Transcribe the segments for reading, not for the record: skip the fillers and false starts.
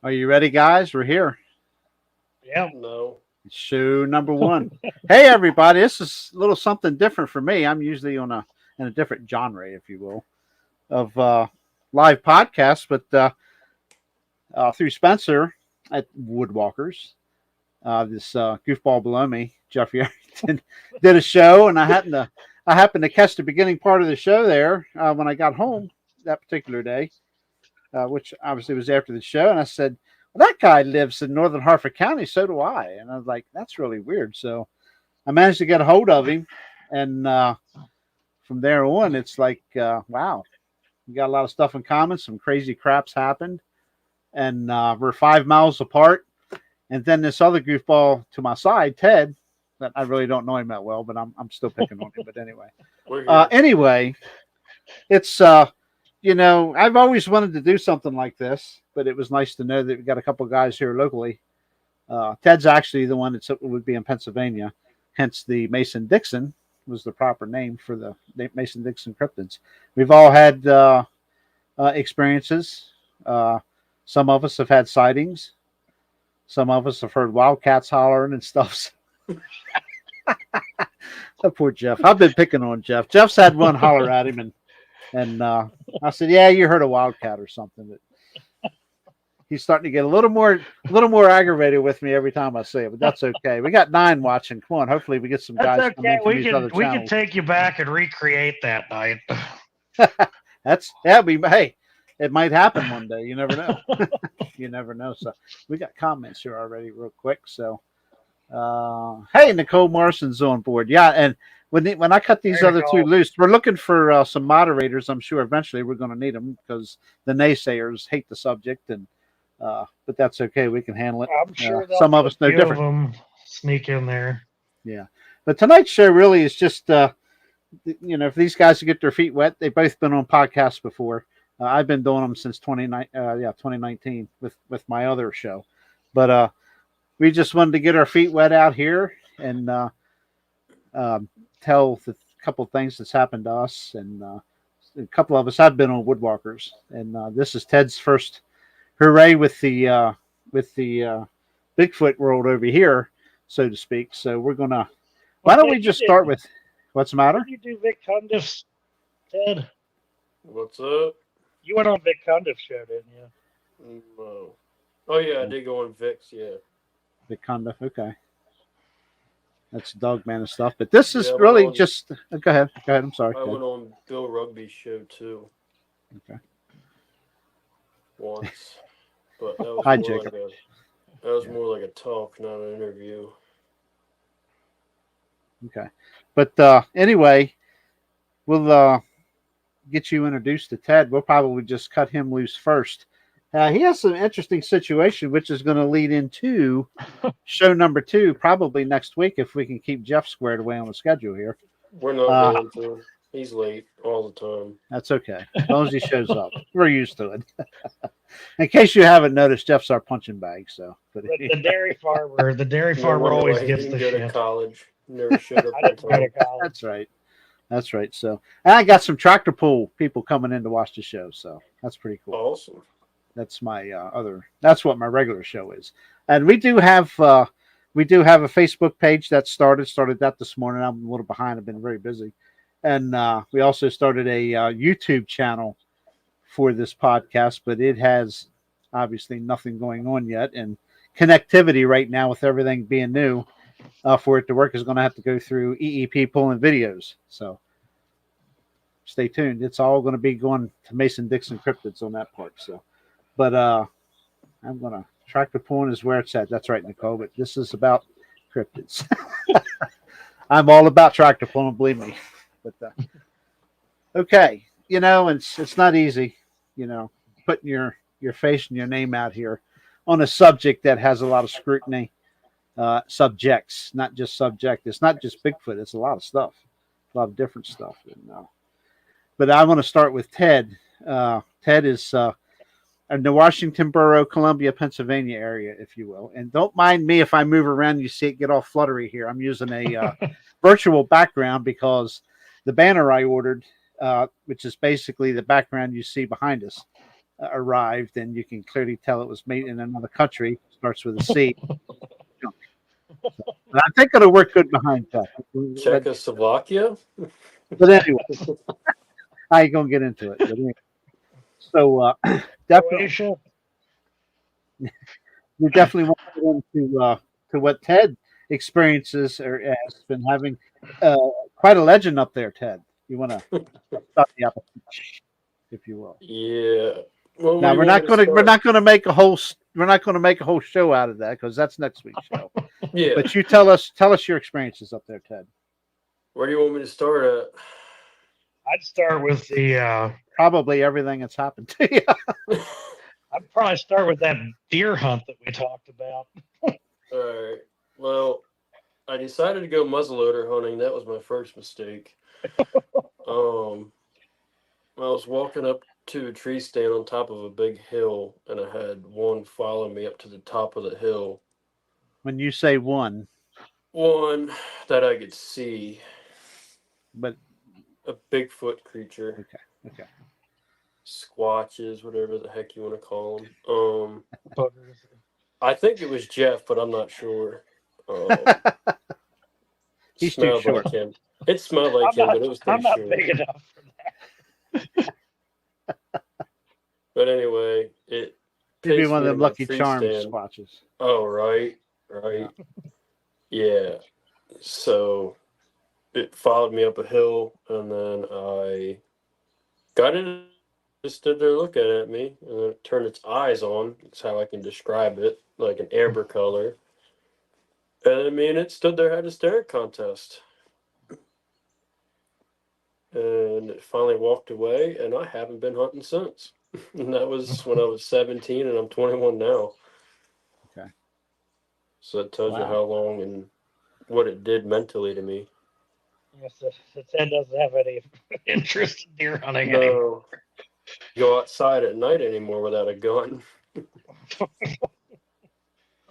Are you ready, guys? We're here. Yeah. No. Show number one. Hey, everybody! This is a little something different for me. I'm usually in a different genre, if you will, of live podcasts. But through Spencer at Woodwalkers, this goofball below me, Jeff Yarrington, did a show, and I happened to catch the beginning part of the show there when I got home that particular day, which obviously was after the show, and I said, well, that guy lives in northern Harford County, so do I. And I was like, that's really weird. So I managed to get a hold of him. And from there on, it's like, wow, we got a lot of stuff in common. Some crazy craps happened. And we're 5 miles apart. And then this other goofball to my side, Ted, that I really don't know him that well, but I'm still picking on him. But anyway, it's I've always wanted to do something like this, but it was nice to know that we got a couple of guys here locally. Ted's actually the one that would be in Pennsylvania, hence the Mason Dixon was the proper name for the Mason Dixon Cryptids. We've all had experiences. Some of us have had sightings. Some of us have heard wildcats hollering and stuff. Oh, poor Jeff. I've been picking on Jeff. Jeff's had one holler at him, and I said, "Yeah, you heard a wildcat or something." But he's starting to get a little more aggravated with me every time I say it, but that's okay. We got 9 watching. Come on, hopefully we get some guys. That's okay. We can take you back and recreate that night. Hey, it might happen one day. You never know. You never know. So we got comments here already, real quick. So, hey, Nicole Morrison's on board. Yeah, and when I cut these other 2 loose, we're looking for some moderators. I'm sure eventually we're going to need them because the naysayers hate the subject, and but that's okay. We can handle it. I'm sure some of us know different. Of them sneak in there. Yeah, but tonight's show really is just for these guys to get their feet wet. They've both been on podcasts before. I've been doing them since 2019 with my other show, but we just wanted to get our feet wet out here and tell the couple things that's happened to us, and a couple of us have been on Woodwalkers, and this is Ted's first hooray with the Bigfoot world over here, so to speak. So we're gonna. Why don't we just start with what's the matter? Did you do Vic Cundiff's, Ted? What's up? You went on Vic Cundiff's show, didn't you? No. Oh yeah, I did go on Vic's. Yeah. Vic Cundiff, okay. That's Dogman and stuff, but this is really just. Go ahead. I'm sorry. I went on Bill Rugby's show too. Okay. Once, but that was Hi, more Jacob. More like a talk, not an interview. Okay, but anyway, we'll get you introduced to Ted. We'll probably just cut him loose first. He has some interesting situation, which is going to lead into show number 2, probably next week, if we can keep Jeff squared away on the schedule here. We're not going to. He's late all the time. That's okay. As long as he shows up. We're used to it. In case you haven't noticed, Jeff's our punching bag. So, the dairy farmer always gets the shit. To college. Never showed up on time. That's right. So, and I got some tractor pull people coming in to watch the show. So that's pretty cool. Awesome. That's my that's what my regular show is. And we do have a Facebook page that started that this morning. I'm a little behind. I've been very busy. And we also started a YouTube channel for this podcast, but it has obviously nothing going on yet. And connectivity right now with everything being new for it to work is going to have to go through EEP pulling videos. So stay tuned. It's all going to be going to Mason Dixon Cryptids on that part. So, but I'm going to tractor pulling is where it's at. That's right, Nicole. But this is about cryptids. I'm all about tractor pulling, believe me. But okay, it's not easy, putting your face and your name out here on a subject that has a lot of scrutiny. Subjects, not just subject. It's not just Bigfoot. It's a lot of stuff, a lot of different stuff. And, but I want to start with Ted. Ted is in the Washington Borough, Columbia, Pennsylvania area, if you will. And don't mind me if I move around. You see it get all fluttery here. I'm using a virtual background because the banner I ordered, which is basically the background you see behind us, arrived, and you can clearly tell it was made in another country. Starts with a C. But I think it'll work good behind Chuck. Czechoslovakia? But anyway, I ain't gonna get into it. But anyway. So definitely, we definitely want to get into to what Ted experiences or has been having. Quite a legend up there, Ted. You want to start the application, if you will. Yeah. Well, Now we're not going to make a whole show out of that because that's next week's show. Yeah. But you tell us your experiences up there, Ted. Where do you want me to start at? I'd start with the probably everything that's happened to you. I'd probably start with that deer hunt that we talked about. All right. Well, I decided to go muzzleloader hunting. That was my first mistake. I was walking up to a tree stand on top of a big hill, and I had one follow me up to the top of the hill. When you say one that I could see, but a Bigfoot creature. Okay. Squatches, whatever the heck you want to call them. I think it was Jeff, but I'm not sure. He's too short. Like him. It smelled like him, but it was pretty short. I'm not big enough for that. But anyway, it. You'd be one of them Lucky Charms squatches. Oh, right. Yeah. So it followed me up a hill, and then I got in. Just stood there looking at me, and then it turned its eyes on. That's how I can describe it, like an amber color. And I mean, it stood there, had a staring contest. And it finally walked away, and I haven't been hunting since. And that was when I was 17, and I'm 21 now. Okay. So it tells you how long and what it did mentally to me. Yes, the Ted doesn't have any interest in deer hunting anymore. Go outside at night anymore without a gun.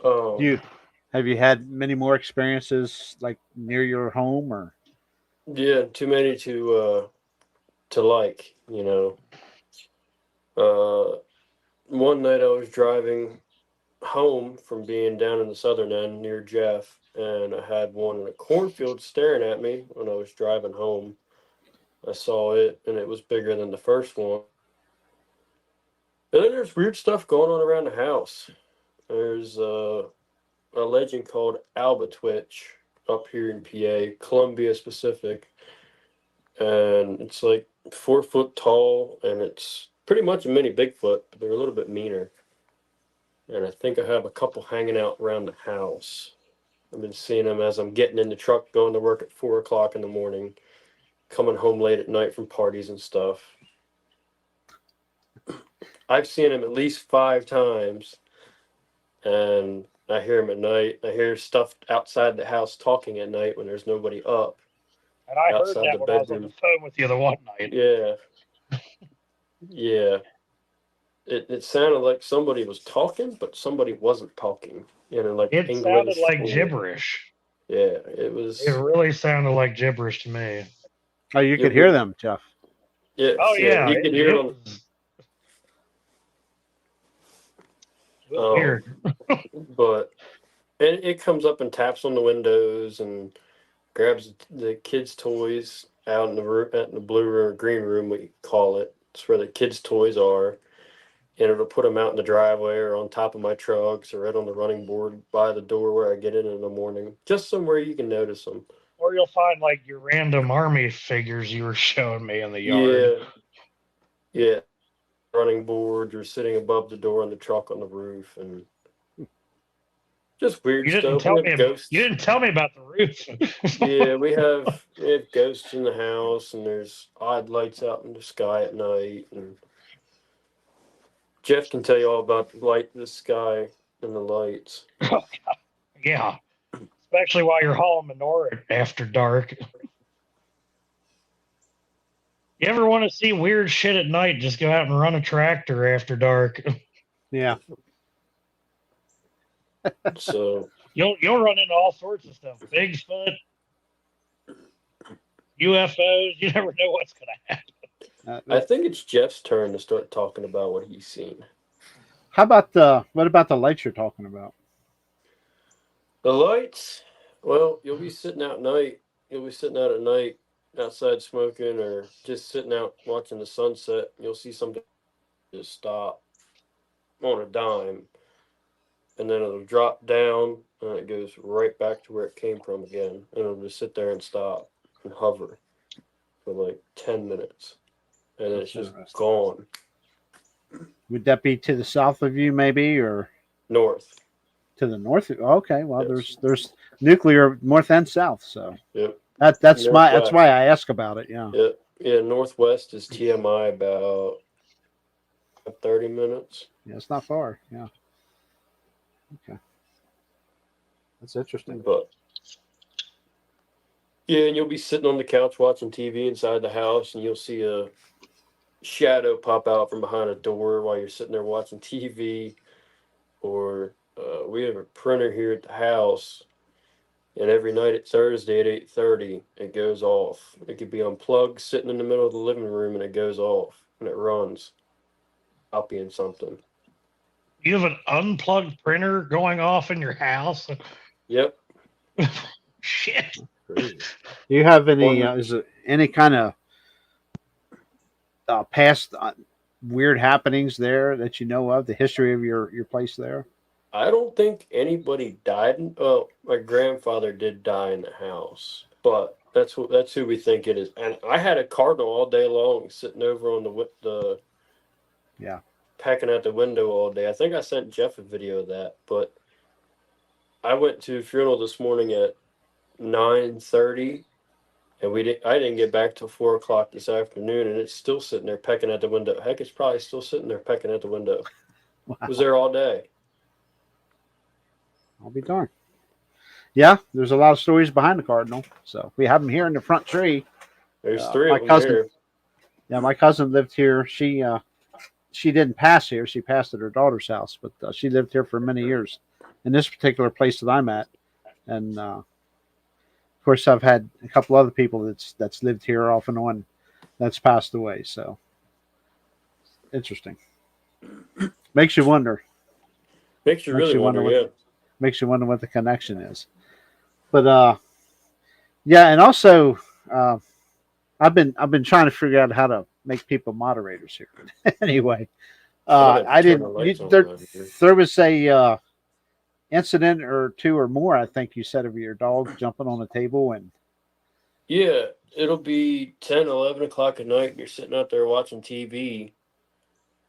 Have you had many more experiences like near your home or? Yeah, too many to like, you know. One night I was driving home from being down in the southern end near Jeff, and I had one in a cornfield staring at me when I was driving home. I saw it, and it was bigger than the first one. And then there's weird stuff going on around the house. There's a legend called Albatwitch up here in PA, Columbia specific. And it's like 4 foot tall, and it's pretty much a mini Bigfoot, but they're a little bit meaner. And I think I have a couple hanging out around the house. I've been seeing them as I'm getting in the truck, going to work at 4 o'clock in the morning, coming home late at night from parties and stuff. I've seen him at least 5 times, and I hear him at night. I hear stuff outside the house talking at night when there's nobody up. And I heard that when I was on the phone with you the one night. Yeah. Yeah. It sounded like somebody was talking, but somebody wasn't talking. You know, like it English sounded like gibberish. Yeah, it was. It really sounded like gibberish to me. Oh, you could hear them, Jeff. Yeah. Oh yeah, you could hear them. Weird. But it comes up and taps on the windows and grabs the kids' toys out in the room, at the blue room or green room, we call it. It's where the kids' toys are. And it'll put them out in the driveway or on top of my trucks or right on the running board by the door where I get in the morning. Just somewhere you can notice them. Or you'll find like your random army figures you were showing me in the yard. Yeah. Running boards or sitting above the door on the truck on the roof and just weird stuff. You didn't tell me about the roof. Yeah, we have ghosts in the house, and there's odd lights out in the sky at night. And Jeff can tell you all about the sky and the lights. Yeah, especially while you're hauling manure after dark. You ever want to see weird shit at night? Just go out and run a tractor after dark. Yeah. So you'll run into all sorts of stuff. Bigfoot, UFOs. You never know what's going to happen. I think it's Jeff's turn to start talking about what he's seen. How about what about the lights you're talking about? The lights. Well, you'll be sitting out at night. You'll be sitting out at night outside smoking or just sitting out watching the sunset. You'll see something just stop on a dime, and then it'll drop down and it goes right back to where it came from again. And it'll just sit there and stop and hover for like 10 minutes. And then it's That's just interesting. gone. Would that be to the south of you, maybe, or North. to the north? Okay, well, Yes. there's nuclear north and south, so Yep. that's why Northwest. I ask about it. Yeah. Yep. Yeah, northwest is TMI about 30 minutes. Yeah, it's not far. Yeah. Okay. That's interesting. But yeah, and you'll be sitting on the couch watching TV inside the house, and you'll see a shadow pop out from behind a door while you're sitting there watching TV. Or we have a printer here at the house, and every night at Thursday at 8:30, it goes off. It could be unplugged, sitting in the middle of the living room, and it goes off, and it runs, copying something. You have an unplugged printer going off in your house? Yep. Shit. Do you have any? One- Is it any kind of past weird happenings there that you know of? The history of your place there? I don't think anybody died. Oh, my grandfather did die in the house, but that's who we think it is. And I had a cardinal all day long sitting over on the Yeah. pecking at the window all day. I think I sent Jeff a video of that, but I went to a funeral this morning at 9:30, and I didn't get back till 4 o'clock this afternoon, and it's still sitting there pecking at the window. Heck, it's probably still sitting there pecking at the window. Wow. It was there all day. I'll be darned. Yeah, there's a lot of stories behind the cardinal. So we have them here in the front tree. There's three my of them cousin- here. Yeah, my cousin lived here. She didn't pass here. She passed at her daughter's house, but she lived here for many years in this particular place that I'm at. And of course, I've had a couple other people that's lived here off and on that's passed away. So interesting. Makes you wonder. Makes you Makes really you wonder, wonder yeah. Makes you wonder what the connection is. But yeah, and also I've been trying to figure out how to make people moderators here. Anyway, I didn't. There was a incident or two or more. I think you said of your dog jumping on a table and. Yeah, it'll be 10, 11 o'clock at night, and you're sitting out there watching TV,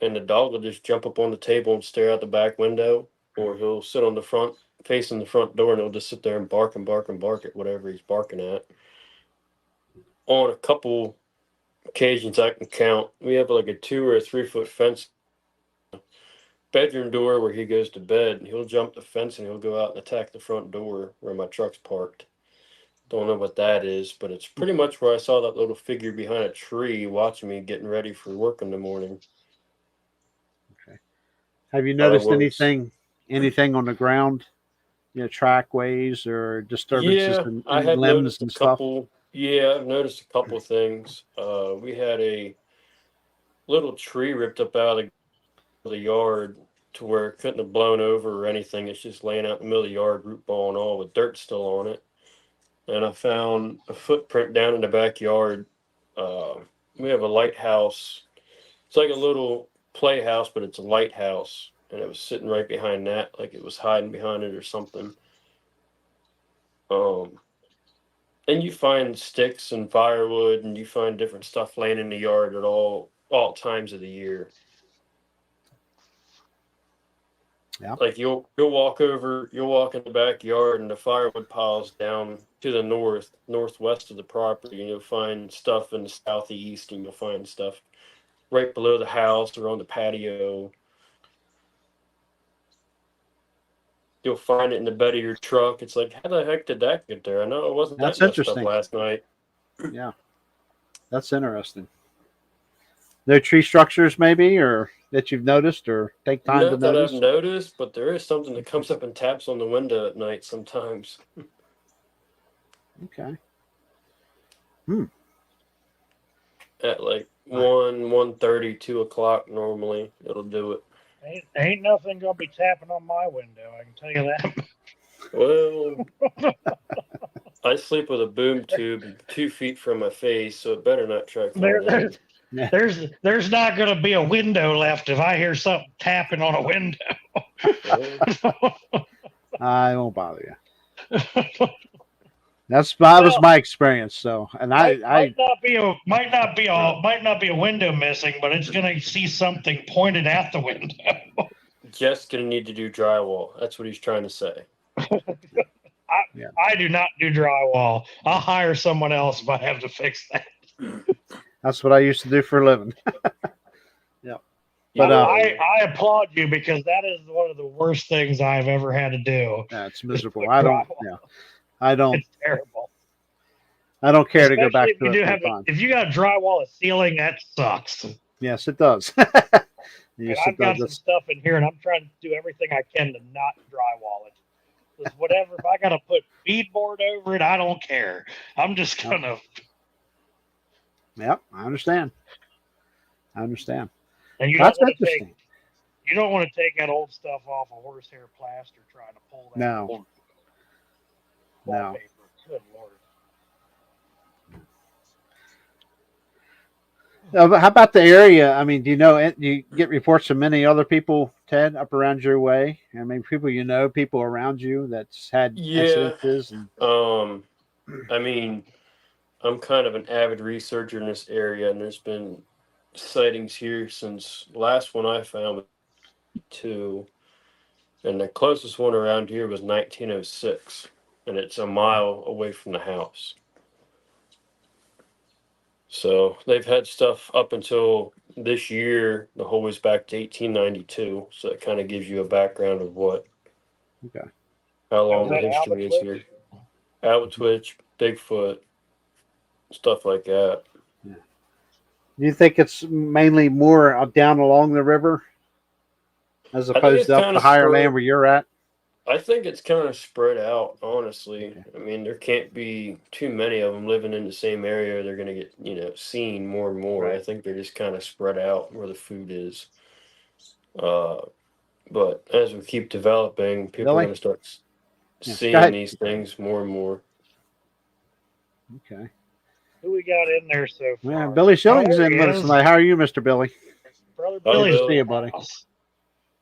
and the dog will just jump up on the table and stare out the back window, or he'll sit on the front, facing the front door, and he'll just sit there and bark and bark and bark at whatever he's barking at. On a couple occasions I can count, we have like a 2 or 3 foot fence bedroom door where he goes to bed, and he'll jump the fence and he'll go out and attack the front door where my truck's parked. Don't know what that is, but it's pretty much where I saw that little figure behind a tree watching me getting ready for work in the morning. Okay. Have you noticed was- anything on the ground? You know, trackways or disturbances Yeah, in I have limbs noticed and a stuff. couple. Yeah, I've noticed a couple things. We had a little tree ripped up out of the yard to where it couldn't have blown over or anything. It's just laying out in the middle of the yard, root ball and all, with dirt still on it. And I found a footprint down in the backyard. We have a lighthouse. It's like a little playhouse, but it's a lighthouse. And it was sitting right behind that, like it was hiding behind it or something. And you find sticks and firewood, and you find different stuff laying in the yard at all times of the year. Yeah. Like you'll walk in the backyard, and the firewood piles down to the northwest of the property, and you'll find stuff in the southeast, and you'll find stuff right below the house or on the patio. You'll find it in the bed of your truck. It's like, how the heck did that get there? I know it wasn't That's that messed up interesting. last night. Yeah, that's interesting. No tree structures, maybe, or that you've noticed, or take time to Not that notice. I've noticed, but there is something that comes up and taps on the window at night sometimes. Okay. At like 1:30, 2 o'clock normally. It'll do it. Ain't nothing gonna be tapping on my window. I can tell you that. Well, I sleep with a boom tube 2 feet from my face, so it better not try coming in. Yeah. There's not gonna be a window left if I hear something tapping on a window. I won't bother you. That was my experience. So, and might not be a window missing, but it's gonna see something pointed at the window. Jeff's gonna need to do drywall. That's what he's trying to say. I do not do drywall. I'll hire someone else if I have to fix that. That's what I used to do for a living. Yeah. But I applaud you because that is one of the worst things I've ever had to do. It's miserable. I don't. Yeah. I don't. It's terrible. I don't care Especially to go back if to you it. if you got drywall a ceiling, that sucks. Yes, it does. Yes, I've got some stuff in here, and I'm trying to do everything I can to not drywall it. Because whatever, if I got to put beadboard over it, I don't care. I'm just gonna. Yep, I understand. And you that's don't interesting. You don't want to take that old stuff off of horsehair plaster trying to pull that. No. Wallpaper. Good Lord. How about the area? I mean, do you get reports from many other people, Ted, up around your way? I mean, people around you that's had incidences? I mean, I'm kind of an avid researcher in this area, and there's been sightings here since last one I found was 2, and the closest one around here was 1906, and it's a mile away from the house. So they've had stuff up until this year, the whole ways back to 1892. So it kind of gives you a background of how long the history is here. Albatwitch, Bigfoot, stuff like that. Yeah. Do you think it's mainly more down along the river as opposed to up the higher land where you're at? I think it's kind of spread out, honestly. Okay. I mean, there can't be too many of them living in the same area. They're going to get, seen more and more. Right. I think they're just kind of spread out where the food is. But as we keep developing, people are going to start seeing these things more and more. Okay. Who we got in there so far? Yeah, Billy Schilling's in with us tonight. How are you, Mr. Billy? Brother Billy. Good to see you, buddy.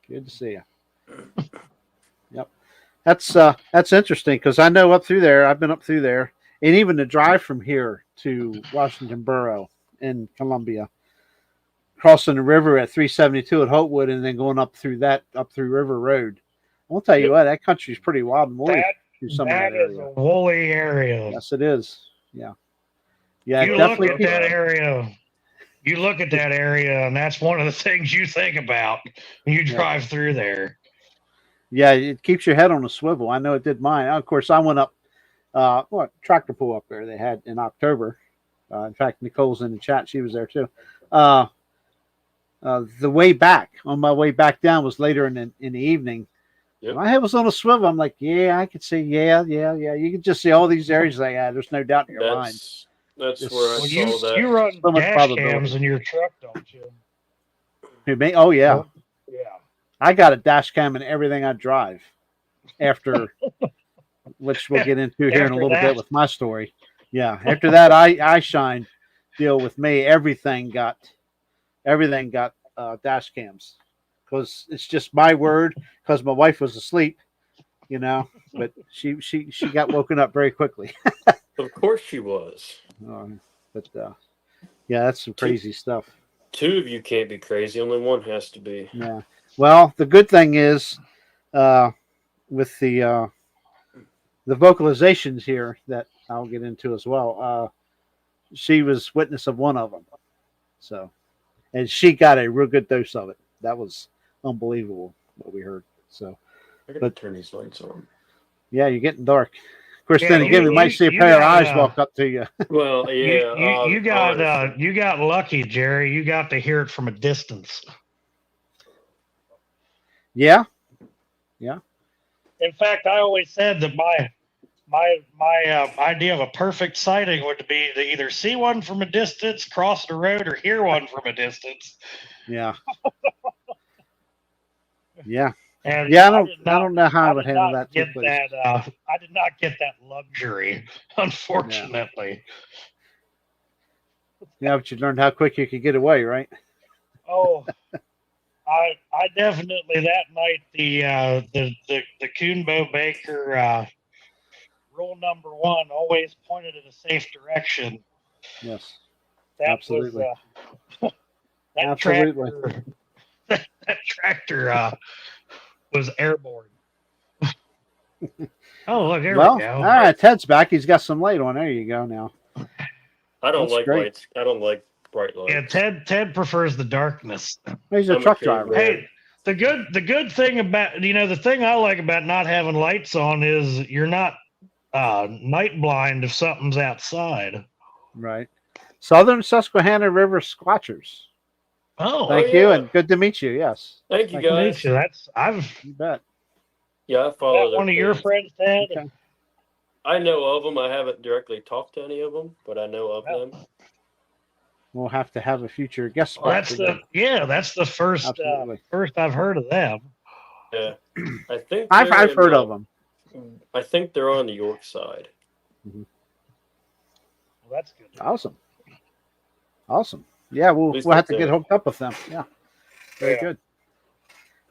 Good to see you. Yep. That's interesting because I know up through there, I've been up through there, and even the drive from here to Washington Borough in Columbia, crossing the river at 372 at Holtwood, and then going up through River Road. I will tell you what, that country's pretty wild and woolly. That is a woolly area. Yes, it is. Yeah. Yeah. You look at that area. You look at that area, and that's one of the things you think about when you drive through there. Yeah, it keeps your head on a swivel. I know it did mine. Of course, I went up, tractor pull up there they had in October. In fact, Nicole's in the chat. She was there too. The way back, on my way back down was later in the evening. Yep. My head was on a swivel. I'm like, yeah, I could see. Yeah. You can just see all these areas. Like, there's no doubt in your mind. That's where I saw that. You run dash cams in your truck, don't you? Who, me? Oh, yeah. Yeah. I got a dash cam in everything I drive after, which we'll get into here in a little bit with my story. Yeah. After that, I shine deal with me. Everything got dash cams because it's just my word because my wife was asleep, but she got woken up very quickly. Of course she was. That's some crazy stuff. 2 of you can't be crazy. Only one has to be. Yeah. Well, the good thing is, with the vocalizations here that I'll get into as well, she was witness of one of them. So, and she got a real good dose of it. That was unbelievable what we heard. So, I gotta turn these lights on. Yeah, you're getting dark. Of course, then again, we might see a pair of eyes walk up to you. Well, yeah. You got lucky, Jerry. You got to hear it from a distance. Yeah. In fact, I always said that my idea of a perfect sighting would be to either see one from a distance, cross the road, or hear one from a distance. Yeah. Yeah. And Yeah, I don't know how I would handle that too, please. I did not get that luxury, unfortunately. Yeah, but you learned how quick you could get away, right? Oh, I definitely that night the Coonbo Baker rule number 1, always pointed in a safe direction. Yes. That Absolutely. Was that Absolutely. that tractor was airborne. Oh, look, here we go. All right, Ted's back. He's got some light on. There you go now. I don't That's like great. lights. I don't like bright lights. Yeah, Ted prefers the darkness. He's a I'm a truck caveman. driver. Hey, the good thing about the thing I like about not having lights on is you're not night blind if something's outside. Right. Southern Susquehanna River Squatchers. Oh, Thank you, and good to meet you. Yes. Thank you, Thank you. guys. You bet. Yeah, I follow that one of your page. friends, Ted. Okay. I know of them. I haven't directly talked to any of them, but I know of them. We'll have to have a future guest spot. Well, that's the first Absolutely. first I've heard of them. Yeah, I think I've heard of them. I think they're on the York side. Well, that's good. Awesome. Yeah, we'll have to get hooked up with them. Yeah. Very Yeah. good.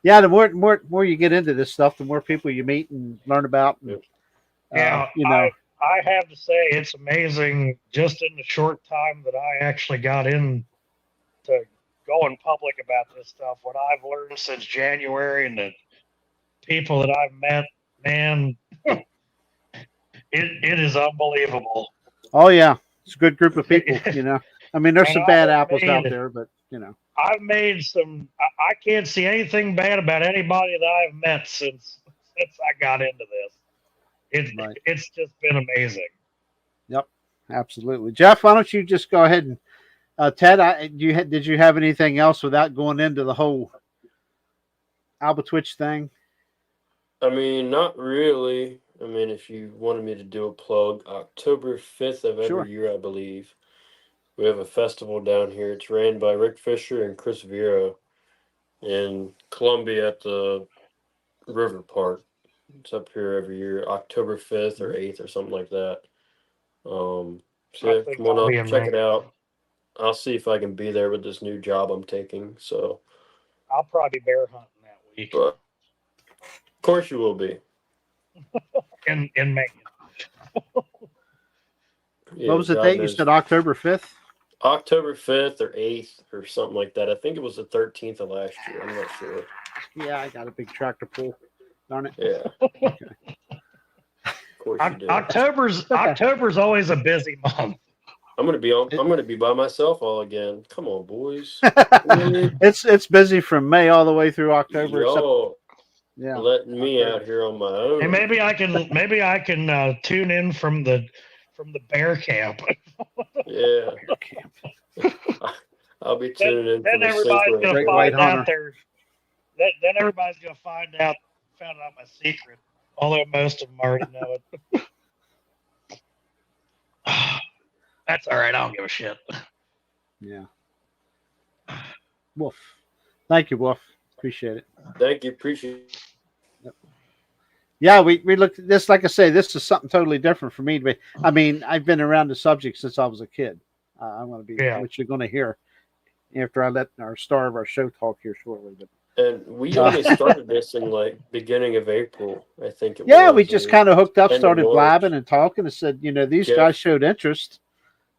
Yeah, the more you get into this stuff, the more people you meet and learn about. And, I have to say it's amazing just in the short time that I actually got in to going public about this stuff. What I've learned since January and the people that I've met, man, it is unbelievable. Oh yeah, it's a good group of people. I mean, there's some bad apples out there, but I've made some. I can't see anything bad about anybody that I've met since I got into this. It's just been amazing. Yep, absolutely. Jeff, why don't you just go ahead and Ted? Did you have anything else without going into the whole Alba Twitch thing? I mean, not really. I mean, if you wanted me to do a plug, October 5th of every year, I believe, we have a festival down here. It's ran by Rick Fisher and Chris Vera in Columbia at the River Park. It's up here every year, October 5th or 8th or something like that. So yeah, come on up, check it out. I'll see if I can be there with this new job I'm taking. So I'll probably be bear hunting that week. But of course you will be. in Maine. Yeah, what was the date? You said October 5th? October 5th or 8th or something like that. I think it was the 13th of last year. I'm not sure. Yeah, I got a big tractor pull. Darn it. Yeah. Okay. Of course you do. October's always a busy month. I'm gonna be by myself all again. Come on, boys. It's busy from May all the way through October. Yo, yeah, letting me out here on my own. Hey, maybe I can tune in from the bear camp. Yeah. I'll be tuning in. Then everybody's gonna find out Then everybody's gonna found out my secret. Although most of them already know it. That's all right. I don't give a shit. Yeah. Wolf. Thank you, Wolf. Appreciate it. Thank you. Appreciate it. Yep. Yeah, we looked at this. Like I say, this is something totally different for me. I mean, I've been around the subject since I was a kid. I'm going to be, which you're going to hear after I let our star of our show talk here shortly. But and we only started this in beginning of April, I think. We just kind of hooked up, started blabbing and talking, and said, these guys showed interest.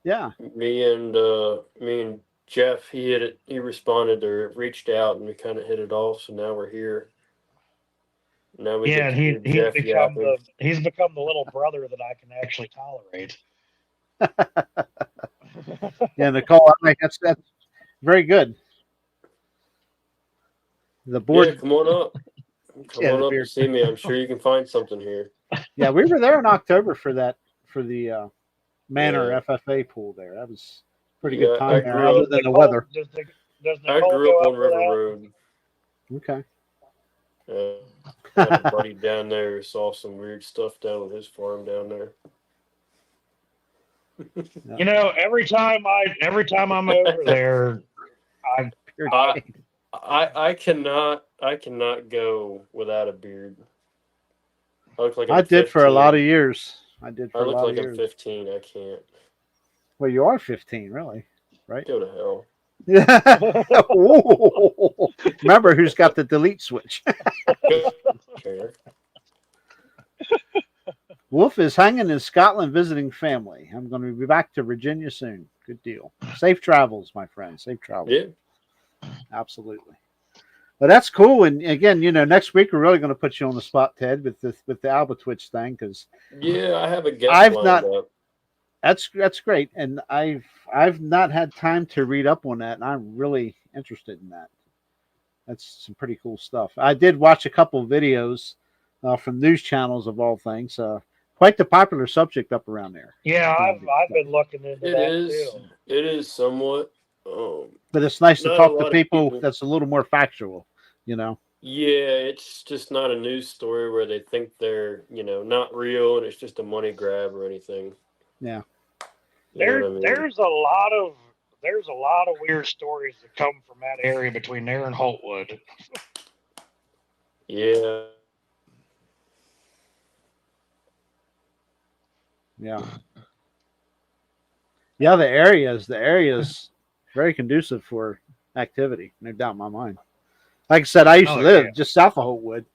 Yeah. Me and Jeff, he responded or reached out, and we kind of hit it off. So now we're here. Now we he's become the little brother that I can actually tolerate. Yeah, Nicole, I think that's very good. The board. Yeah, come on up. Come on up to see me. I'm sure you can find something here. Yeah, we were there in October for the Manor FFA pool there. That was pretty good time there, other than the weather. I grew up on River Road. Okay. I had a buddy down there who saw some weird stuff down on his farm down there. You know, every time I'm over there, I cannot go without a beard. I look like I I'm did 15. for a lot of years. I look like I'm 15. I can't. Well, you are 15, really, right? Go to hell. Remember who's got the delete switch. Wolf is hanging in Scotland visiting family. I'm going to be back to Virginia soon. Good deal. Safe travels, my friend. Safe travels. Yeah. Absolutely. But that's cool. And again, you know, next week we're really going to put you on the spot, Ted, with the Alba Twitch thing, because I have a guest lined up. That's great, and I've not had time to read up on that, and I'm really interested in that. That's some pretty cool stuff. I did watch a couple of videos from news channels of all things. Quite the popular subject up around there. Yeah, I've been looking into that too. It is somewhat. But it's nice to talk to people that's a little more factual, you know. Yeah, it's just not a news story where they think they're, not real and it's just a money grab or anything. Yeah. There's a lot of weird stories that come from that area between there and Holtwood. Yeah. Yeah. Yeah, the area's very conducive for activity, no doubt in my mind. Like I said, I used to live just south of Holtwood,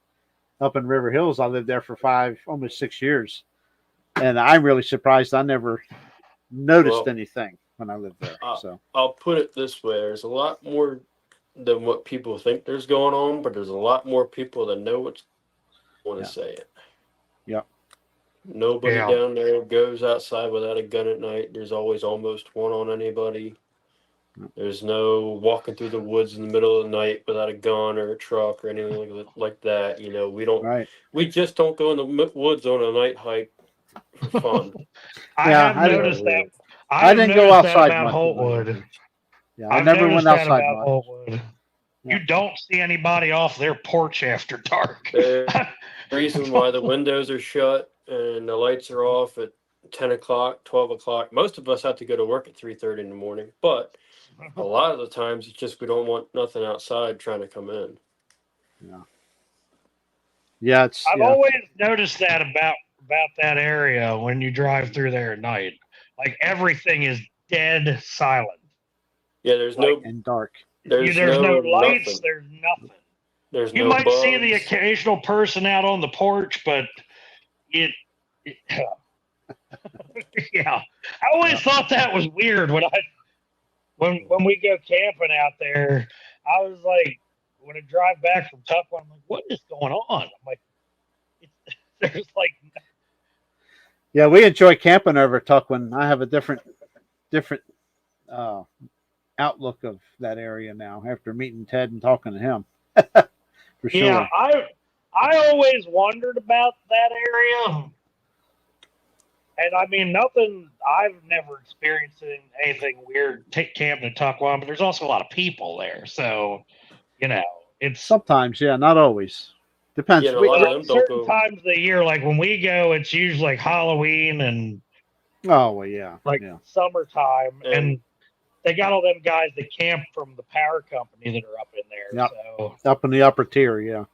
up in River Hills. I lived there for almost 6 years. And I'm really surprised I never noticed anything when I lived there. So I'll put it this way: there's a lot more than what people think there's going on, but there's a lot more people that know what's want to say it. Yep. Nobody down there goes outside without a gun at night. There's always almost one on anybody. There's no walking through the woods in the middle of the night without a gun or a truck or anything like that. We don't. Right. We just don't go in the woods on a night hike for fun. I have noticed that. I didn't go outside about Holtwood. Yeah, I never went outside much. Holtwood. You don't see anybody off their porch after dark. The reason why the windows are shut and the lights are off at 10 o'clock, 12 o'clock. Most of us have to go to work at 3:30 in the morning, but a lot of the times it's just we don't want nothing outside trying to come in. Yeah. Yeah, I've always noticed that about that area when you drive through there at night. Like everything is dead silent. Yeah, there's no and dark. There's no lights. Nothing. There's nothing. You might see the occasional person out on the porch, but it yeah. I always thought that was weird when we go camping out there. I was like, when I drive back from Tuckwin, I'm like, what is going on? I'm like, there's like. Yeah, we enjoy camping over Tuckwin. I have a different outlook of that area now after meeting Ted and talking to him. For sure. Yeah, I always wondered about that area. And I mean, I've never experienced anything weird camping in Tuckwin, but there's also a lot of people there. So, it's. Sometimes, yeah, not always. Depends. Yeah, certain times of the year, like when we go, it's usually like Halloween and. Oh, well, yeah. Summertime. And they got all them guys that camp from the power company that are up in there. Yep. So. Up in the upper tier, yeah.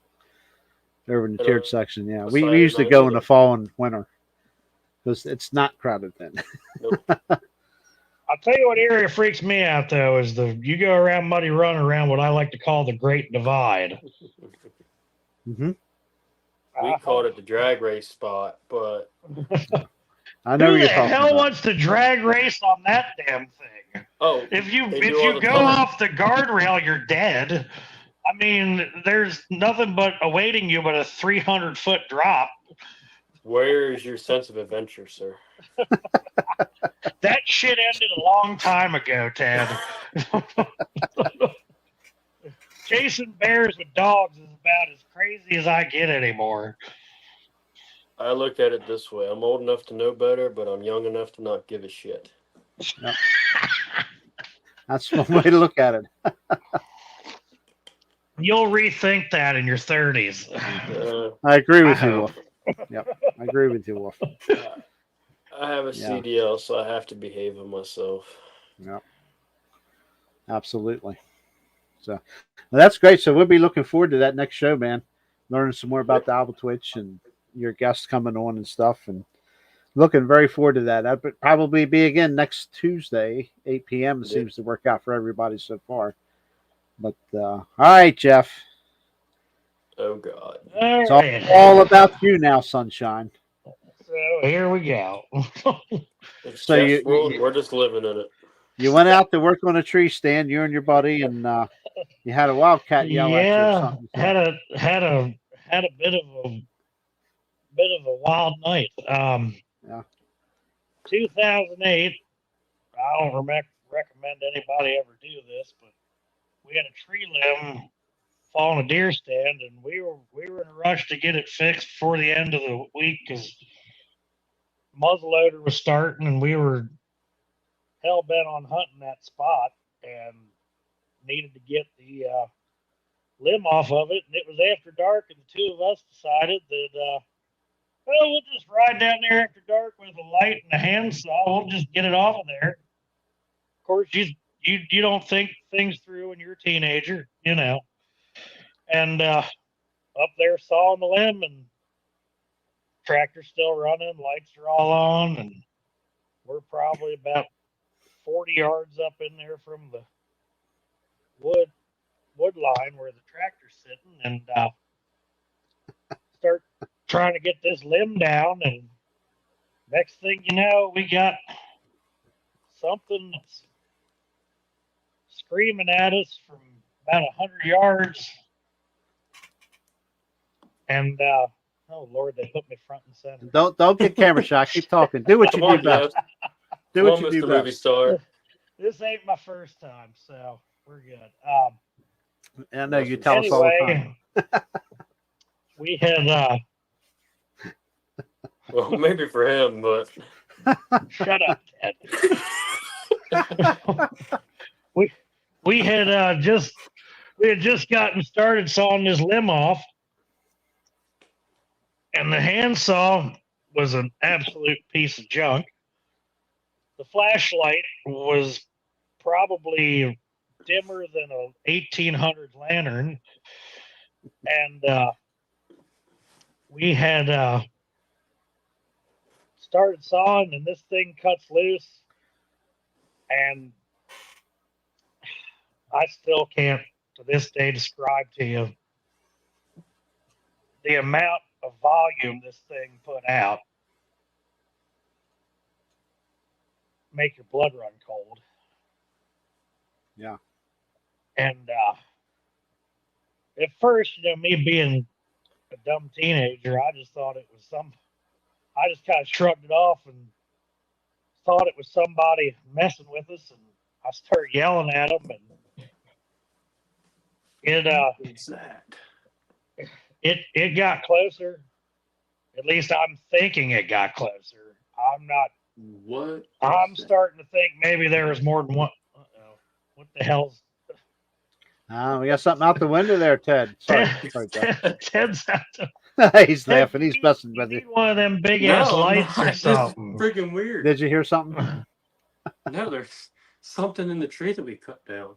Over in the tiered section, yeah. We usually go in the fall and winter because it's not crowded then. Nope. I'll tell you what area freaks me out, though, is you go around Muddy Run around what I like to call the Great Divide. Mm-hmm. We called it the drag race spot, but I know who you're the talking hell about. wants to drag race on that damn thing? Oh, if you go off the guardrail, you're dead. I mean, there's nothing but awaiting you but a 300-foot drop. Where is your sense of adventure, sir? That shit ended a long time ago, Ted. Chasing bears with dogs is about as crazy as I get anymore. I look at it this way. I'm old enough to know better, but I'm young enough to not give a shit. Yep. That's one way to look at it. You'll rethink that in your 30s. I agree with I you, hope. Wolf. Yep, I agree with you, Wolf. I have a Yeah. CDL, so I have to behave in myself. Yep, absolutely. So well, that's great. So we'll be looking forward to that next show, man. Learning some more about the Alba Twitch and your guests coming on and stuff, and looking very forward to that. That would probably be again next Tuesday, 8 p.m. It seems to work out for everybody so far. But all right, Jeff. Oh God. It's All all right. about you now, sunshine. So here we go. It's So Jeff's world. We're just living in it. you went out to work on a tree stand, you and your buddy, and you had a wildcat yell at you or Yeah, something. had a bit of a wild night. Yeah. 2008. I don't recommend anybody ever do this, but we had a tree limb fall on a deer stand, and we were in a rush to get it fixed before the end of the week because muzzleloader was starting, and we were hell bent on hunting that spot and needed to get the limb off of it. And it was after dark, and the two of us decided that, well, we'll just ride down there after dark with a light and a handsaw. We'll just get it off of there. Of course, you don't think things through when you're a teenager, you know. And up there sawing the limb, and tractor's still running, lights are all on, and we're probably about 40 yards up in there from the wood line where the tractor's sitting, and start trying to get this limb down. And next thing you know, we got something that's screaming at us from about 100 yards. And oh Lord, they put me front and center. Don't get camera shy. Keep talking. Do what you Come do on, best. Jeff. Do Come what on, you do Mr. Movie best. Star. This ain't my first time, so we're good. And I know you tell us all the Anyway, time. we had Well, maybe for him, but shut up, Ted. we had just gotten started sawing this limb off, and the handsaw was an absolute piece of junk. The flashlight was probably dimmer than a 1800 lantern, and we had started sawing, and this thing cuts loose, and I still can't to this day describe to you the amount of volume this thing put out. Make your blood run cold. Yeah. And at first, you know, me being a dumb teenager, I just thought it was I just kind of shrugged it off and thought it was somebody messing with us, and I started yelling at them, and what's that? it got closer. At least I'm thinking it got closer. I'm not. What? I'm starting to think maybe there was more than one. What the hell's? We got something out the window there, Ted. Sorry, Ted's out to. He's laughing. He's messing with you. One of them big ass lights or This is something. freaking weird. Did you hear something? No, there's something in the tree that we cut down.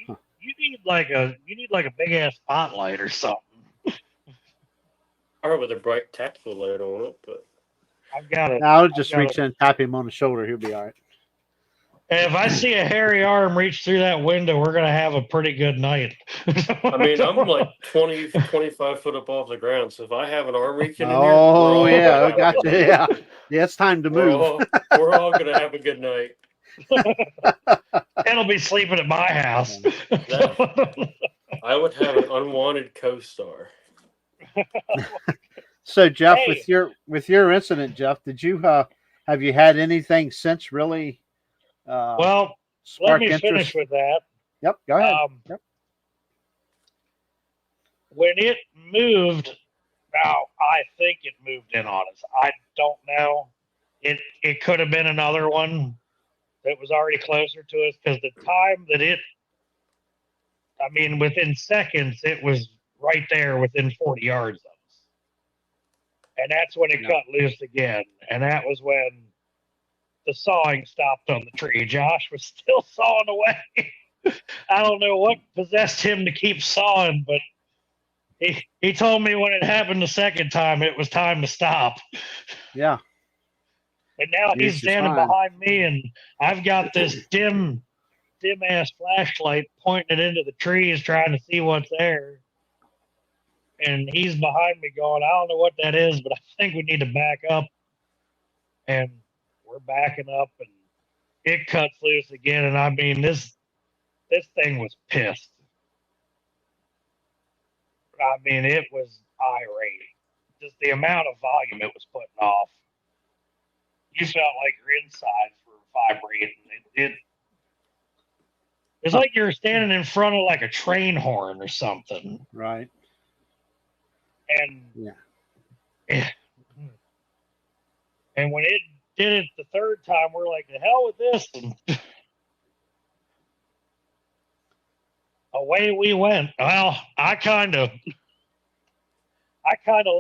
You need like a big ass spotlight or something. Or with a bright tactical light on it, but I've got it. I'll just reach in and tap him on the shoulder. He'll be all right. If I see a hairy arm reach through that window, we're gonna have a pretty good night. I mean, I'm like 20, 25 foot up off the ground, so if I have an arm reaching in here, Oh yeah, I got you. Yeah, it's time to move. We're all gonna have a good night. It'll be sleeping at my house. I would have an unwanted co-star. So Jeff, Hey. with your incident, Jeff, did you have you had anything since really? Well, let Spark me interest? finish with that. Yep, go ahead. Yep. When it moved, now I think it moved in on us. I don't know. It could have been another one that was already closer to us, because the time that it I mean, within seconds, it was right there within 40 yards of us. And that's when it cut loose again. And that was when the sawing stopped on the tree. Josh was still sawing away. I don't know what possessed him to keep sawing, but he told me when it happened the second time, it was time to stop. Yeah. And now he's standing behind me, and I've got this dim ass flashlight pointing it into the trees, trying to see what's there. And he's behind me going, I don't know what that is, but I think we need to back up. And we're backing up, and it cuts loose again. And I mean, this thing was pissed. I mean, it was irate. Just the amount of volume it was putting off. You felt like your insides were vibrating. It's like you're standing in front of like a train horn or something. Right. And and when it did it the third time, we're like, the hell with this. And away we went. Well, I kind of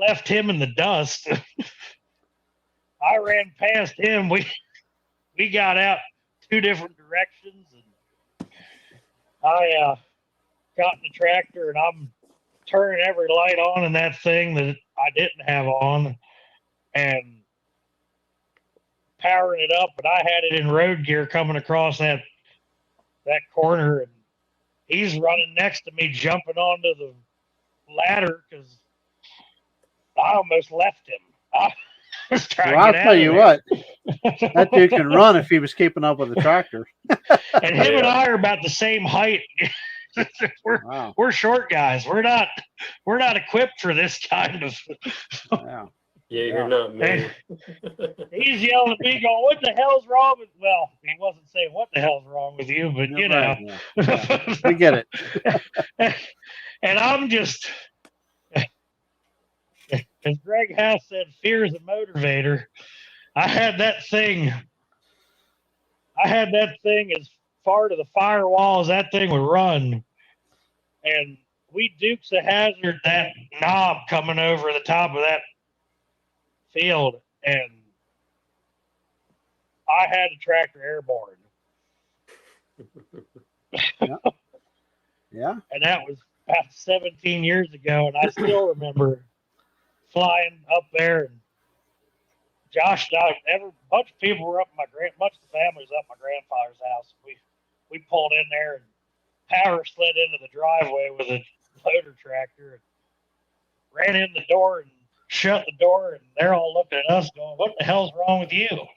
left him in the dust. I ran past him. We got out two different directions, and I got in the tractor, and I'm turning every light on in that thing that I didn't have on, and powering it up. But I had it in road gear coming across that corner, and he's running next to me, jumping onto the ladder because I almost left him. I was trying to I'll get tell out of you there. what, that dude can run if he was keeping up with the tractor. And him and I are about the same height. We're short guys. We're not equipped for this kind of. Yeah, you're not me. He's yelling at me, going, "What the hell's wrong with?" Well, he wasn't saying what the hell's wrong with you, but you know, we get it. And I'm just, as Greg House said, fear is a motivator. I had that thing as far to the firewall as that thing would run, and we Dukes a hazard that knob coming over the top of that field, and I had the tractor airborne. Yeah. And that was about 17 years ago, and I still remember flying up there, and Josh and I, a bunch of people were up much of the family was up at my grandfather's house. We pulled in there and power slid into the driveway with a loader tractor and ran in the door and shut the door, and they're all looking at us going, "What the hell's wrong with you?"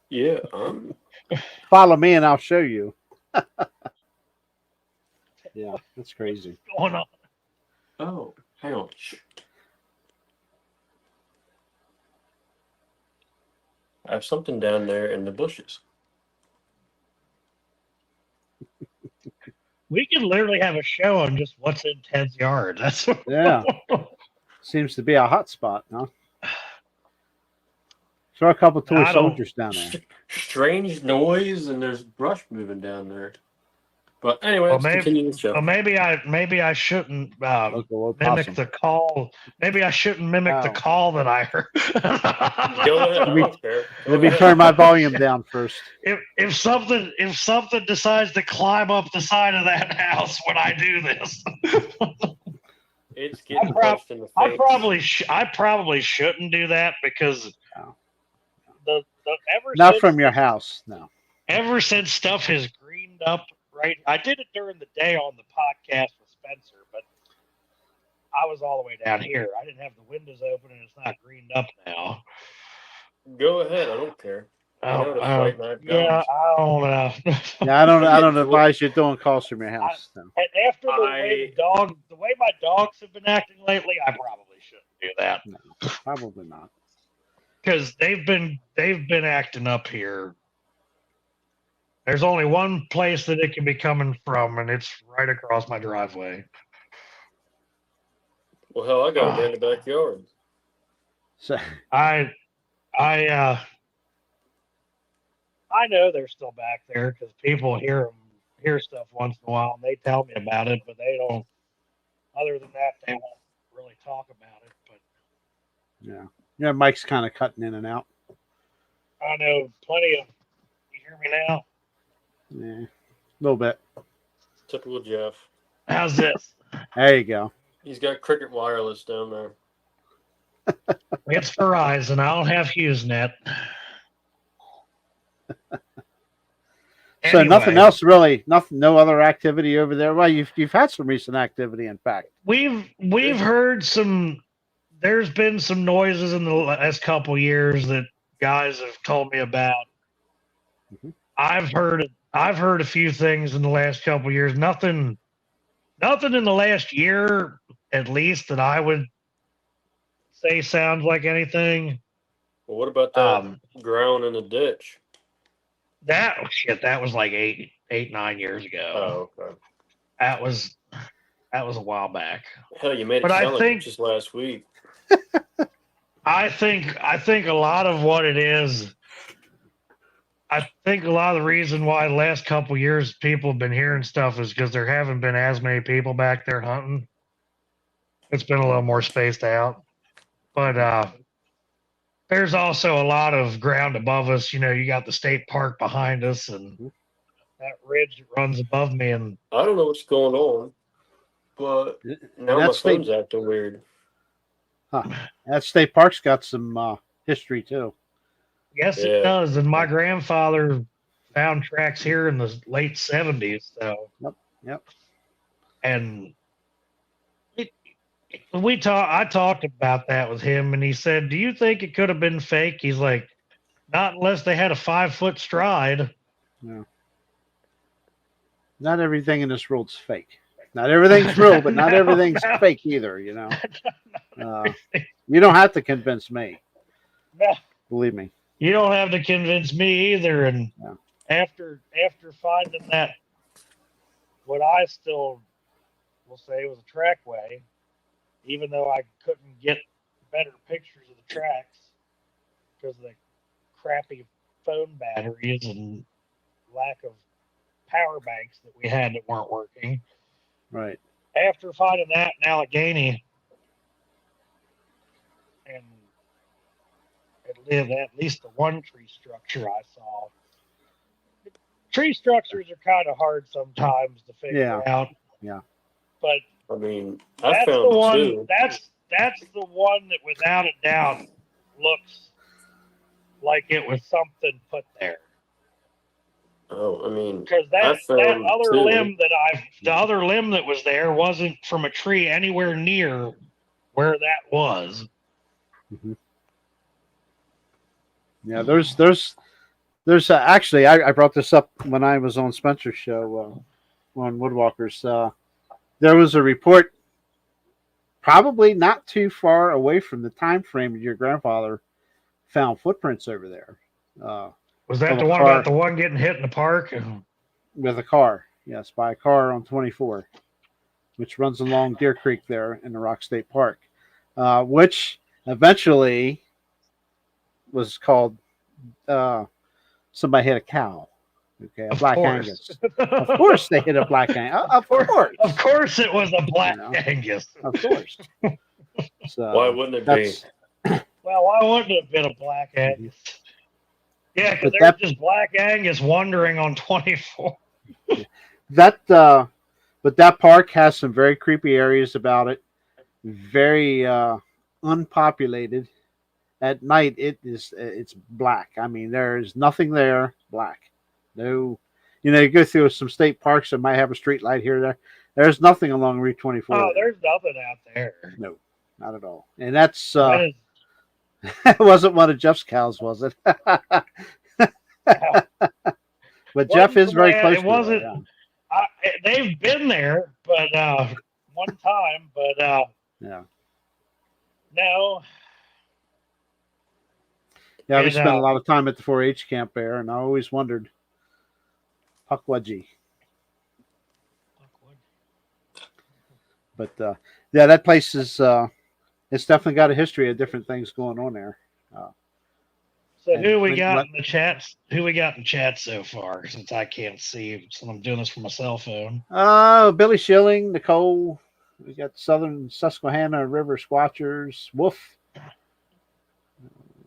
Yeah. Follow me and I'll show you. Yeah, that's crazy. What's going on? Oh, hang on. I have something down there in the bushes. We could literally have a show on just what's in Ted's yard. That's Yeah. Seems to be a hot spot, huh? Saw a couple toy soldiers down there. Strange noise, and there's brush moving down there. But anyway, let's continue the show. Well, maybe I shouldn't mimic the call. Maybe I shouldn't mimic the call that I heard. Go ahead. Let me turn my volume down first. If something decides to climb up the side of that house when I do this, it's getting punched in the face. I probably shouldn't do that because not from your house, no. Ever since stuff has greened up. Right, I did it during the day on the podcast with Spencer, but I was all the way down here. I didn't have the windows open, and it's not greened up now. Go ahead, I don't care. Yeah, I don't know. Yeah, I don't advise you doing calls from your house. And after the way my dogs have been acting lately, I probably shouldn't do that. No, probably not. Because they've been acting up here. There's only one place that it can be coming from, and it's right across my driveway. Well, hell, I got it in the backyard. So I know they're still back there because people hear them hear stuff once in a while, and they tell me about it, but they don't. Other than that, they won't really talk about it. But yeah, Mike's kind of cutting in and out. I know plenty of. You hear me now? Yeah, a little bit. Typical Jeff. How's this? There you go. He's got Cricket Wireless down there. It's Verizon. I don't have HughesNet. So nothing Anyway, else really, nothing, no other activity over there. Well, you've had some recent activity, in fact. we've heard some. There's been some noises in the last couple years that guys have told me about. Mhm. I've heard a few things in the last couple years. Nothing in the last year, at least, that I would say sounds like anything. Well, what about that ground in the ditch? That was like 9 years ago. Oh, okay. That was a while back. Hell, you made it But I sound like think- it just last week. I think a lot of what it is. I think a lot of the reason why the last couple years people have been hearing stuff is because there haven't been as many people back there hunting. It's been a little more spaced out. But there's also a lot of ground above us. You know, you got the state park behind us and that ridge that runs above me. And I don't know what's going on, but now my That state, phone's acting weird. that state park's got some history too. yes, Yeah. it does. And my grandfather found tracks here in the late 70s. So, Yep. And I talked about that with him, and he said, "Do you think it could have been fake?" He's like, "Not unless they had a 5-foot stride." Not everything in this world's fake. Not everything's real, but not everything's fake either. You know, you don't have to convince me. No. Believe me. You don't have to convince me either. And Yeah. after finding that, what I still will say was a trackway, even though I couldn't get better pictures of the tracks because of the crappy phone batteries and lack of power banks that we had that weren't working. Right. After finding that in Allegheny, and at least the one tree structure I saw. Tree structures are kind of hard sometimes to figure out. Yeah. But I mean, I that's found the one. two. That's the one that, without a doubt, looks like it was something put there. Oh, I mean, Because that other two. the other limb that was there wasn't from a tree anywhere near where that was. Mm-hmm. Yeah, there's actually I brought this up when I was on Spencer's show on Woodwalkers. There was a report, probably not too far away from the time frame your grandfather found footprints over there. Was that the one about the one getting hit in the park? With a car, yes, by a car on 24, which runs along Deer Creek there in the Rock State Park, which eventually was called somebody hit a cow. Okay, a Black Angus. Of course they hit a Black Angus. Of course. Of course it was a Black Angus. Of course. So why wouldn't it be? Well, why wouldn't it have been a Black Angus? Yeah, because there's just Black Angus wandering on 24. But that park has some very creepy areas about it. Very unpopulated. At night, it's black. I mean, there's nothing there. Black. No, you go through some state parks that might have a street light here or there. There's nothing along Route 24. Oh, there's nothing out there. No, not at all. And that's it wasn't one of Jeff's cows, was it? But Jeff is very close. It wasn't. They've been there, but one time, but yeah. No. Yeah, we spent a lot of time at the 4-H camp there, and I always wondered, Pukwudgie. But yeah, that place is it's definitely got a history of different things going on there. So who we got in the chats? Who we got in chat so far? Since I can't see, so I'm doing this from my cell phone. Billy Schilling, Nicole. We got Southern Susquehanna River Squatchers, Wolf.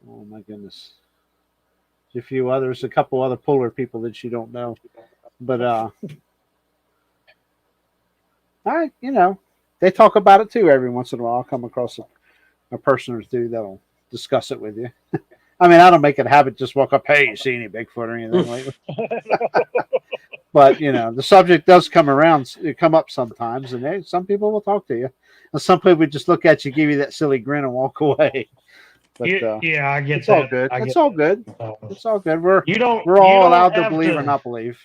Oh my goodness. A few others, a couple other polar people that you don't know. But they talk about it too every once in a while. I'll come across a person or two that'll discuss it with you. I mean, I don't make it a habit just walk up, hey, you see any Bigfoot or anything lately? But the subject does come up sometimes, and some people will talk to you, and some people just look at you, give you that silly grin, and walk away. But yeah, I get it's that. all good. It's all good. It's all good. We're we're all allowed to believe or not believe.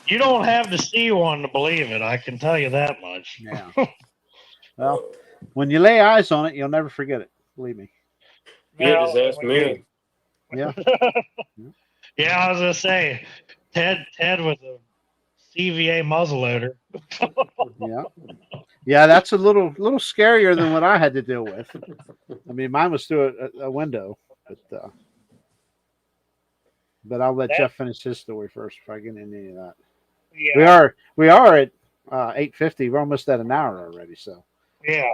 You don't have to see one to believe it. I can tell you that much. Yeah. Well, when you lay eyes on it, you'll never forget it. Believe me. Yeah, just ask me. Yeah. Yeah, I was gonna say, Ted with a CVA muzzleloader. Yeah, that's a little scarier than what I had to deal with. I mean, mine was through a window, but I'll let Jeff finish his story first before I get into any of that. Yeah. We are at 8:50. We're almost at an hour already, so yeah.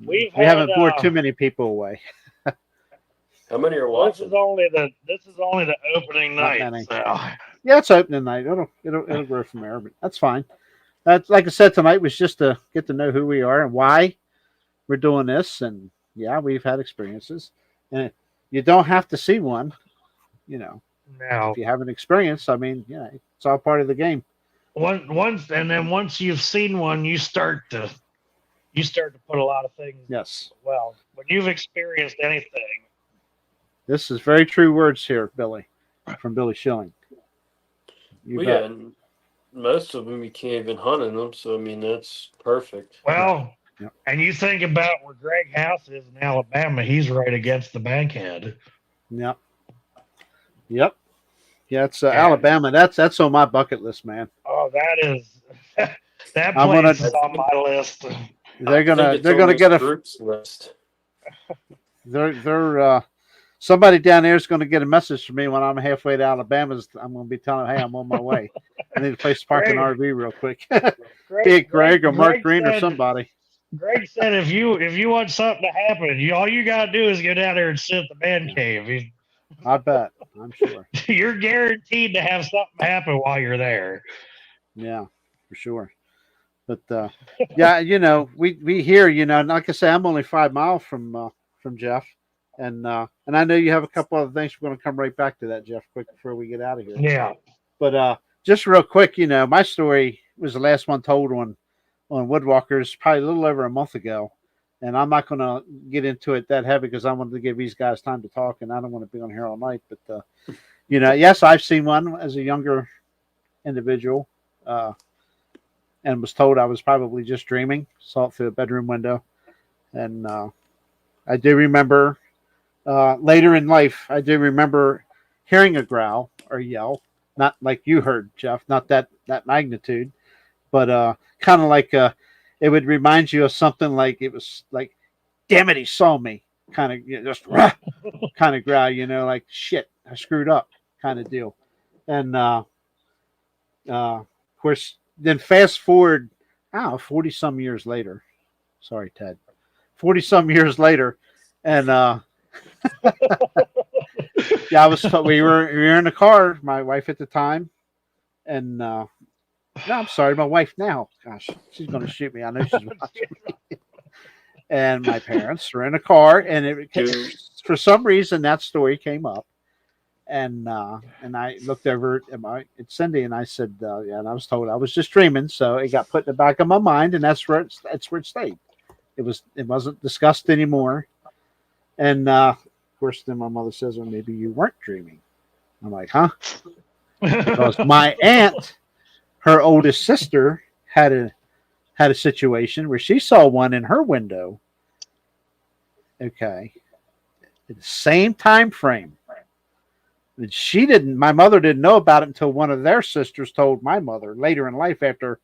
We haven't bored too many people away. How many are watching? This is only the opening night. So. Yeah, it's opening night. It'll grow from there, but that's fine. That's like I said, tonight was just to get to know who we are and why we're doing this. And yeah, we've had experiences, and you don't have to see one. No. If you have an experience, I mean, it's all part of the game. Once you've seen one, you start to put a lot of things. Yes. Well, when you've experienced anything. This is very true words here, Billy, from Billy Schilling. Yeah, and most of them you can't even hunt in them, so I mean that's perfect. Well, and you think about where Greg House is in Alabama, he's right against the bankhead. Yep. Yeah, it's Alabama. That's on my bucket list, man. Oh, that place is on my list. They're gonna get a groups list. They're somebody down there is going to get a message from me when I'm halfway to Alabama. I'm going to be telling them, hey, I'm on my way. I need a place to park an RV real quick. Greg or Mark Green or somebody. Greg said if you want something to happen, all you got to do is go down there and sit at the man cave. I bet. I'm sure. You're guaranteed to have something happen while you're there. Yeah, for sure. But we hear, like I say, I'm only 5 miles from Jeff. And I know you have a couple other things. We're going to come right back to that, Jeff, quick before we get out of here. Yeah. But just real quick, my story was the last one told on Woodwalkers probably a little over a month ago. And I'm not going to get into it that heavy because I wanted to give these guys time to talk, and I don't want to be on here all night. But, yes, I've seen one as a younger individual and was told I was probably just dreaming. Saw it through a bedroom window. And I do remember... later in life, I do remember hearing a growl or yell, not like you heard, Jeff, not that magnitude, but kind of like it would remind you of something like it was like, damn it, he saw me, kind of just kind of growl, like shit, I screwed up, kind of deal. And of course, then fast forward, 40 some years later. Sorry, Ted. 40 some years later, and we were in the car, my wife at the time, and no, I'm sorry, my wife now. Gosh, she's going to shoot me. I know she's watching me. And my parents were in a car, and for some reason that story came up, and I looked over at Cindy, and I said, and I was told I was just dreaming, so it got put in the back of my mind, and that's where it stayed. It wasn't discussed anymore. And of course, then my mother says, well, maybe you weren't dreaming. I'm like, huh? Because my aunt, her oldest sister, had a situation where she saw one in her window. Okay. At the same time frame. And my mother didn't know about it until one of their sisters told my mother later in life after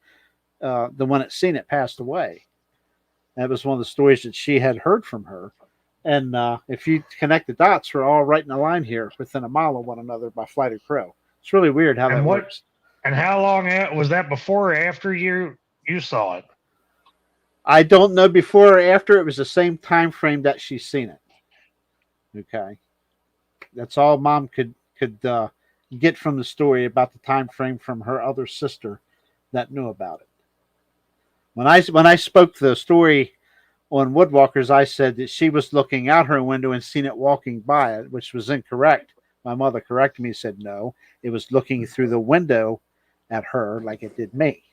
the one that seen it passed away. That was one of the stories that she had heard from her. And if you connect the dots, we're all right in a line here within a mile of one another by flight of crow. It's really weird how that works. And how long was that before or after you saw it? I don't know before or after. It was the same time frame that she's seen it. Okay. That's all Mom could get from the story about the time frame from her other sister that knew about it. When I spoke the story on Woodwalkers, I said that she was looking out her window and seen it walking by it, which was incorrect. My mother corrected me and said, no, it was looking through the window at her like it did me.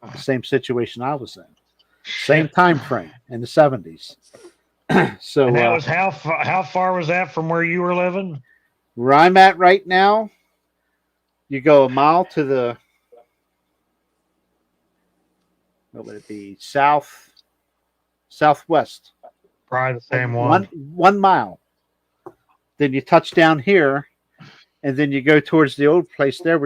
The same situation I was in. Same time frame in the 70s. So and that was how far was that from where you were living? Where I'm at right now, you go a mile to the, what would it be, southwest. Probably the same one. 1 mile. Then you touch down here, and then you go towards the old place there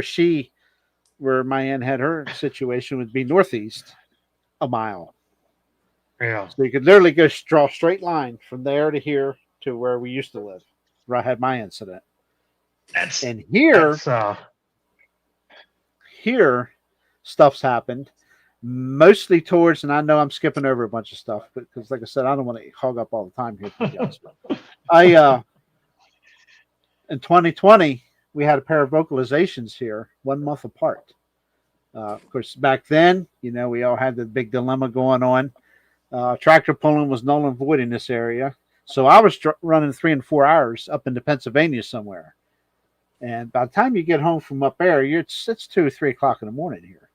where my aunt had her situation would be northeast a mile. Yeah. So you could literally draw a straight line from there to here to where we used to live, where I had my incident. Here stuff's happened mostly towards, and I know I'm skipping over a bunch of stuff, because like I said, I don't want to hog up all the time here for you guys. In 2020, we had a pair of vocalizations here 1 month apart. Of course, back then, we all had the big dilemma going on. Tractor pulling was null and void in this area. So I was running 3 and 4 hours up into Pennsylvania somewhere. And by the time you get home from up there, it's 2 or 3 o'clock in the morning here.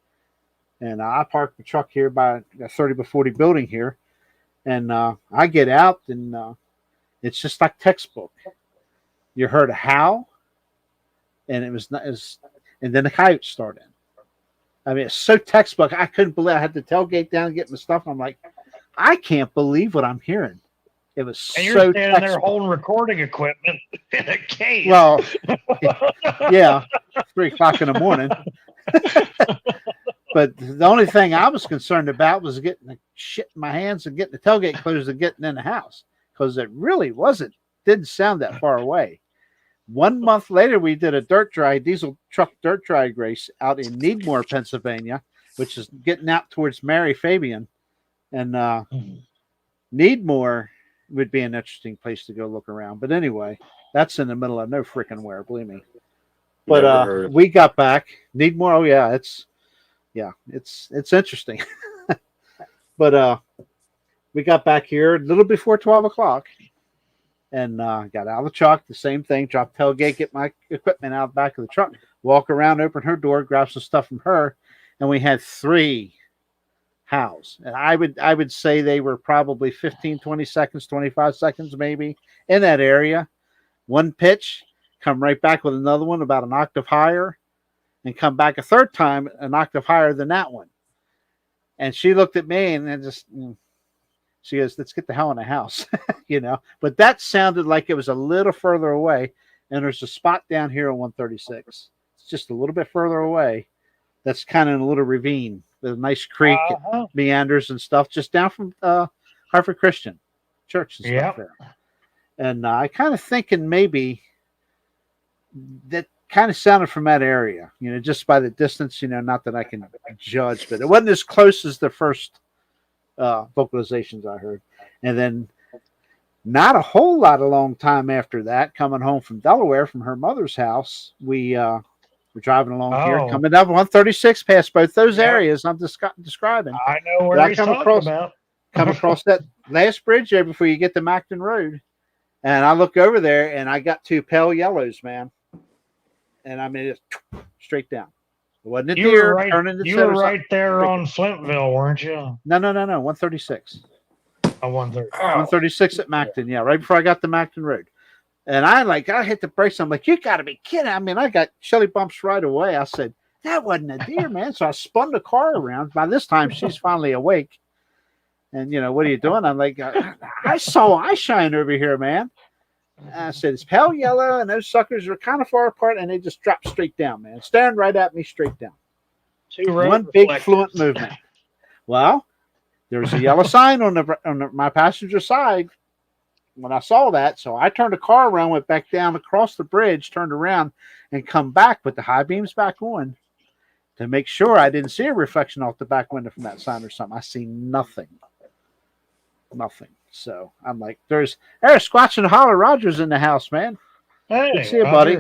And I parked the truck here by a 30 by 40 building here. And I get out, and it's just like textbook. You heard a howl, and and then the coyotes started. I mean, it's so textbook. I couldn't believe I had to tailgate down and get my stuff. I'm like, I can't believe what I'm hearing. It was and so you're standing textbook. there holding recording equipment in a cave. Well, yeah, 3 o'clock in the morning. But the only thing I was concerned about was getting the shit in my hands and getting the tailgate closed and getting in the house, because it really didn't sound that far away. 1 month later, we did a diesel truck dirt drag race out in Needmore, Pennsylvania, which is getting out towards Mary Fabian. And Needmore would be an interesting place to go look around. But anyway, that's in the middle of no freaking where, believe me. But we got back. Needmore, oh yeah, it's interesting. But we got back here a little before 12 o'clock. And got out of the truck, the same thing, drop tailgate, get my equipment out back of the truck, walk around, open her door, grab some stuff from her, and we had 3 howls. And I would say they were probably 15, 20 seconds, 25 seconds maybe in that area. One pitch, come right back with another one about an octave higher, and come back a third time an octave higher than that one. And she looked at me and then just... She goes, let's get the hell in the house, But that sounded like it was a little further away. And there's a spot down here on 136. It's just a little bit further away. That's kind of in a little ravine with a nice creek, meanders and stuff, just down from Hartford Christian Church and stuff there. And I kind of thinking maybe that kind of sounded from that area, just by the distance, not that I can judge, but it wasn't as close as the first vocalizations I heard. And then not a whole lot a long time after that, coming home from Delaware from her mother's house, we were driving along here, coming up 136 past both those areas I'm describing. I know where he's talking about. Come across that last bridge there before you get to Macton Road, and I look over there and I got 2 pale yellows, man. And I mean, it's straight down. It wasn't a deer. You were right there on Flintville, weren't you? No. 136. Oh, 130. 136 at Macton, yeah, right before I got to Macton Road. And I hit the brakes. I'm like, you got to be kidding. I mean, I got Shelly bumps right away. I said, that wasn't a deer, man. So I spun the car around. By this time, she's finally awake. And, what are you doing? I'm like, I saw eye shine over here, man. And I said, it's pale yellow, and those suckers are kind of far apart, and they just dropped straight down, man. Staring right at me straight down. One big fluent movement. Well, there was a yellow sign on my passenger side when I saw that, so I turned the car around, went back down across the bridge, turned around, and come back with the high beams back on to make sure I didn't see a reflection off the back window from that sign or something. I see nothing. Nothing. So I'm like, there's Squatch and Holler Rogers in the house, man. Hey, good to see you, buddy.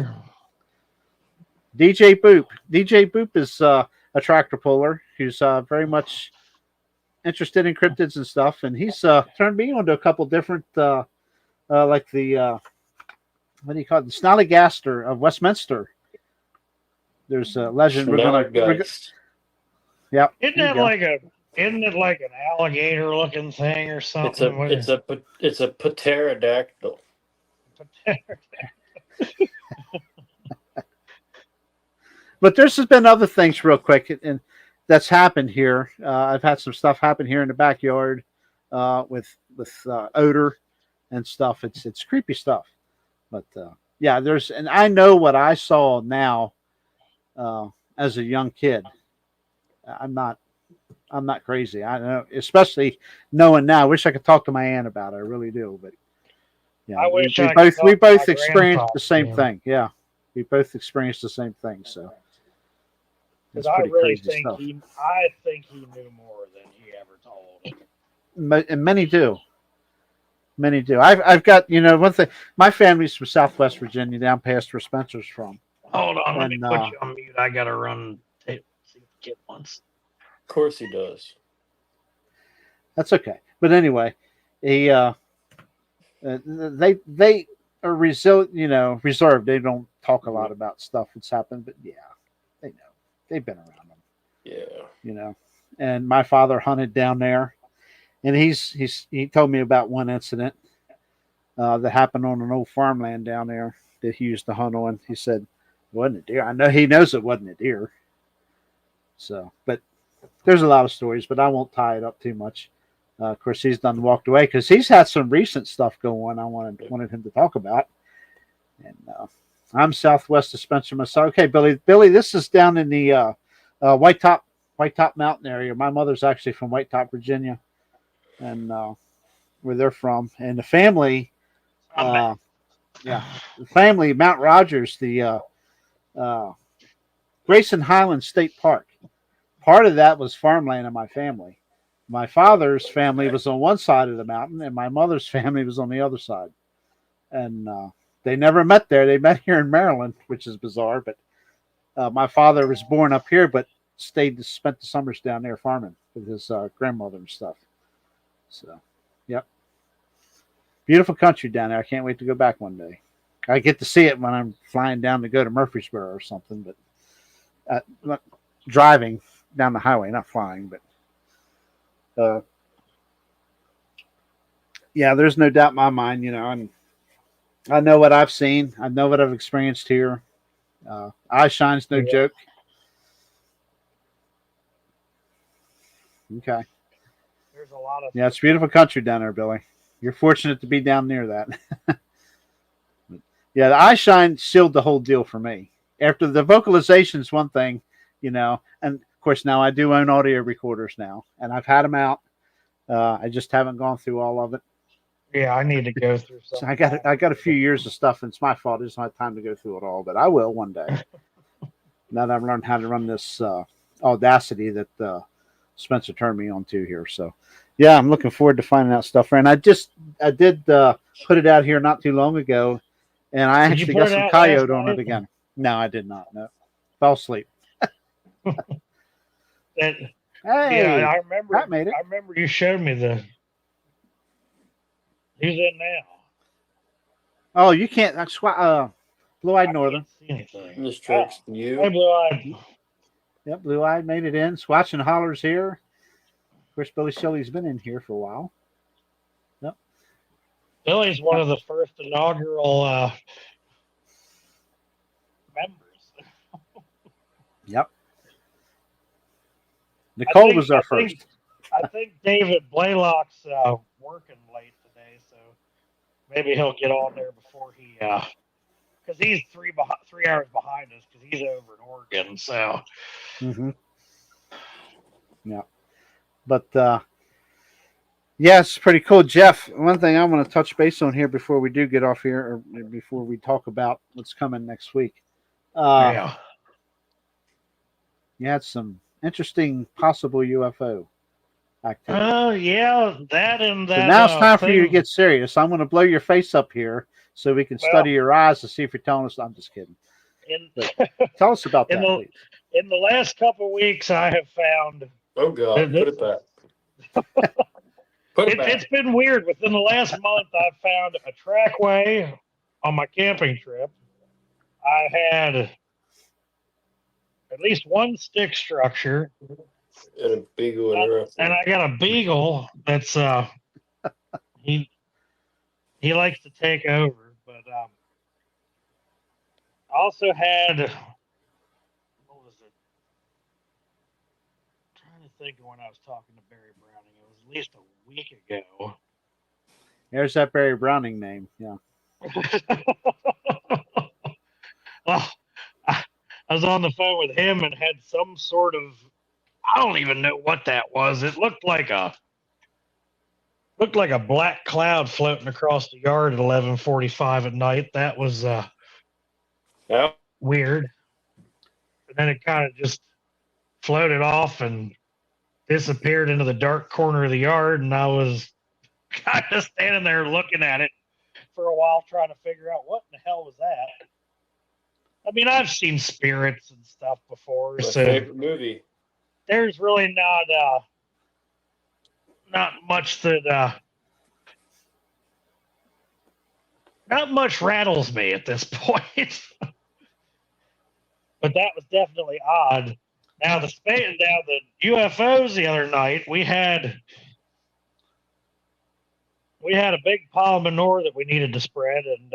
DJ Boop. DJ Boop is a tractor puller who's very much interested in cryptids and stuff, and he's turned me on to a couple different, like the what do you call it, the Snallygaster of Westminster. There's a legend. Yeah. Isn't it like an alligator looking thing or something? It's a pterodactyl. But there's been other things real quick, and that's happened here. I've had some stuff happen here in the backyard with odor and stuff. It's creepy stuff. But yeah, and I know what I saw now as a young kid. I'm not crazy. I know, especially knowing now. I wish I could talk to my aunt about it. I really do. But yeah, we both experienced the same thing. Yeah, we both experienced the same thing. So. Because I really think he knew more than he ever told. And many do. Many do. I've got, one thing. My family's from Southwest Virginia, down past where Spencer's from. Hold on, let me put you on mute. I gotta run. See if the kid wants. Of course he does. That's okay. But anyway, they are reserved. They don't talk a lot about stuff that's happened, but yeah, they know. They've been around them. Yeah. And my father hunted down there, and he told me about one incident that happened on an old farmland down there that he used to hunt on. He said, it wasn't a deer. I know he knows it wasn't a deer. So, but there's a lot of stories, but I won't tie it up too much. Of course, he's done walked away because he's had some recent stuff go on I wanted him to talk about. And I'm southwest of Spencer myself. Okay, Billy, this is down in the White Top Mountain area. My mother's actually from White Top, Virginia, and where they're from. And the family, the family, Mount Rogers, the Grayson Highlands State Park. Part of that was farmland of my family. My father's family was on one side of the mountain, and my mother's family was on the other side. And they never met there. They met here in Maryland, which is bizarre. But my father was born up here, but spent the summers down there farming with his grandmother and stuff. So, yep. Beautiful country down there. I can't wait to go back one day. I get to see it when I'm flying down to go to Murfreesboro or something, but not driving down the highway, not flying, but yeah, there's no doubt in my mind, I know what I've seen. I know what I've experienced here. Eye shine's no joke. Okay. There's a lot of it's beautiful country down there, Billy. You're fortunate to be down near that. Yeah, the eye shine sealed the whole deal for me. After the vocalization's one thing, and of course now I do own audio recorders now, and I've had them out. I just haven't gone through all of it. Yeah, I need to go through something. I got a few years of stuff, and it's my fault. I just don't have time to go through it all, but I will one day. Now that I've learned how to run this Audacity that Spencer turned me on to here. So, yeah, I'm looking forward to finding out stuff. And I did put it out here not too long ago, and I actually got some coyote on it again. No, I did not. No, fell asleep. Hey, yeah, I remember. That made it. I remember you showed me the. Who's in now? Oh, you can't. That's Blue-eyed Northern. This tricks you. Hey, Blue-eyed. Yep, Blue-eyed made it in. Squatch and Holler's here. Of course, Billy Shelley's been in here for a while. Yep. Billy's one of the first inaugural members. Yep. Nicole was our first. I think David Blaylock's working late today, so maybe he'll get on there before he, because he's 3 hours behind us because he's over in Oregon. So, yeah, but Yeah, it's pretty cool. Jeff, one thing I want to touch base on here before we do get off here, or before we talk about what's coming next week. Yeah. You had some interesting possible UFO activity. Yeah, that and So that now it's time for you to thing. get serious. I'm going to blow your face up here so we can study your eyes to see if you're telling us. I'm just kidding. In, Tell us about in that, the please. in the last couple of weeks, I have found. Oh God, put it back. Put it back. It's been weird. Within the last month, I've found a trackway on my camping trip. I had at least one stick structure, And a beagle and and I got a beagle that's he likes to take over. But I also had, what was it? I'm trying to think of when I was talking to Barry Browning. It was at least a week ago. There's that Barry Browning name. Yeah. Well, I was on the phone with him and had some sort of, I don't even know what that was. It looked like a black cloud floating across the yard at 11:45 at night. That was yeah. weird. And then it kind of just floated off and disappeared into the dark corner of the yard, and I was kind of standing there looking at it for a while, trying to figure out what in the hell was that. I mean, I've seen spirits and stuff before, My so favorite movie. there's really not much that not much rattles me at this point. But that was definitely odd. Now the UFOs the other night, we had a big pile of manure that we needed to spread, and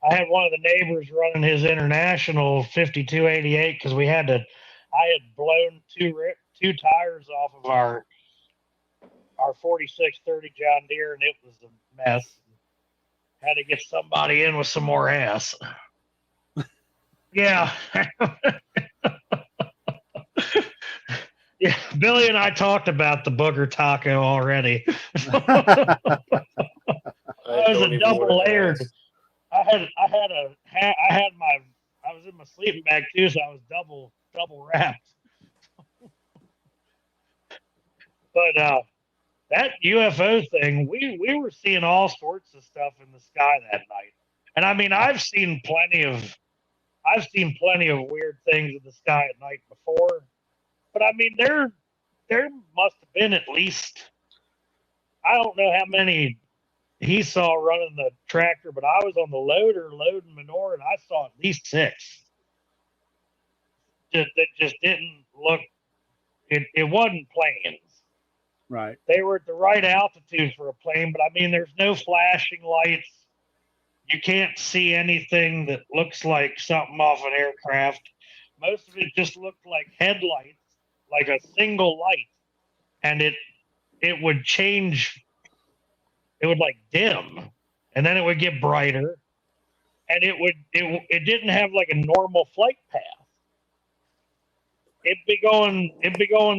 I had one of the neighbors running his International 5288 because I had blown two tires off of our 4630 John Deere, and it was a mess. Had to get somebody in with some more ass. Yeah. Yeah, Billy and I talked about the booger taco already. I was a double layered. I was in my sleeping bag too, so I was double wrapped. But that UFO thing, we were seeing all sorts of stuff in the sky that night. And I mean, I've seen plenty of weird things in the sky at night before. But I mean, there must have been at least, I don't know how many he saw running the tractor, but I was on the loader loading manure, and I saw at least 6. That just didn't look. It wasn't planes. Right. They were at the right altitude for a plane, but I mean, there's no flashing lights. You can't see anything that looks like something off an aircraft. Most of it just looked like headlights, like a single light, and it would change. It would like dim, and then it would get brighter, and it didn't have like a normal flight path. It'd be going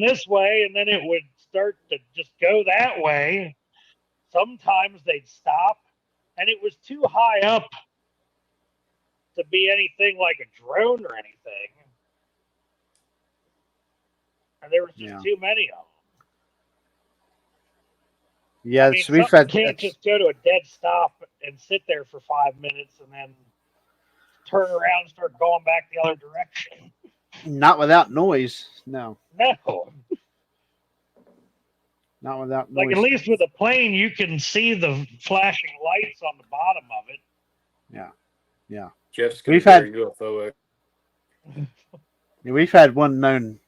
this way, and then it would start to just go that way. Sometimes they'd stop, and it was too high up to be anything like a drone or anything. And there was just too many of them. Yeah, I mean, so we've had. Can't just go to a dead stop and sit there for 5 minutes and then turn around and start going back the other direction. Not without noise. No. No. Not without noise. Like, at least with a plane, you can see the flashing lights on the bottom of it. Yeah. Yeah. Jeff's We've had UFO. Yeah, we've had one known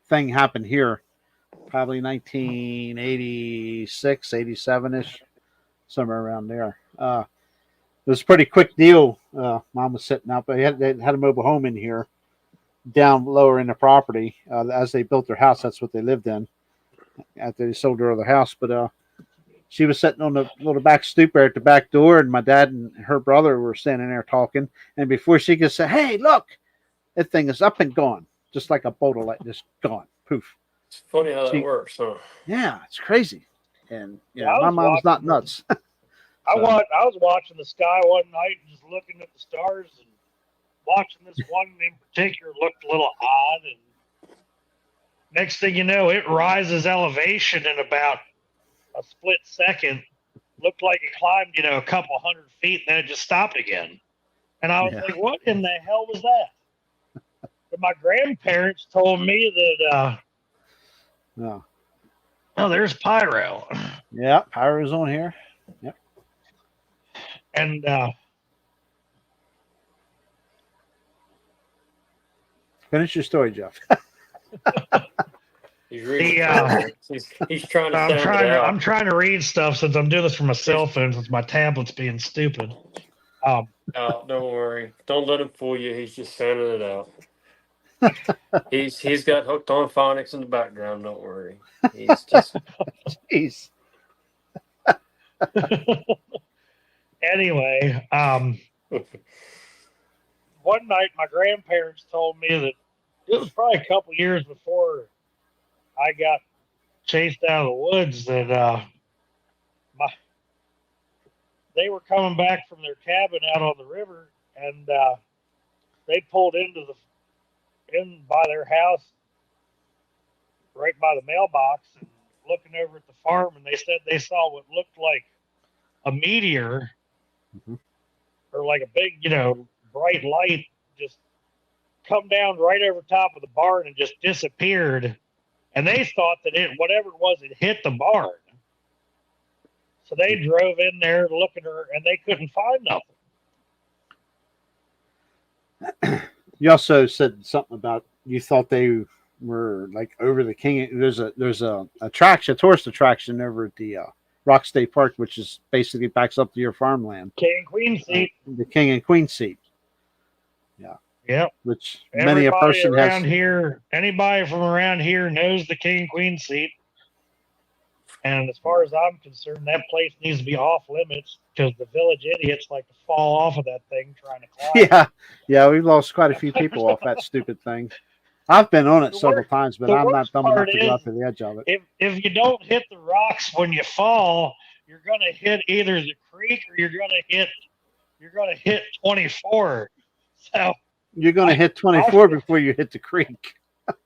thing happen here, probably 1986, 87-ish, somewhere around there. It was a pretty quick deal. Mom was sitting up. They had a mobile home in here, down lower in the property. As they built their house, that's what they lived in after they sold their other house. But she was sitting on the little back stoop there at the back door, and my dad and her brother were standing there talking. And before she could say, "Hey, look, that thing is up and gone," just like a bolt of light, just gone. poof. It's funny how See, that works, huh? Yeah, it's crazy. And Yeah, I my was mom's not watching nuts. I was watching the sky one night and just looking at the stars and watching this one in particular looked a little odd. And next thing you know, it rises elevation in about a split second. Looked like it climbed, a couple hundred feet, and then it just stopped again. And I was Yeah. like, "What in the hell was that?" But my grandparents told me that, No. oh, there's pyro, Yeah, pyro's on here. Yep. and Finish your story, Jeff. He's reading. the He's trying to sound it out. I'm trying to read stuff since I'm doing this from my cell phone since my tablet's being stupid. Oh, don't worry. Don't let him fool you. He's just sounding it out. He's got hooked on phonics in the background. Don't worry. He's just. Jeez. Anyway, one night my grandparents told me that it was probably a couple years before I got chased out of the woods that they were coming back from their cabin out on the river, and they pulled in by their house right by the mailbox and looking over at the farm, and they said they saw what looked like a meteor or like a big, bright light just come down right over top of the barn and just disappeared. And they thought that whatever it was, it hit the barn. So they drove in there looking and they couldn't find nothing. You also said something about you thought they were like over the King. There's a tourist attraction over at the Rock State Park, which is basically backs up to your farmland. King and Queen seat. The King and Queen seat. Yeah. Yep. Which Everybody many a person around has. here, anybody from around here knows the King and Queen seat. And as far as I'm concerned, that place needs to be off limits because the village idiots like to fall off of that thing trying to climb. Yeah, we've lost quite a few people off that stupid thing. I've been on it several times, but I'm not dumb enough to go up to the edge of it. If you don't hit the rocks when you fall, you're gonna hit either the creek or you're gonna hit 24. So you're gonna hit 24 before you hit the creek.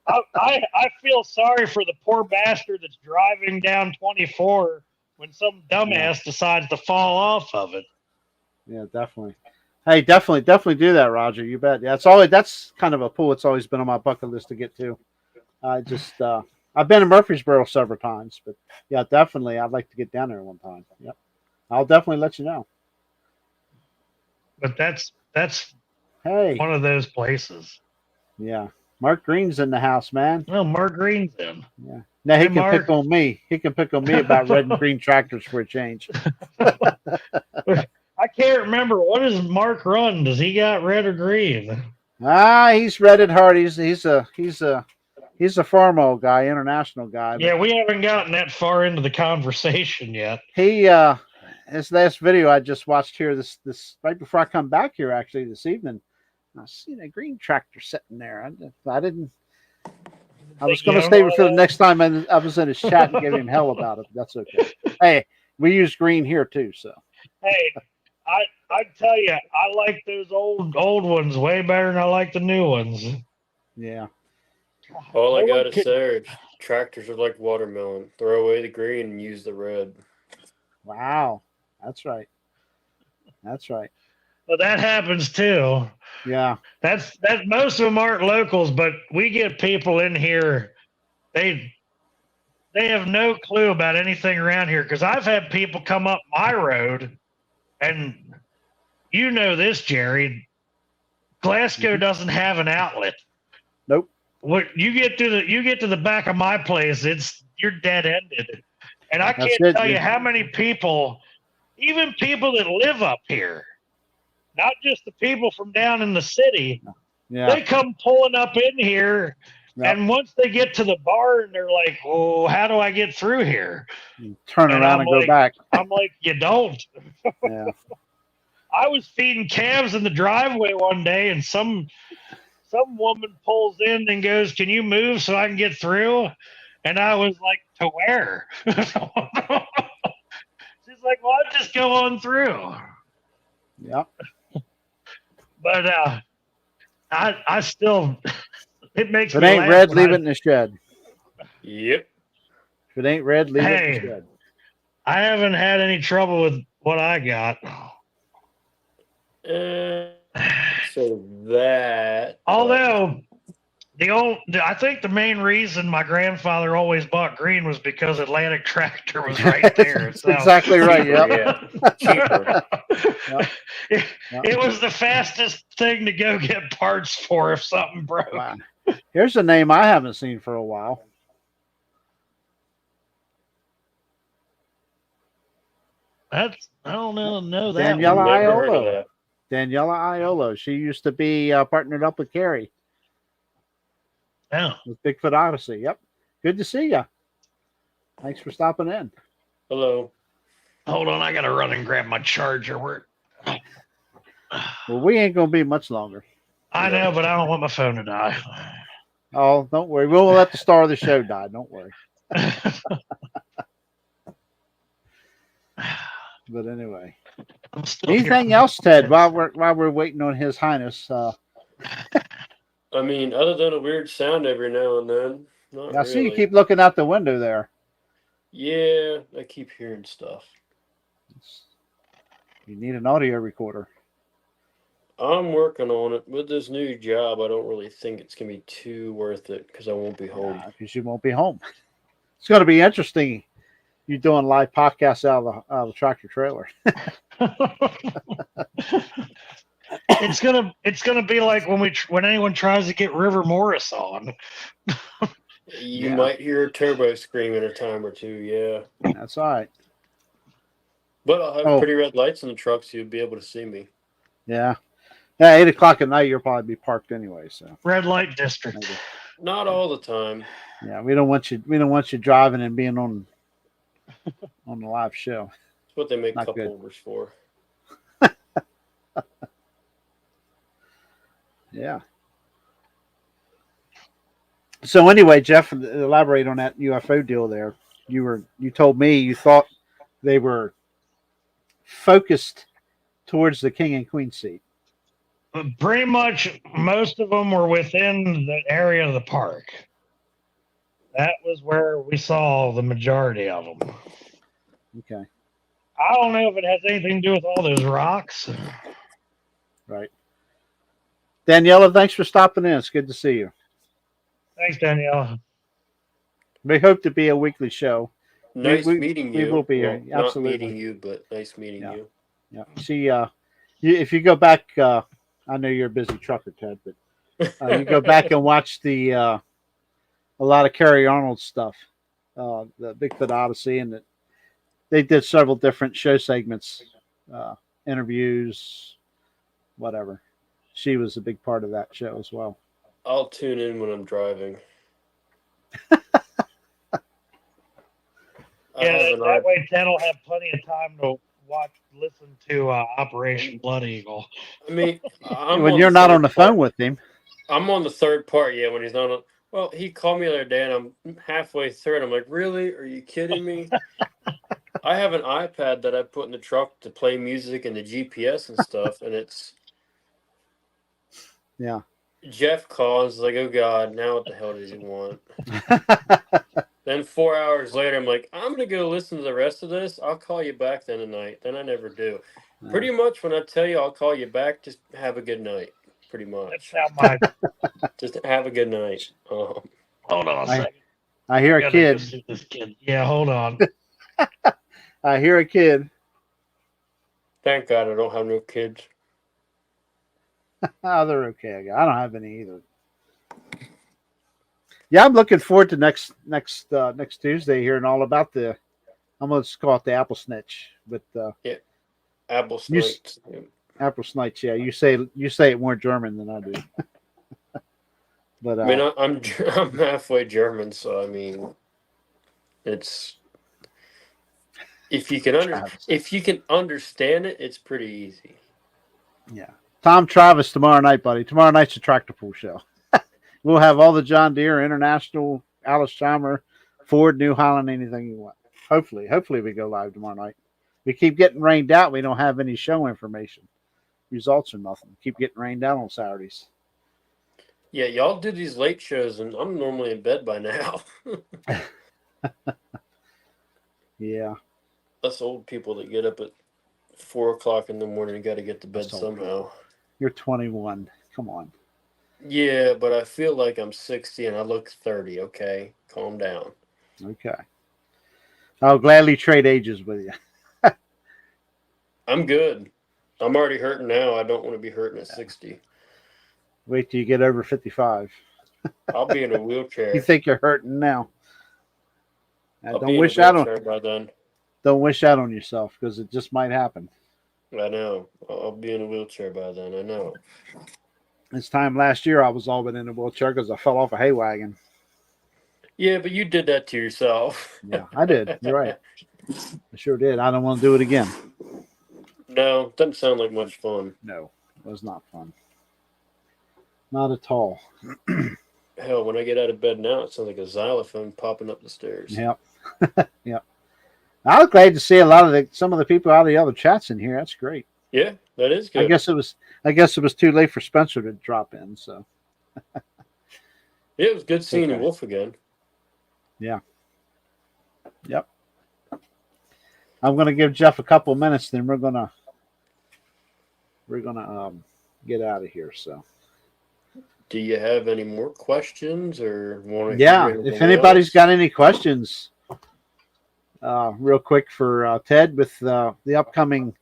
I feel sorry for the poor bastard that's driving down 24 when some dumbass decides to fall off of it. Yeah, definitely. Hey, definitely do that, Roger. You bet. Yeah, that's kind of a pool. It's always been on my bucket list to get to. I've been in Murfreesboro several times, but yeah, definitely, I'd like to get down there one time. Yep, I'll definitely let you know. But that's hey, one of those places. Yeah, Mark Green's in the house, man. Well, Mark Green's in. Yeah. Now he can pick on me. He can pick on me about red and green tractors for a change. I can't remember. What does Mark run? Does he got red or green? He's red at heart. He's a farm guy, international guy. Yeah, we haven't gotten that far into the conversation yet. He his last video I just watched here this right before I come back here actually this evening. I seen a green tractor sitting there. I was going to stay for the next time I was in his chat and give him hell about it. That's okay. Hey, we use green here too, so. Hey, I tell you, I like those old ones way better than I like the new ones. Yeah. All I gotta say is tractors are like watermelon. Throw away the green and use the red. Wow, that's right. Well, that happens too. Yeah. That's most of them aren't locals, but we get people in here. They have no clue about anything around here because I've had people come up my road, and you know this, Jerry. Glasgow doesn't have an outlet. Nope. What you get to the back of my place, you're dead ended, and I can't tell you how many people, even people that live up here, not just the people from down in the city, they come pulling up in here. Yep. And once they get to the barn, they're like, "Oh, how do I get through here?" You turn around and go back. I'm like, "You don't." Yeah. I was feeding calves in the driveway one day, and some some woman pulls in and goes, "Can you move so I can get through?" And I was like, "To where?" She's like, "Well, I'll just go on through." Yeah. But I still, it makes If me it ain't laugh red, when leave it in the shed. Yep. If it ain't red, leave it in Hey. the shed. I haven't had any trouble with what I got. So that. Although I think the main reason my grandfather always bought green was because Atlantic Tractor was right there. That's exactly right. Cheaper, Yep. yeah. Cheaper. Yep. It, Yep. it was the fastest thing to go get parts for if something broke. Wow. Here's a name I haven't seen for a while. I don't know that Daniela one. Never heard of Iolo. that. Daniela Iolo. She used to be partnered up with Carrie Yeah. with Bigfoot Odyssey. Yep. Good to see you. Thanks for stopping in. Hello. Hold on, I gotta run and grab my charger. Well, we ain't going to be much longer. I know, but I don't want my phone to die. Oh, don't worry. We'll let the star of the show die. Don't worry. But anyway, anything else, Ted? While we're waiting on His Highness, I mean, other than a weird sound every now and then. Not I see you really. keep looking out the window there. Yeah, I keep hearing stuff. You need an audio recorder. I'm working on it. With this new job, I don't really think it's going to be too worth it because I won't be home. Because you won't be home. It's going to be interesting. You doing live podcasts out of the tractor trailer. It's gonna be like when anyone tries to get River Morris on. You might hear a turbo scream in a time or two, yeah. That's all right. But I'll have pretty red lights in the truck, so you'll be able to see me. Yeah. Yeah, 8 o'clock at night, you'll probably be parked anyway. So red light district. Maybe. Not all the time. Yeah, we don't want you driving and being on the live show. That's what they make Not cup good. holders for. Yeah. So anyway, Jeff, elaborate on that UFO deal there. You told me you thought they were focused towards the king and queen seat. Pretty much most of them were within the area of the park. That was where we saw the majority of them. Okay. I don't know if it has anything to do with all those rocks. Right. Daniela, thanks for stopping in. It's good to see you. Thanks, Danielle. We hope to be a weekly show. Nice meeting you. We will be well, here. Absolutely. Not meeting you, but nice meeting you. Yeah. See, if you go back, I know you're a busy trucker, Ted, but you go back and watch a lot of Carrie Arnold stuff, the Bigfoot Odyssey, and they did several different show segments, interviews, whatever. She was a big part of that show as well. I'll tune in when I'm driving. That way Ted will have plenty of time to listen to Operation Blood Eagle. I mean, when you're not on the phone with him. I'm on the third part, yeah, when he's not on. Well, he called me the other day, and I'm halfway through it. I'm like, really? Are you kidding me? I have an iPad that I put in the truck to play music and the GPS and stuff, and it's... Yeah. Jeff calls, like, oh, God, now what the hell does he want? Then 4 hours later, I'm like, I'm going to go listen to the rest of this. I'll call you back then tonight. Then I never do. No. Pretty much when I tell you I'll call you back, just have a good night. Pretty much. Just have a good night. Hold on a second. I hear a kid. This kid. Yeah, hold on. I hear a kid. Thank God I don't have no kids. Oh, they're okay. I don't have any either. Yeah, I'm looking forward to next Tuesday hearing all about I'm going to call it the apple snitch with apple snitch. Apple snitch. Yeah, you say it more German than I do. But I mean, I'm halfway German, so I mean, it's if you can understand it, it's pretty easy. Yeah. Tom Travis tomorrow night, buddy. Tomorrow night's a tractor pull show. We'll have all the John Deere, International, Alice Chalmer, Ford, New Holland, anything you want. Hopefully we go live tomorrow night. We keep getting rained out. We don't have any show information, results or nothing. Keep getting rained out on Saturdays. Yeah, y'all do these late shows, and I'm normally in bed by now. Yeah. Us old people that get up at 4 o'clock in the morning and got to get to bed somehow. You're 21. Come on. Yeah, but I feel like I'm 60 and I look 30. Okay, calm down. Okay. I'll gladly trade ages with you. I'm good. I'm already hurting now. I don't want to be hurting at 60. Wait till you get over 55. I'll be in a wheelchair. You think you're hurting now? I'll be in a wheelchair by then. Don't wish that on yourself because it just might happen. I know. I'll be in a wheelchair by then. I know. This time last year, I was all but in a wheelchair because I fell off a hay wagon. Yeah, but you did that to yourself. Yeah, I did. You're right. I sure did. I don't want to do it again. No, doesn't sound like much fun. No, it was not fun. Not at all. Hell, when I get out of bed now, it sounds like a xylophone popping up the stairs. Yep. Yep. I was glad to see some of the people out of the other chats in here. That's great. Yeah, that is good. I guess it was too late for Spencer to drop in. So. Yeah, it was good seeing Wolf again. Yeah. Yep. I'm gonna give Jeff a couple minutes, then we're gonna get out of here. So. Do you have any more questions or want to? Yeah, if anybody's got any questions, real quick for Ted with the upcoming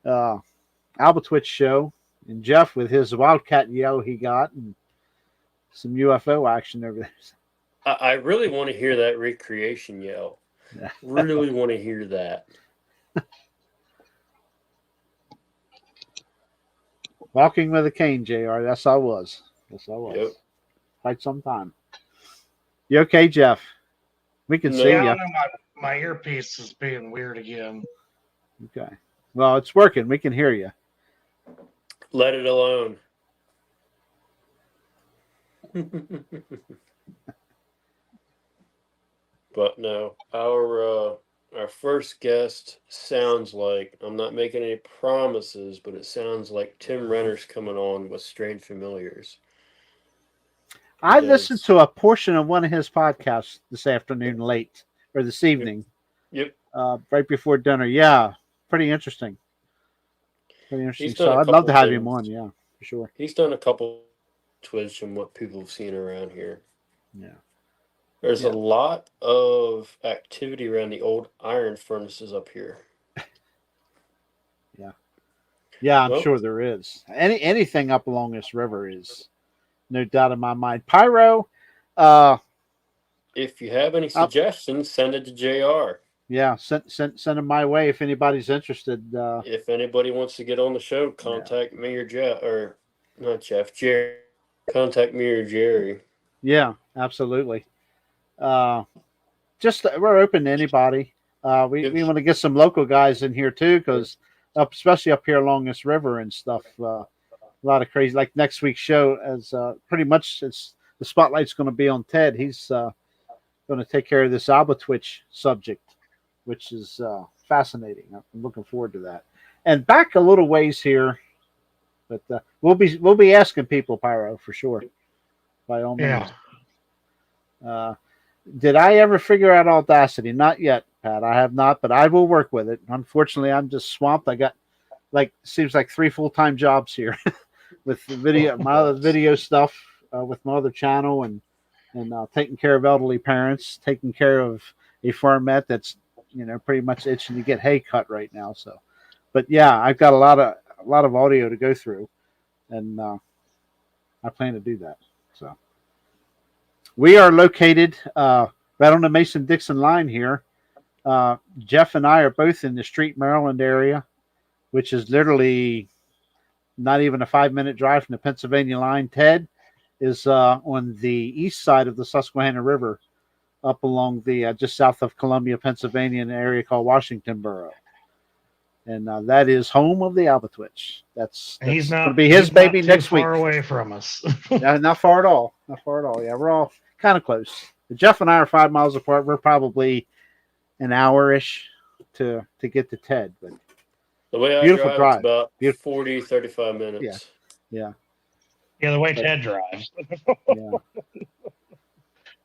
Albatwitch show, and Jeff with his Wildcat yell he got, and some UFO action over there. I really want to hear that recreation yell. Yeah. Really want to hear that. Walking with a cane, JR. That's how I was. Yep. Quite some time. You okay, Jeff? We can see you. My earpiece is being weird again. Okay. Well, it's working. We can hear you. Let it alone. But no, our first guest sounds like, I'm not making any promises, but it sounds like Tim Renner's coming on with Strange Familiars. I listened to a portion of one of his podcasts this afternoon late, or this evening. Yep. Right before dinner. Yeah. Pretty interesting. So I'd love to have him on, yeah, for sure. He's done a couple twists from what people have seen around here. Yeah. There's a lot of activity around the old iron furnaces up here. Yeah. Yeah, I'm sure there is. Anything up along this river is no doubt in my mind. Pyro. If you have any suggestions, send it to JR. Yeah, send them my way if anybody's interested. If anybody wants to get on the show, contact me or Jeff, or not Jeff, Jerry. Contact me or Jerry. Yeah, absolutely. Just we're open to anybody. We want to get some local guys in here too, because especially up here along this river and stuff. A lot of crazy. Like next week's show, as pretty much the spotlight's going to be on Ted. He's going to take care of this Albatwitch subject, which is fascinating. I'm looking forward to that. And back a little ways here, but we'll be asking people, Pyro, for sure, by all means. Yeah. Did I ever figure out Audacity? Not yet, Pat. I have not, but I will work with it. Unfortunately, I'm just swamped. I got seems like 3 full-time jobs here with the video, my other video stuff with my other channel, and taking care of elderly parents, taking care of a farmette that's pretty much itching to get hay cut right now. So, but yeah, I've got a lot of audio to go through, and I plan to do that. So. We are located right on the Mason-Dixon line here. Jeff and I are both in the Street, Maryland area, which is literally not even a 5-minute drive from the Pennsylvania line. Ted is on the east side of the Susquehanna River, up along the just south of Columbia, Pennsylvania, in an area called Washington Borough. and that is home of the Albatwitch. That's He's going to not. be his He's baby not too next week. far away from us. Not far at all. Not far at all. Yeah, we're all kind of close. Jeff and I are 5 miles apart. We're probably an hour-ish to get to Ted. But The way I beautiful drive, it's drive. about Beautiful. 40, 35 minutes. Yeah. Yeah, the way Ted drives. Yeah.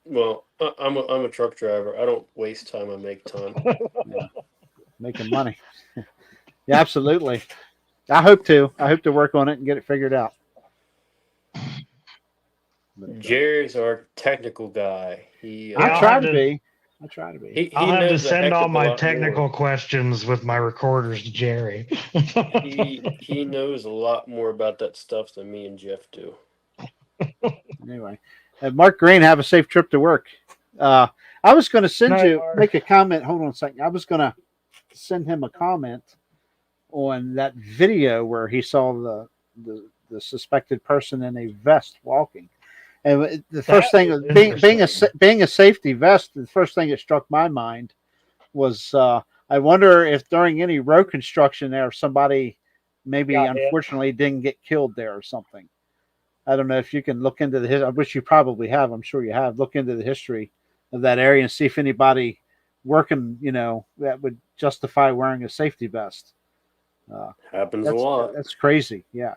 Well, I'm a truck driver. I don't waste time. I make time. Yeah. Making money. Yeah, absolutely. I hope to work on it and get it figured out. But, Jerry's our technical guy. He I I'll try have to to- be. I try to be. he I'll have to knows a send heck all of a my lot technical more. questions with my recorders to Jerry. He knows a lot more about that stuff than me and Jeff do. Anyway, Mark Green, have a safe trip to work. I was going to send Night, you Mark. make a comment. Hold on a second. I was going to send him a comment on that video where he saw the suspected person in a vest walking. And the first That thing was being a safety vest, the first thing that struck my mind was I wonder if during any road construction there somebody maybe Got hit. unfortunately didn't get killed there or something. I don't know if you can look into I wish you probably have. I'm sure you have. Look into the history of that area and see if anybody working, that would justify wearing a safety vest. Happens a lot. That's crazy. Yeah,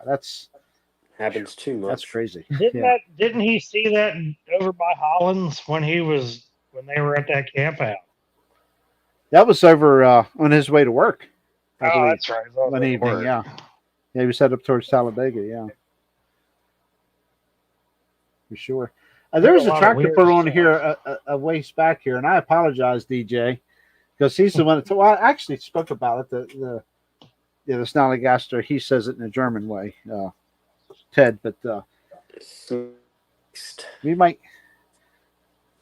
Happens too much. that's crazy. Didn't he see that over by Hollins when they were at that camp out? That was over on his way to work. I believe, That's right. It was one at evening. work. Yeah, he was headed up towards Talladega. Yeah, for sure. There was a lot of tractor weird puller on stuff. here a ways back here, and I apologize, DJ, because he's the one that. Well, I actually spoke about it. The Snallygaster. He says it in a German way, Ted. But we might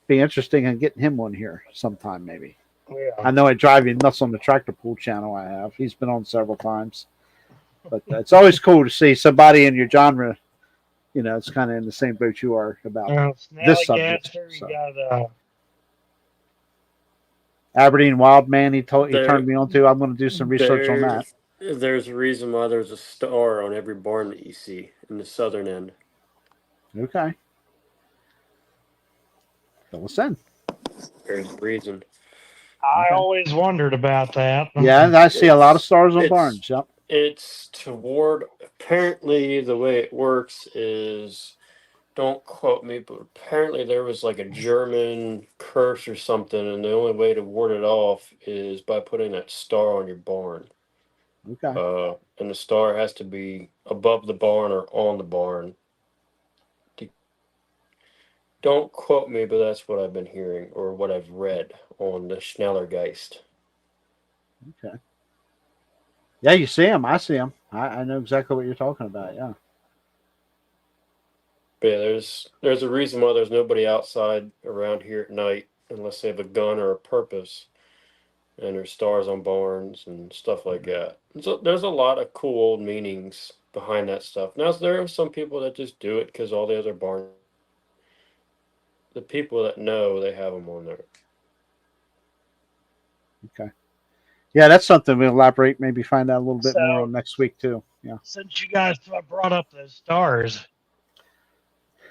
be interesting in getting him on here sometime, maybe. Yeah. I know I drive you nuts on the tractor pool channel. I have. He's been on several times, but it's always cool to see somebody in your genre. It's kind of in the same boat you are about this subject. Snallygaster, So. you got Aberdeen Wild Man. He turned me on to. I'm going to do some research on that. There's a reason why there's a star on every barn that you see in the southern end. Okay. Fill us in. There's a reason. I always wondered about that. Yeah, I see a lot of stars on barns. Yep. It's toward, apparently the way it works is, don't quote me, but apparently there was like a German curse or something, and the only way to ward it off is by putting that star on your barn. Okay. And the star has to be above the barn or on the barn. Don't quote me, but that's what I've been hearing or what I've read on the Schnellergeist. Okay. Yeah, you see him. I see him. I know exactly what you're talking about. Yeah. But yeah, there's a reason why there's nobody outside around here at night unless they have a gun or a purpose. And there's stars on barns and stuff like that. So there's a lot of cool old meanings behind that stuff. Now there are some people that just do it because all the other barns. The people that know, they have them on there. Okay. Yeah, that's something we'll elaborate, maybe find out a little bit more on next week too. Yeah. Since you guys brought up those stars,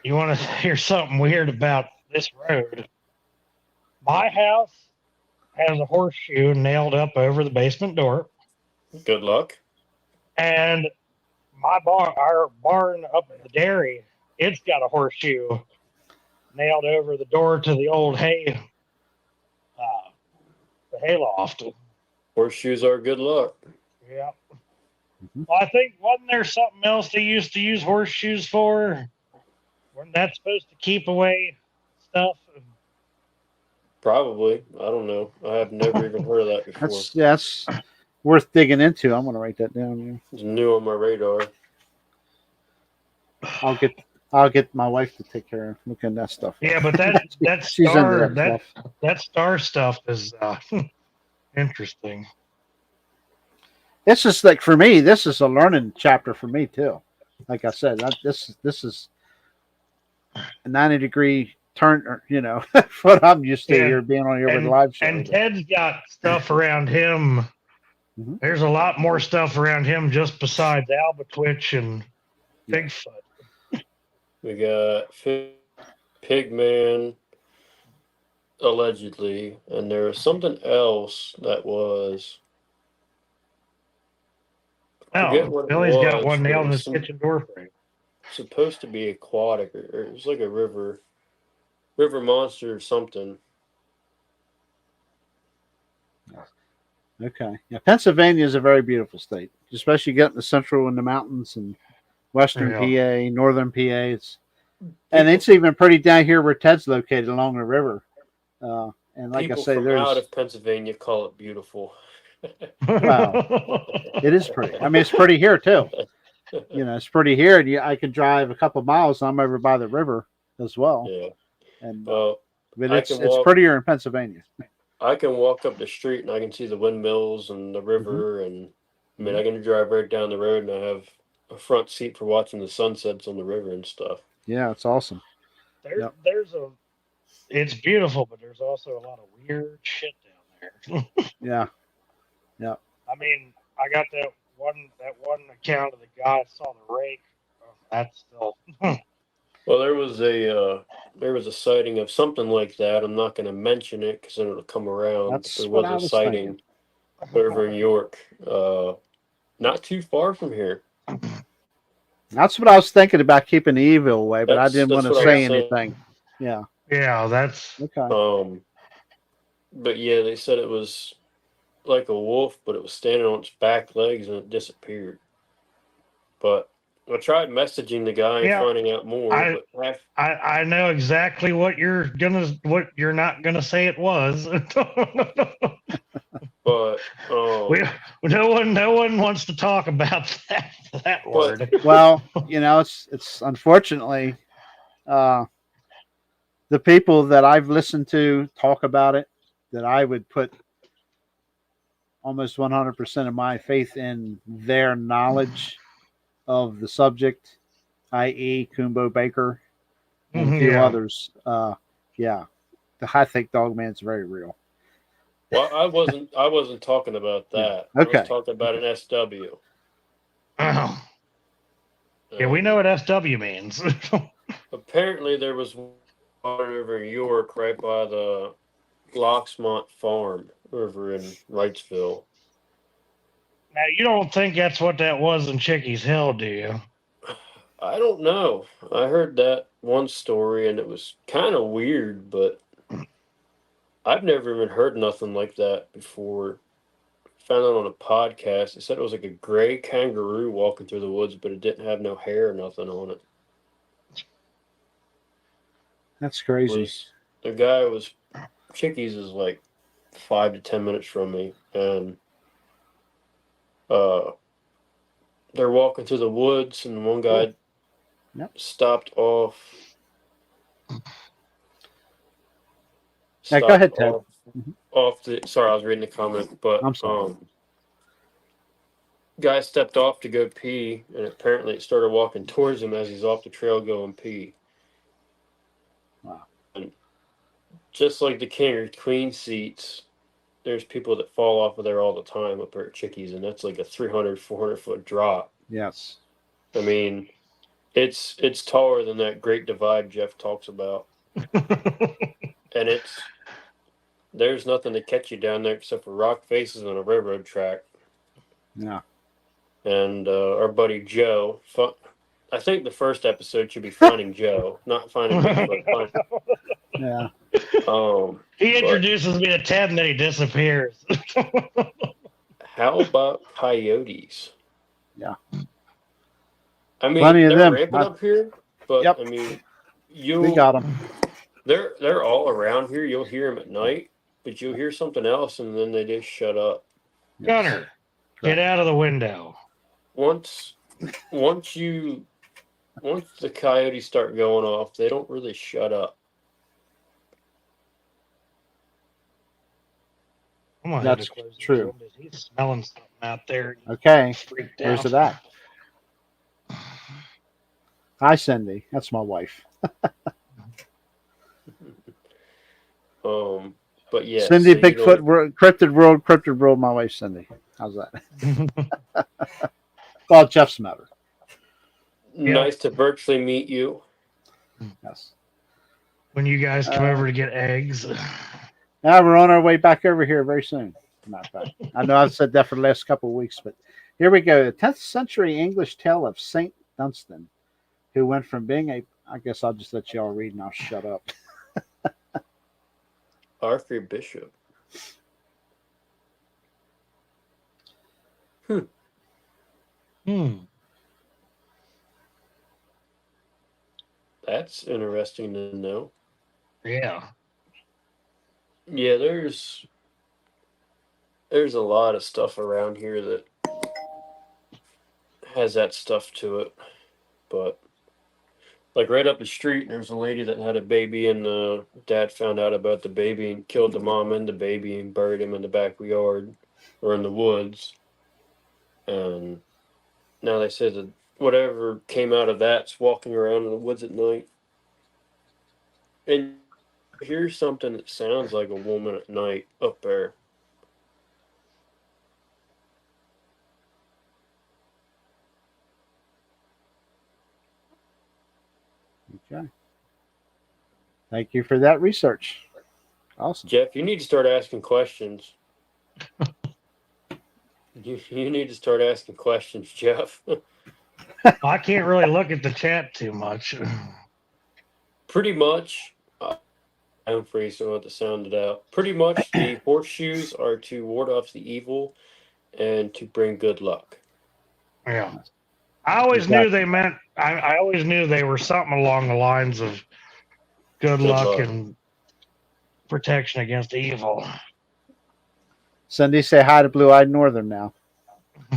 you want to hear something weird about this road? My house has a horseshoe nailed up over the basement door. Good luck. And our barn up at the dairy, it's got a horseshoe nailed over the door to the old the hayloft. Horseshoes are good luck. Yeah. Well, I think, wasn't there something else they used to use horseshoes for? Wasn't that supposed to keep away stuff? Probably. I don't know. I have never even heard of that before. That's worth digging into. I'm going to write that down here. It's new on my radar. I'll get my wife to take care of looking at that stuff. Yeah, but that She's star into that stuff. that star stuff is interesting. It's just like, for me, this is a learning chapter for me too. Like I said, this is a 90-degree turn, what I'm used to here, being on here with live show. And Ted's got stuff around him Mm-hmm. There's a lot more stuff around him just besides Albatwitch and Bigfoot. We got Pigman, allegedly, and there was something else that was. Forget what Billy's it was, got one but it nailed in was his kitchen door frame. supposed to be aquatic, or it was like a river monster or something. Okay. Yeah, Pennsylvania is a very beautiful state, especially getting the central in the mountains and western PA, northern PA. And it's even pretty down here where Ted's located along the river. And like I say, from there's out of Pennsylvania call it beautiful. Wow, it is pretty. I mean, it's pretty here too. It's pretty here, and I can drive a couple miles. And I'm over by the river as well. Yeah. And Well, but it's prettier in Pennsylvania. I can walk up the street and I can see the windmills and the river, and I mean I can drive right down the road and I have a front seat for watching the sunsets on the river and stuff. Yeah, it's awesome. It's beautiful, but there's also a lot of weird shit down there. Yeah. I mean, I got that one account of the guy that saw the rake. That's still. Well, there was a sighting of something like that. I'm not going to mention it because then it'll come around. That's there what was I a was sighting over in York, not too far from here. That's what I was thinking about, keeping the evil away, but I didn't want to say anything. Yeah. Yeah, that's okay. But yeah, they said it was like a wolf, but it was standing on its back legs and it disappeared. But I tried messaging the guy and finding out more. I know exactly what you're not gonna say it was. But no one wants to talk about that word. Well, it's unfortunately the people that I've listened to talk about it, that I would put almost 100% of my faith in their knowledge of the subject, i.e. Kumbo Baker and a few others. I think Dogman's very real. Well, I wasn't talking about that. Okay. I was talking about an SW. Oh. Yeah, we know what SW means. Apparently there was one over in York right by the Locksmont Farm over in Wrightsville. Now, you don't think that's what that was in Chickies Hill, do you? I don't know. I heard that one story and it was kind of weird, but I've never even heard nothing like that before. Found out on a podcast. It said it was like a gray kangaroo walking through the woods, but it didn't have no hair or nothing on it. That's crazy. The guy was Chickies is like 5 to 10 minutes from me, and they're walking through the woods, and one guy stopped off. Yeah, go ahead, Ted. Sorry, I was reading the comment, but I'm sorry. Guy stepped off to go pee, and apparently it started walking towards him as he's off the trail going pee. Wow. And just like the king or queen seats, there's people that fall off of there all the time up there at Chickies, and that's like a 300, 400-foot drop. Yes. I mean, it's taller than that Great Divide Jeff talks about. And there's nothing to catch you down there except for rock faces and a railroad track. Yeah. And our buddy Joe, I think the first episode should be Finding Joe, not Finding Bigfoot. Yeah. He introduces me to Ted and then he disappears. How about coyotes? Yeah. I mean, plenty of they're them ramping up here, but I mean, we got them. They're all around here. You'll hear them at night, but you'll hear something else, and then they just shut up. Gunner, get out of the window. Once the coyotes start going off, they don't really shut up. That's true. He's smelling something out there. Okay, where's that? Hi, Cindy. That's my wife. But yeah, Cindy, Bigfoot, Cryptid World, my wife, Cindy. How's that? Well, Jeff's met her. Nice to virtually meet you. Yes. When you guys come over to get eggs. Now we're on our way back over here very soon. Matter of fact, I know I've said that for the last couple of weeks, but here we go. The 10th century English tale of Saint Dunstan, who went from being a. I guess I'll just let y'all read and I'll shut up. Arthur Bishop. That's interesting to know. Yeah. Yeah, there's a lot of stuff around here that has that stuff to it. But like right up the street, there's a lady that had a baby, and the dad found out about the baby and killed the mom and the baby and buried him in the backyard or in the woods. And now they said that whatever came out of that's walking around in the woods at night. And here's something that sounds like a woman at night up there. Okay. Thank you for that research. Awesome. Jeff, you need to start asking questions. You need to start asking questions, Jeff. I can't really look at the chat too much. Pretty much, I'm free, so I have to sound it out. Pretty much, the horseshoes are to ward off the evil and to bring good luck. Yeah. I always knew they meant, I always knew they were something along the lines of good luck and protection against evil. Cindy, say hi to Blue Eyed Northern now.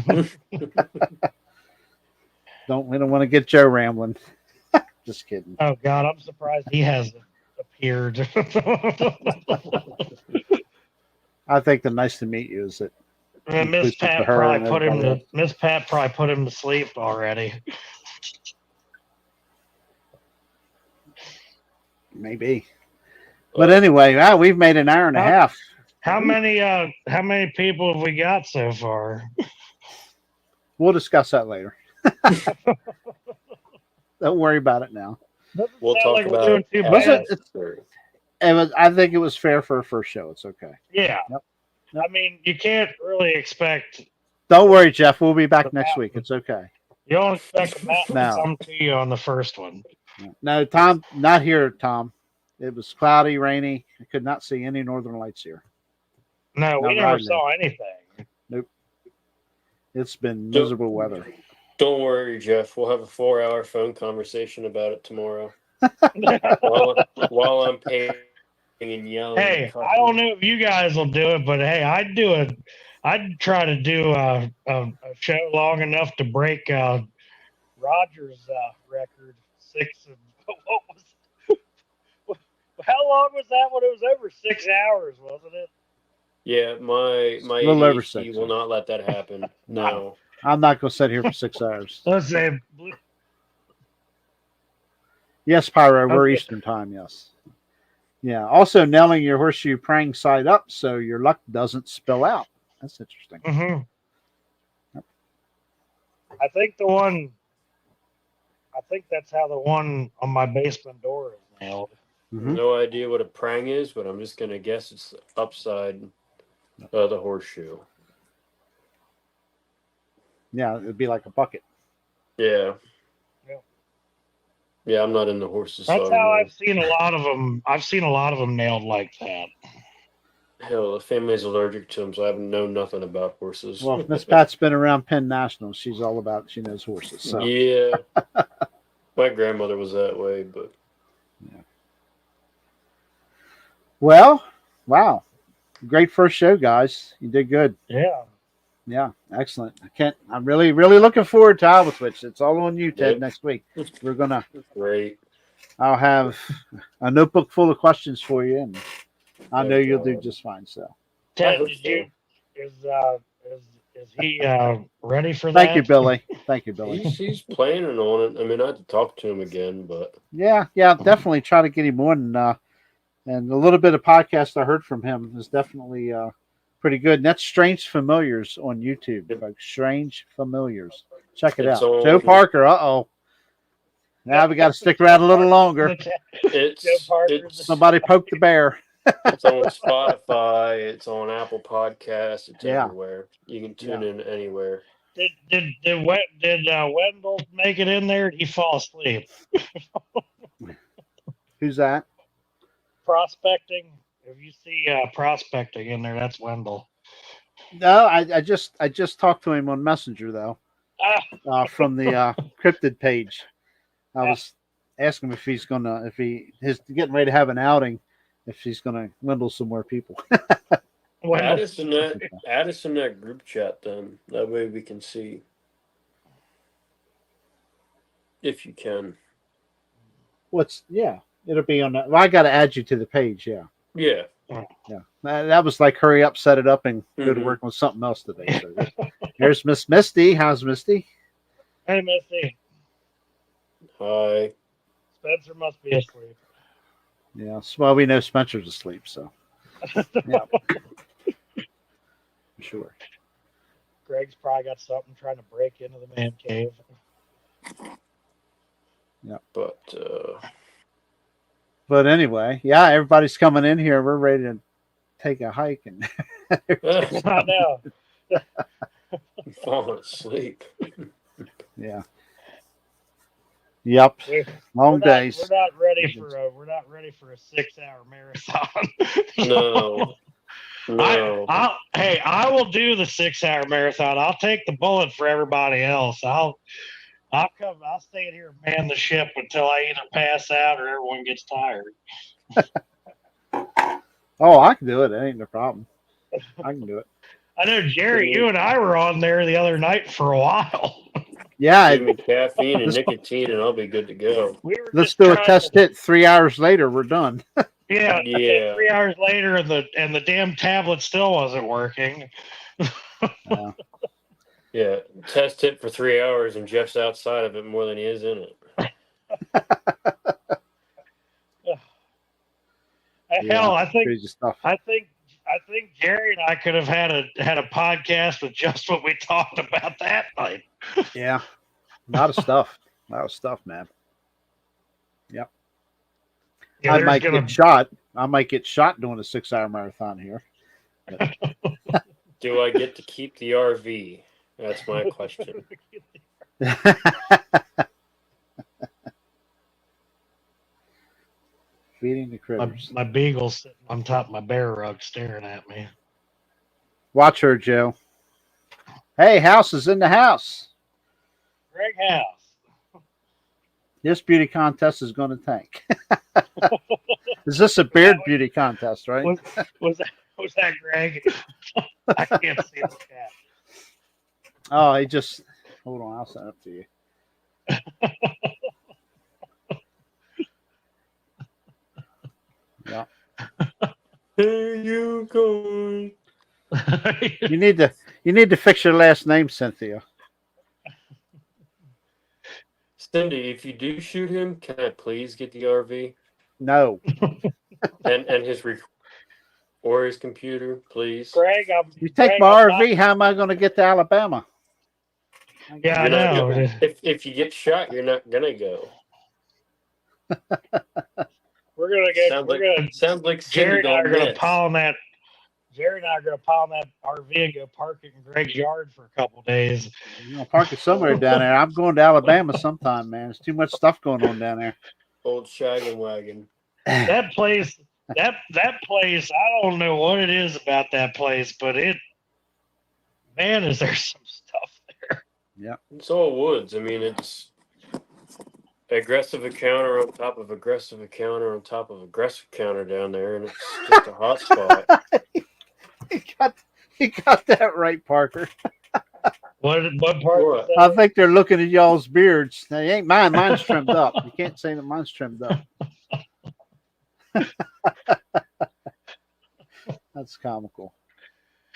We don't want to get Joe rambling. Just kidding. Oh God, I'm surprised he hasn't appeared. I think the nice to meet you is that Miss Pat probably put him to sleep already. Maybe. But anyway, wow, we've made an hour and a half. How many people have we got so far? We'll discuss that later. Don't worry about it now. We'll talk about it. I think it was fair for a first show. It's okay. Yeah. Yep. I mean, you can't really expect. Don't worry, Jeff. We'll be back next week. It's okay. You don't expect Matt to come to you on the first one. No, Tom, not here, Tom. It was cloudy, rainy. I could not see any northern lights here. No, we never saw anything. Nope. It's been miserable weather. Don't worry, Jeff. We'll have a 4-hour phone conversation about it tomorrow. while I'm paying and yelling. Hey, I don't know if you guys will do it, but hey, I'd try to do a show long enough to break Roger's record. How long was that when it was over 6 hours, wasn't it? Yeah, my ADHD will not let that happen. No. I'm not going to sit here for 6 hours. Let's say. Yes, Pyro, we're Eastern time, yes. Yeah, also nailing your horseshoe praying side up so your luck doesn't spill out. That's interesting. Mm-hmm. Yep. I think that's how the one on my basement door is nailed. Mm-hmm. No idea what a prang is, but I'm just going to guess it's the upside of the horseshoe. Yeah, it'd be like a bucket. Yeah. Yeah, I'm not in the horses. That's how I've seen a lot of them. I've seen a lot of them nailed like that. Hell, the family's allergic to them, so I have known nothing about horses. Well, Miss Pat's been around Penn National. She knows horses. So. Yeah. My grandmother was that way, but. Yeah. Well, wow. Great first show, guys. You did good. Yeah. Yeah, excellent. I'm really, really looking forward to Iowa Twitch. It's all on you, Ted, next week. We're gonna. Great. I'll have a notebook full of questions for you, and I know you'll do just fine. So, Ted, is he ready for that? Thank you, Billy. Thank you, Billy. He's planning on it. I mean, I have to talk to him again, but yeah, definitely try to get him on. And a little bit of podcast I heard from him is definitely pretty good. And that's Strange Familiars on YouTube. Folks. Strange Familiars. Check it out. Joe Parker. Now we got to stick around a little longer. Somebody poked the bear. It's on Spotify. It's on Apple Podcasts. It's everywhere. You can tune in anywhere. Did Wendell make it in there? Did he fall asleep? Who's that? Prospecting. If you see prospecting in there, that's Wendell. No, I just talked to him on Messenger though, from the cryptid page. I was asking him if he's he's getting ready to have an outing, if he's gonna Wendell some more people. Add us in that group chat then. That way we can see. If you can. It'll be on that. Well, I gotta add you to the page, Yeah. Yeah. That was like hurry up, set it up, and go to work on something else today. So there's Miss Misty. How's Misty? Hey Misty. Hi. Spencer must be asleep. Yeah, well, we know Spencer's asleep, so yeah. Sure. Greg's probably got something trying to break into the man cave. Yeah. But anyway, yeah, everybody's coming in here. We're ready to take a hike, and I know. I'm falling asleep. Yeah. Yep. Long days. We're not ready for a 6-hour marathon. No. I will do the 6-hour marathon. I'll take the bullet for everybody else. I'll stay in here and man the ship until I either pass out or everyone gets tired. Oh, I can do it. That ain't no problem. I can do it. I know, Jerry, you and I were on there the other night for a while. Yeah. Give me caffeine and nicotine and I'll be good to go. Let's do a test hit. 3 hours later, we're done. Yeah. 3 hours later, and the damn tablet still wasn't working. Yeah, test it for 3 hours and Jeff's outside of it more than he is in it. Hell, I think Jerry and I could have had a podcast with just what we talked about that night. Yeah, a lot of stuff, man. Yep. Yeah, I might get shot. I might get shot doing a 6-hour marathon here. Do I get to keep the RV? That's my question. Feeding the critters. My beagle's sitting on top of my bear rug staring at me. Watch her, Joe. Hey, House is in the house. Greg House. This beauty contest is going to tank. Is this a beard beauty contest, right? Was that Greg? I can't see the cat. Oh, he just... Hold on, I'll send it to you. Yeah. There you go. You need to fix your last name, Cynthia. Cindy, if you do shoot him, can I please get the RV? No. and his or his computer, please. Greg, you take my RV, how am I going to get to Alabama? Yeah, I know. If you get shot, you're not gonna go. We're gonna get. Sounds like Jerry and I are gonna pile on that. Jerry and I are gonna pile on that RV and go park it in Greg's yard for a couple days. You're gonna park it somewhere down there. I'm going to Alabama sometime, man. There's too much stuff going on down there. Old shaggin' wagon. That place. That place. I don't know what it is about that place, but man, is there some stuff there? Yeah, it's all woods. I mean, it's aggressive encounter on top of aggressive encounter on top of aggressive encounter down there, and it's just a hot spot. You got that right, Parker. What part? What? I think they're looking at y'all's beards. They ain't mine. Mine's trimmed up. You can't say that mine's trimmed up. That's comical.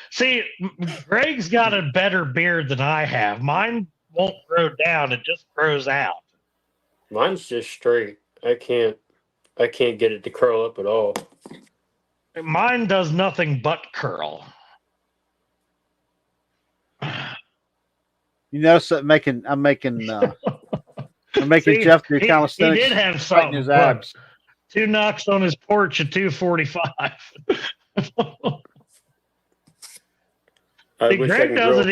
See, Greg's got a better beard than I have. Mine won't grow down; it just grows out. Mine's just straight. I can't get it to curl up at all. Mine does nothing but curl. You know, so I'm making See, Jeff do he calisthenics, did have fighting his something. Look, abs. 2 knocks on his porch at 2:45. I See, wish I can grow.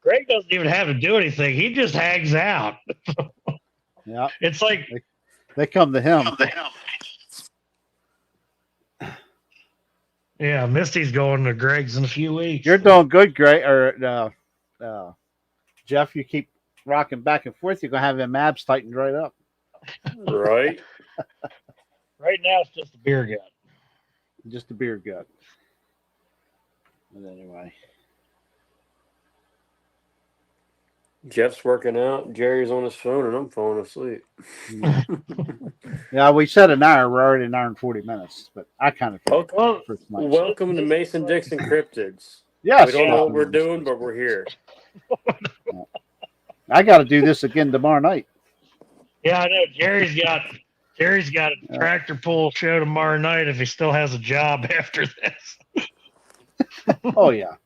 Greg doesn't even have to do anything. He just hangs out. Yeah, It's like they come to him. yeah, Misty's going to Greg's in a few weeks. You're doing good, Greg. Or Jeff, you keep rocking back and forth. You're gonna have them abs tightened right up. Right. Right now, it's just a beer gut. Just a beer gut. But anyway, Jeff's working out. Jerry's on his phone, and I'm falling asleep. yeah, we said an hour. We're already an hour and 40 minutes, but I kind of Well, welcome to Mason Dixon Cryptids. Yes, We don't know what we're doing, but we're here. I got to do this again tomorrow night. Yeah, I know. Jerry's got a tractor pull show tomorrow night if he still has a job after this. Oh yeah,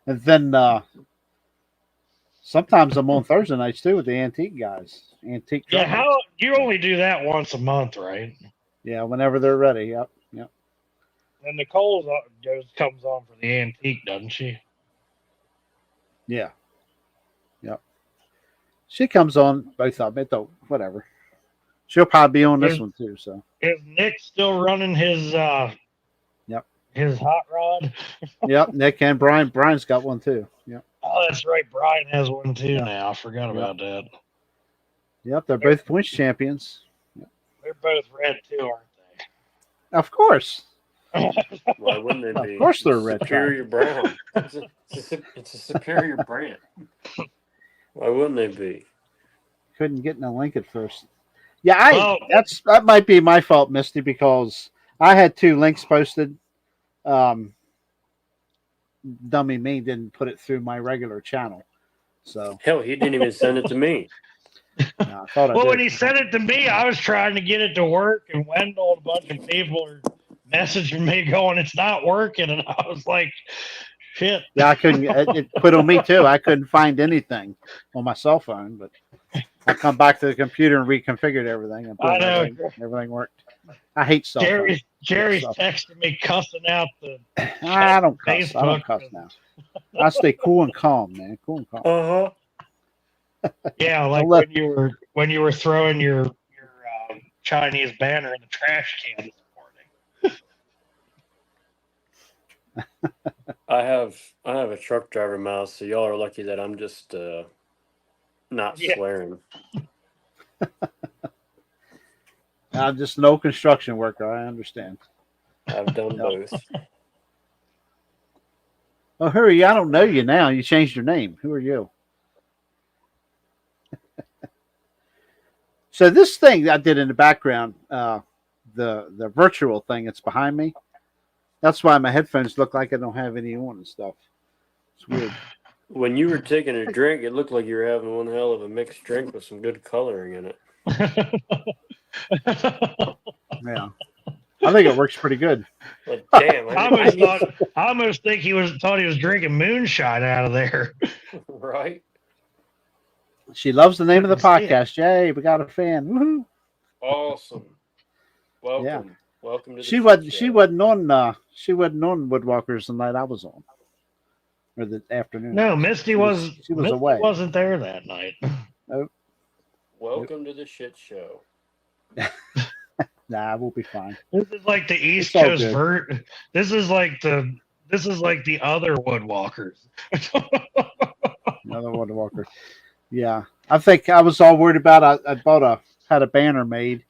and then sometimes I'm on Thursday nights too with the antique guys. Antique. Yeah, drummers. how you only do that once a month, right? Yeah, whenever they're ready. Yep. And Nicole comes on for the antique, doesn't she? Yeah. Yep. She comes on both of them. It don't, whatever. She'll probably be on this one too. So is Nick still running his his hot rod? Yep, Nick and Brian. Brian's got one too. Yep. Oh, that's right. Brian has one too now. I forgot about that. Yep, they're both points champions. Yep. They're both red too, aren't Of course. Why wouldn't it be? Of course they're red. Superior brown. It's a superior brand. Why wouldn't they be? Couldn't get in the link at first. Yeah, that might be my fault, Misty, because I had 2 links posted. Dummy me didn't put it through my regular channel. So hell, he didn't even send it to me. No, I thought well, when he sent it to me, I was trying to get it to work, and Wendell and a bunch of people are messaging me going, "It's not working," and I was like, "Shit." Yeah, I couldn't. It put on me too. I couldn't find anything on my cell phone, but I come back to the computer and reconfigured everything, and boom, everything worked. I hate cell phones. Jerry's texting me, cussing out the. I don't cuss. I don't cuss now. I stay cool and calm, man. Cool and calm. Yeah, like when you were throwing your Chinese banner in the trash can this morning. I have a truck driver mouth, so y'all are lucky that I'm just not swearing. I'm just no construction worker. I understand. I've done both. Oh, who are you? I don't know you now. You changed your name. Who are you? So this thing I did in the background, the virtual thing that's behind me, that's why my headphones look like I don't have any on and stuff. It's weird. When you were taking a drink, it looked like you were having one hell of a mixed drink with some good coloring in it. Yeah. I think it works pretty good. But damn, I almost think thought he was drinking moonshine out of there. Right? She loves the name of the podcast. Yay, we got a fan. Woohoo. Awesome. Welcome. Yeah. Welcome to the She wasn't on Woodwalkers the night I was on. Or the afternoon. No, Misty was away. Wasn't there that night. Nope. Welcome to the shit show. Nah, we'll be fine. This is like the East Coast This is like the other Woodwalkers. Another Woodwalker. Yeah. I think I was all worried about I had a banner made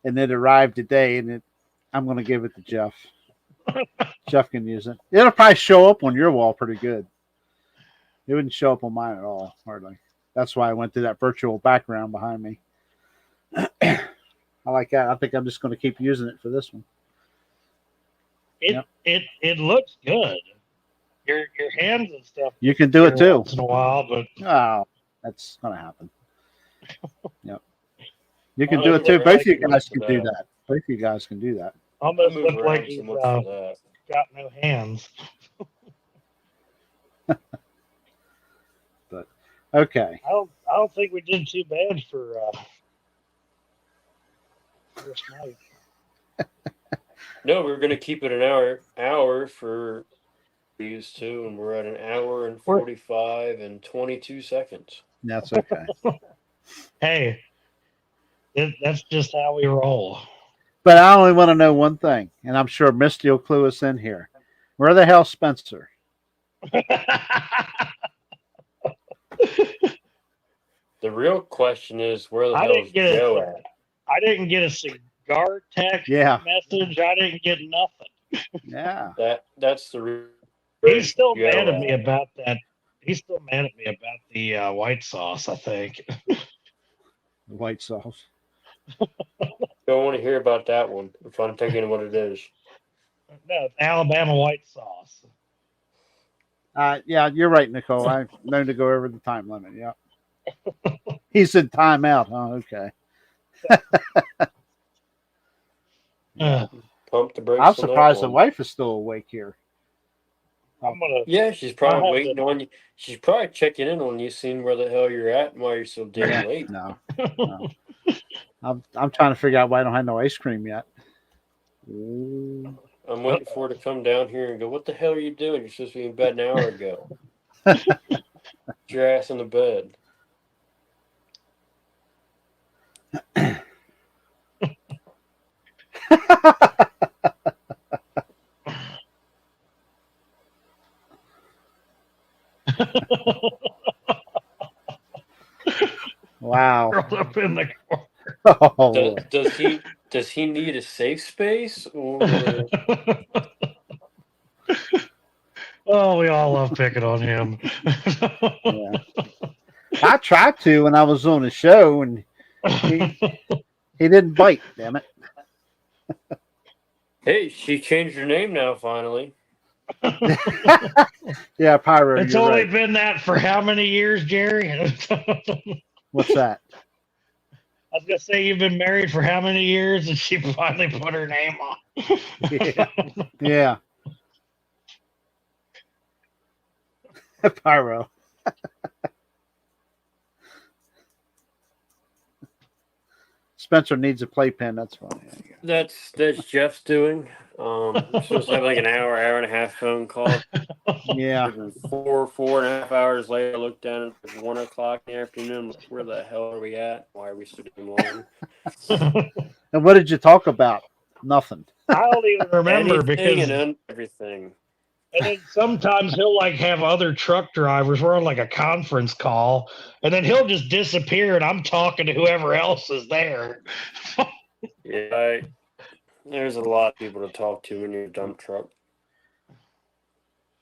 and it arrived today and I'm gonna give it to Jeff. Jeff can use it. It'll probably show up on your wall pretty good. It wouldn't show up on mine at all, hardly. That's why I went to that virtual background behind me. I like that. I think I'm just going to keep using it for this one. It looks good. Your hands and stuff. You can do it too. Once in a while, but that's going to happen. Yep. You can do it too. Both of you guys can do that. Both of you guys can do that. Almost look like he's got no hands. But Okay. I don't think we did too bad for first night. No, we were going to keep it an hour for these two, and we're at an hour and 45 and 22 seconds. That's okay. Hey, that's just how we roll. But I only want to know one thing, and I'm sure Misty will clue us in here. Where the hell's Spencer? The real question is, where the hell is Joe at? I didn't get a cigar text message. I didn't get nothing. Yeah. That's the real. He's still mad at me about that. He's still mad at me about the white sauce, I think. White sauce. Don't want to hear about that one if I'm thinking what it is. No, it's Alabama white sauce. Yeah, you're right, Nicole. I've known to go over the time limit. Yeah. He said time out. Oh, okay. Pump the brakes. I'm surprised the wife is still awake here. Yeah, she's probably waiting on you. She's probably checking in on you, seeing where the hell you're at and why you're so damn late. No. I'm trying to figure out why I don't have no ice cream yet. I'm waiting for her to come down here and go, what the hell are you doing? You're supposed to be in bed an hour ago. Get your ass in the bed. Wow. Up in the corner. Oh. Does he need a safe space? Or... Oh, we all love picking on him. Yeah. I tried to when I was on the show, and he didn't bite. Damn it. Hey, she changed her name now. Finally. Yeah, Pyro. It's only been that for how many years, Jerry? What's that? I was gonna say you've been married for how many years, and she finally put her name on. Yeah. Pyro. Spencer needs a playpen. That's funny. That's Jeff's doing. Supposed to have like an hour and a half phone call. Yeah. 4.5 hours later, I looked down at 1 o'clock in the afternoon. Look, where the hell are we at? Why are we so damn long? And what did you talk about? Nothing. I don't even remember because everything. And then sometimes he'll like have other truck drivers. We're on like a conference call, and then he'll just disappear, and I'm talking to whoever else is there. Yeah, there's a lot of people to talk to in your dump truck.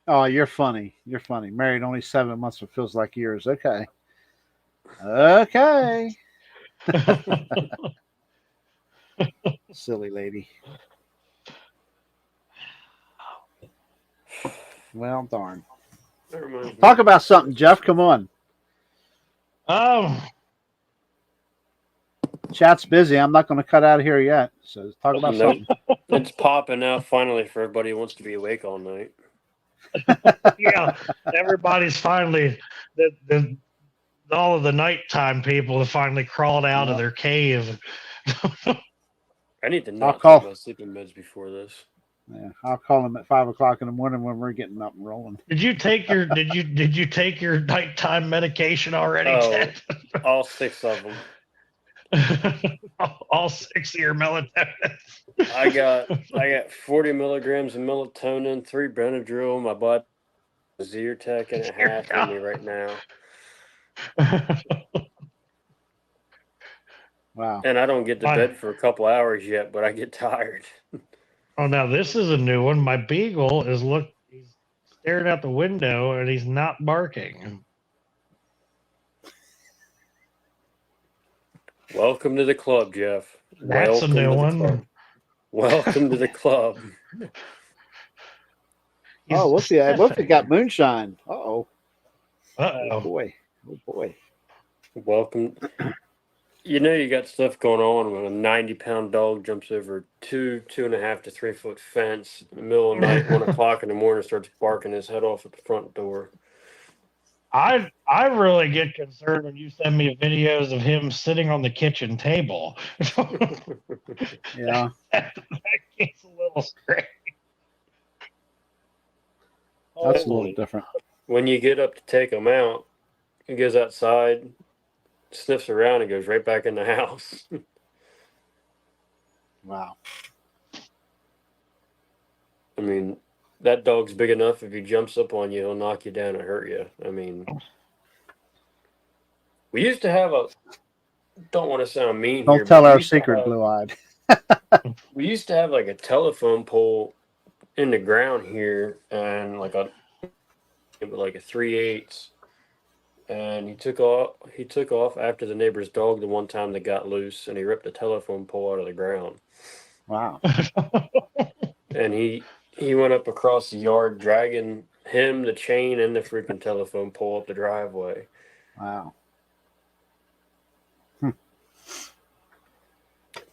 Oh, you're funny. You're funny. Married only 7 months, but feels like years. Okay. Okay. Silly lady. Well, darn. Talk about something, Jeff. Come on. Chat's busy. I'm not going to cut out of here yet. So talk about something. It's popping out finally for everybody who wants to be awake all night. Yeah, everybody's finally all of the nighttime people have finally crawled out of their cave. I need to not take my sleeping meds before this. Yeah, I'll call him at 5 o'clock in the morning when we're getting up and rolling. Did you take your nighttime medication already, Ted? All 6 of them. All 6 of your melatonin. I got 40 milligrams of melatonin, 3 Benadryl, my butt, Zyrtec and a half in me right now. Wow. And I don't get to bed for a couple hours yet, but I get tired. Oh, now this is a new one. My beagle he's staring out the window and he's not barking. Welcome to the club, Jeff. That's a new one. Welcome to the club. Oh, what's he got moonshine? Uh-oh. Uh-oh. Oh, boy. Oh, boy. Welcome. You know you got stuff going on when a 90-pound dog jumps over 2.5 to 3 foot fence in the middle of the night, 1 o'clock in the morning, starts barking his head off at the front door. I really get concerned when you send me videos of him sitting on the kitchen table. Yeah. that gets a little strange. That's a little different. When you get up to take him out, he goes outside, sniffs around, and goes right back in the house. Wow. I mean, that dog's big enough. If he jumps up on you, he'll knock you down and hurt you. I mean, we used to have a. Don't want to sound mean here. Don't tell but our secret, blue-eyed. We used to have like a telephone pole in the ground here, and like a 3/8, and he took off after the neighbor's dog the one time that got loose, and he ripped the telephone pole out of the ground. Wow. And he went up across the yard dragging him, the chain, and the freaking telephone pole up the driveway. Wow.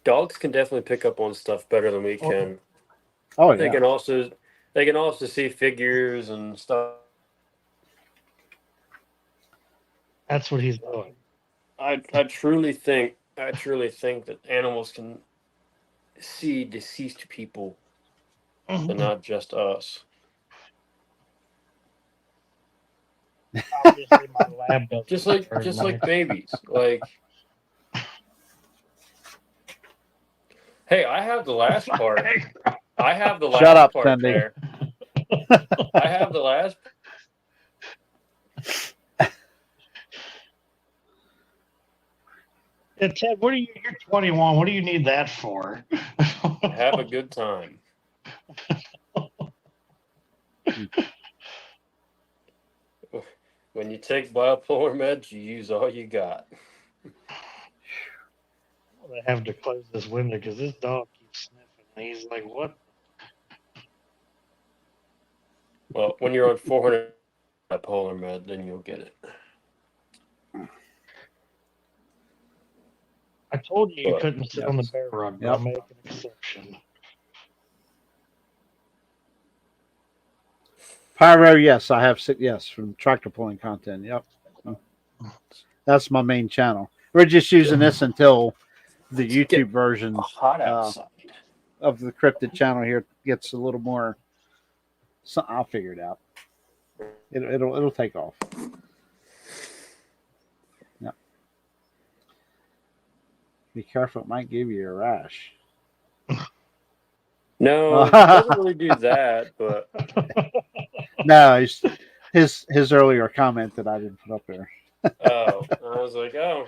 Dogs can definitely pick up on stuff better than we can. Oh, yeah. They can also see figures and stuff. That's what he's doing. I truly think that animals can see deceased people, and not just us. Obviously, my lab doesn't. Just like babies. Like, hey, I have the last part. I have the last Shut up, part Sandy. there. I have the last. Ted, you're 21. What do you need that for? Have a good time. When you take bipolar meds, you use all you got. I have to close this window because this dog keeps sniffing. And he's like, what? Well, when you're on 400 bipolar med, then you'll get it. I told you couldn't sit on the bear rug, but I'll make an exception. Pyro, yes, I have from tractor pulling content. Yep. That's my main channel. We're just using this until the YouTube version of the cryptid channel here gets a little more. So I'll figure it out. It'll take off. Yep. Be careful; it might give you a rash. No, it doesn't really do that, but no, his earlier comment that I didn't put up there. Oh, I was like, oh,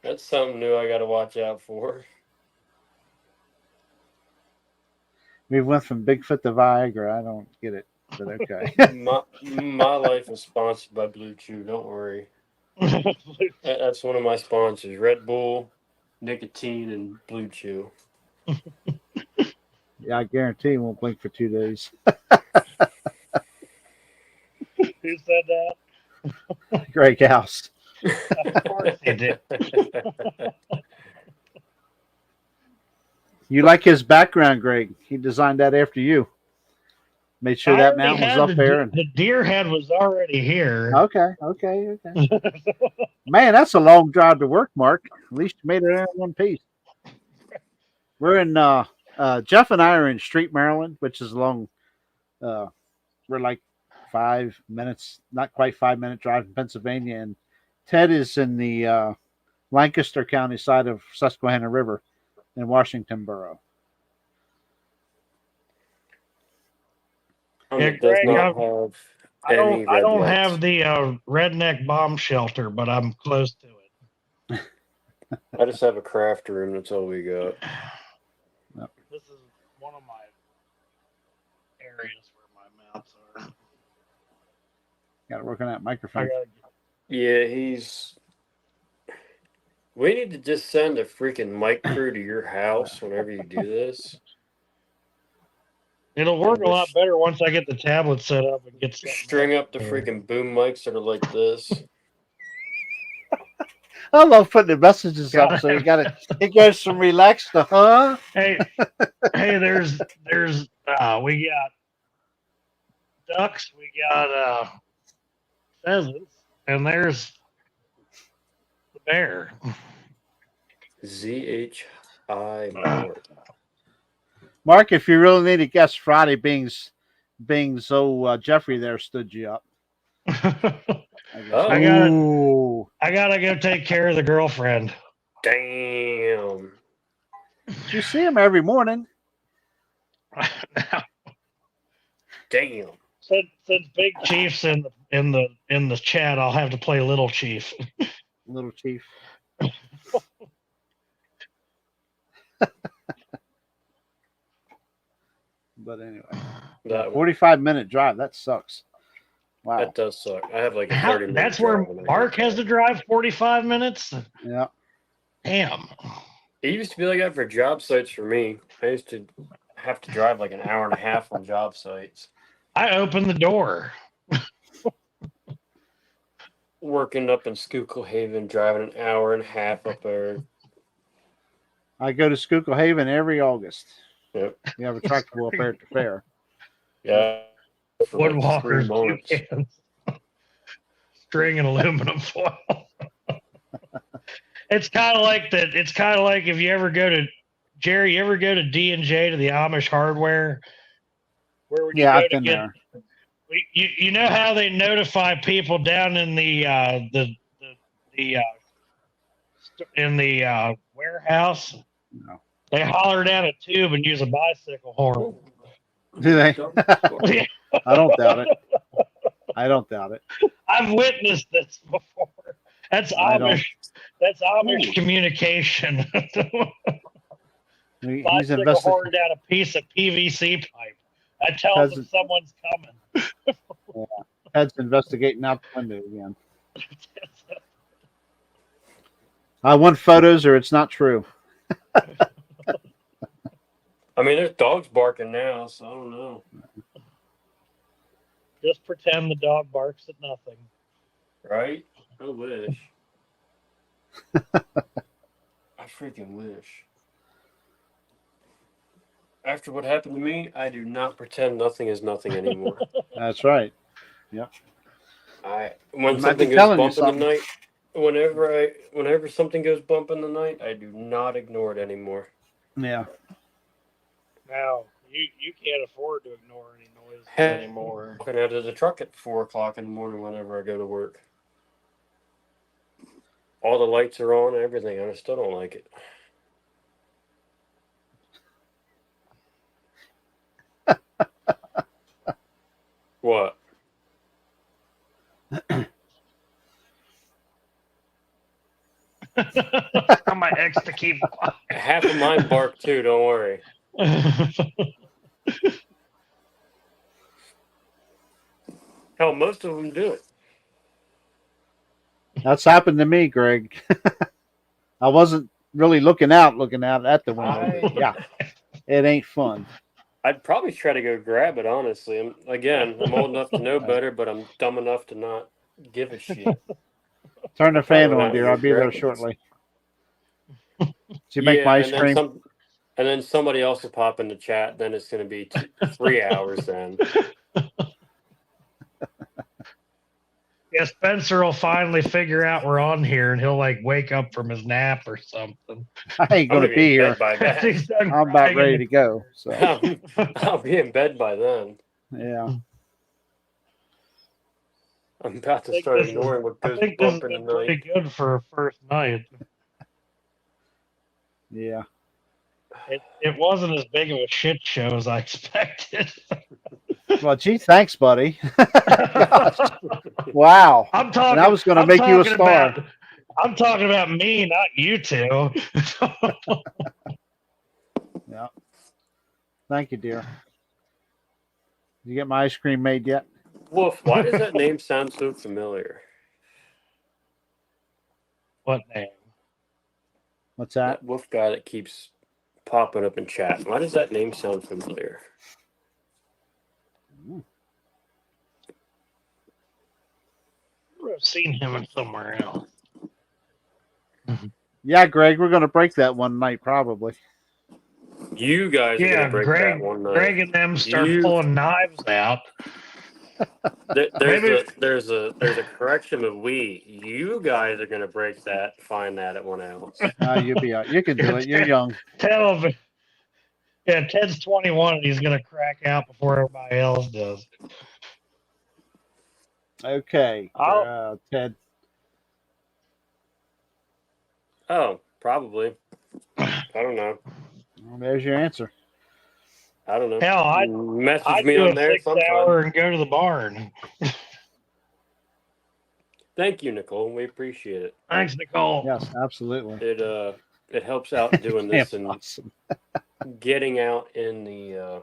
that's something new I got to watch out for. We went from Bigfoot to Viagra. I don't get it, but okay. my life is sponsored by Blue Chew. Don't worry. That's one of my sponsors: Red Bull, nicotine, and Blue Chew. Yeah, I guarantee he won't blink for 2 days. Who said that? Greg House. Of course he did. You like his background, Greg? He designed that after you. Made sure that mountain was up there. The deer head was already here. Okay. Man, that's a long drive to work, Mark. At least you made it in one piece. We're in Jeff and I are in Street, Maryland, which is along we're like 5 minutes, not quite 5 minute drive from Pennsylvania, and Ted is in the Lancaster County side of Susquehanna River in Washington Borough. Yeah, Greg, I don't have the redneck bomb shelter, but I'm close to it. I just have a craft room. That's all we got. Yep. This is one of my areas where my mounts are. Got to work on that microphone. Yeah, we need to just send a freaking mic crew to your house whenever you do this. It'll work a lot better once I get the tablet set up and get string up the freaking boom mics that are like this. I love putting the messages up, so you got it. It goes from relaxed to Hey, there's we got ducks, we got pheasants, and there's the bear. ZHI Mark. Mark, if you really need a guess, Friday Jeffrey there stood you up. Oh. I gotta go take care of the girlfriend. Damn. You see him every morning. Damn. Since Big Chief's in the chat, I'll have to play Little Chief. Little Chief. But anyway, That 45-minute drive. That sucks. Wow. That does suck. I have like a 30-minute That's where Mark has to drive 45 minutes? Yeah. Damn. It used to be like that for job sites for me. I used to have to drive like an hour and a half on job sites. I opened the door. Working up in Schuylkill Haven, driving an hour and a half up there. I go to Schuylkill Haven every August. Yep. We have a tractable up there at the fair. Yeah. Woodwalkers, string and aluminum foil. It's kind of like that. It's kind of like if you ever go to Jerry, you ever go to D&J to the Amish hardware? Where would you go I've to been get? there. You know how they notify people down in the warehouse? No. They holler down a tube and use a bicycle horn. Do they? I don't doubt it. I don't doubt it. I've witnessed this before. That's Amish. That's Amish communication. He's Bicycle horn down a piece of PVC pipe. That tells them someone's coming. Yeah. Ted's investigating out the window again. I want photos or it's not true. I mean, there's dogs barking now, so I don't know. Just pretend the dog barks at nothing. Right? I wish. I freaking wish. After what happened to me, I do not pretend nothing is nothing anymore. That's right. Yep. When something goes bump in the night, whenever something goes bump in the night, I do not ignore it anymore. Yeah. Now, you can't afford to ignore any noise anymore. I've been out of the truck at 4 o'clock in the morning whenever I go to work. All the lights are on, everything, and I still don't like it. What? I'm my ex to keep quiet. Half of mine bark too, don't worry. Hell, most of them do it. That's happened to me, Greg. I wasn't really looking out at the window. Yeah. It ain't fun. I'd probably try to go grab it, honestly. I'm old enough to know better, but I'm dumb enough to not give a shit. Turn the fan on, dear. I'll be there shortly. Did you make my ice cream? And then somebody else will pop in the chat. Then it's going to be 3 hours then. Yeah, Spencer will finally figure out we're on here, and he'll like wake up from his nap or something. I ain't going to be here. I'm about ready to go. So I'll be in bed by then. Yeah. I'm about to start ignoring what goes bump in the night. Pretty good for a first night. Yeah. It wasn't as big of a shit show as I expected. Well, gee, thanks, buddy. Wow. I'm talking. And I was going to make you a star. I'm talking about me, not you two. Yeah. Thank you, dear. Did you get my ice cream made yet? Wolf, why does that name sound so familiar? What name? What's that? That wolf guy that keeps popping up in chat. Why does that name sound familiar? I've seen him in somewhere else. Yeah, Greg, we're going to break that one night probably. You guys are going to break that one night. Greg and them start pulling knives out. There's a correction of we. You guys are gonna break that, find that at 1 ounce. You'll be out. You can do it. You're young. Tell him. Yeah, Ted's 21 and he's going to crack out before everybody else does. Okay, Ted. Oh, probably. I don't know. Well, there's your answer. I don't know. Hell, Message me do on there 6 sometime. hour and go to the barn. Thank you, Nicole. We appreciate it. Thanks, Nicole. Yes, absolutely. It helps out doing this and awesome. getting out in the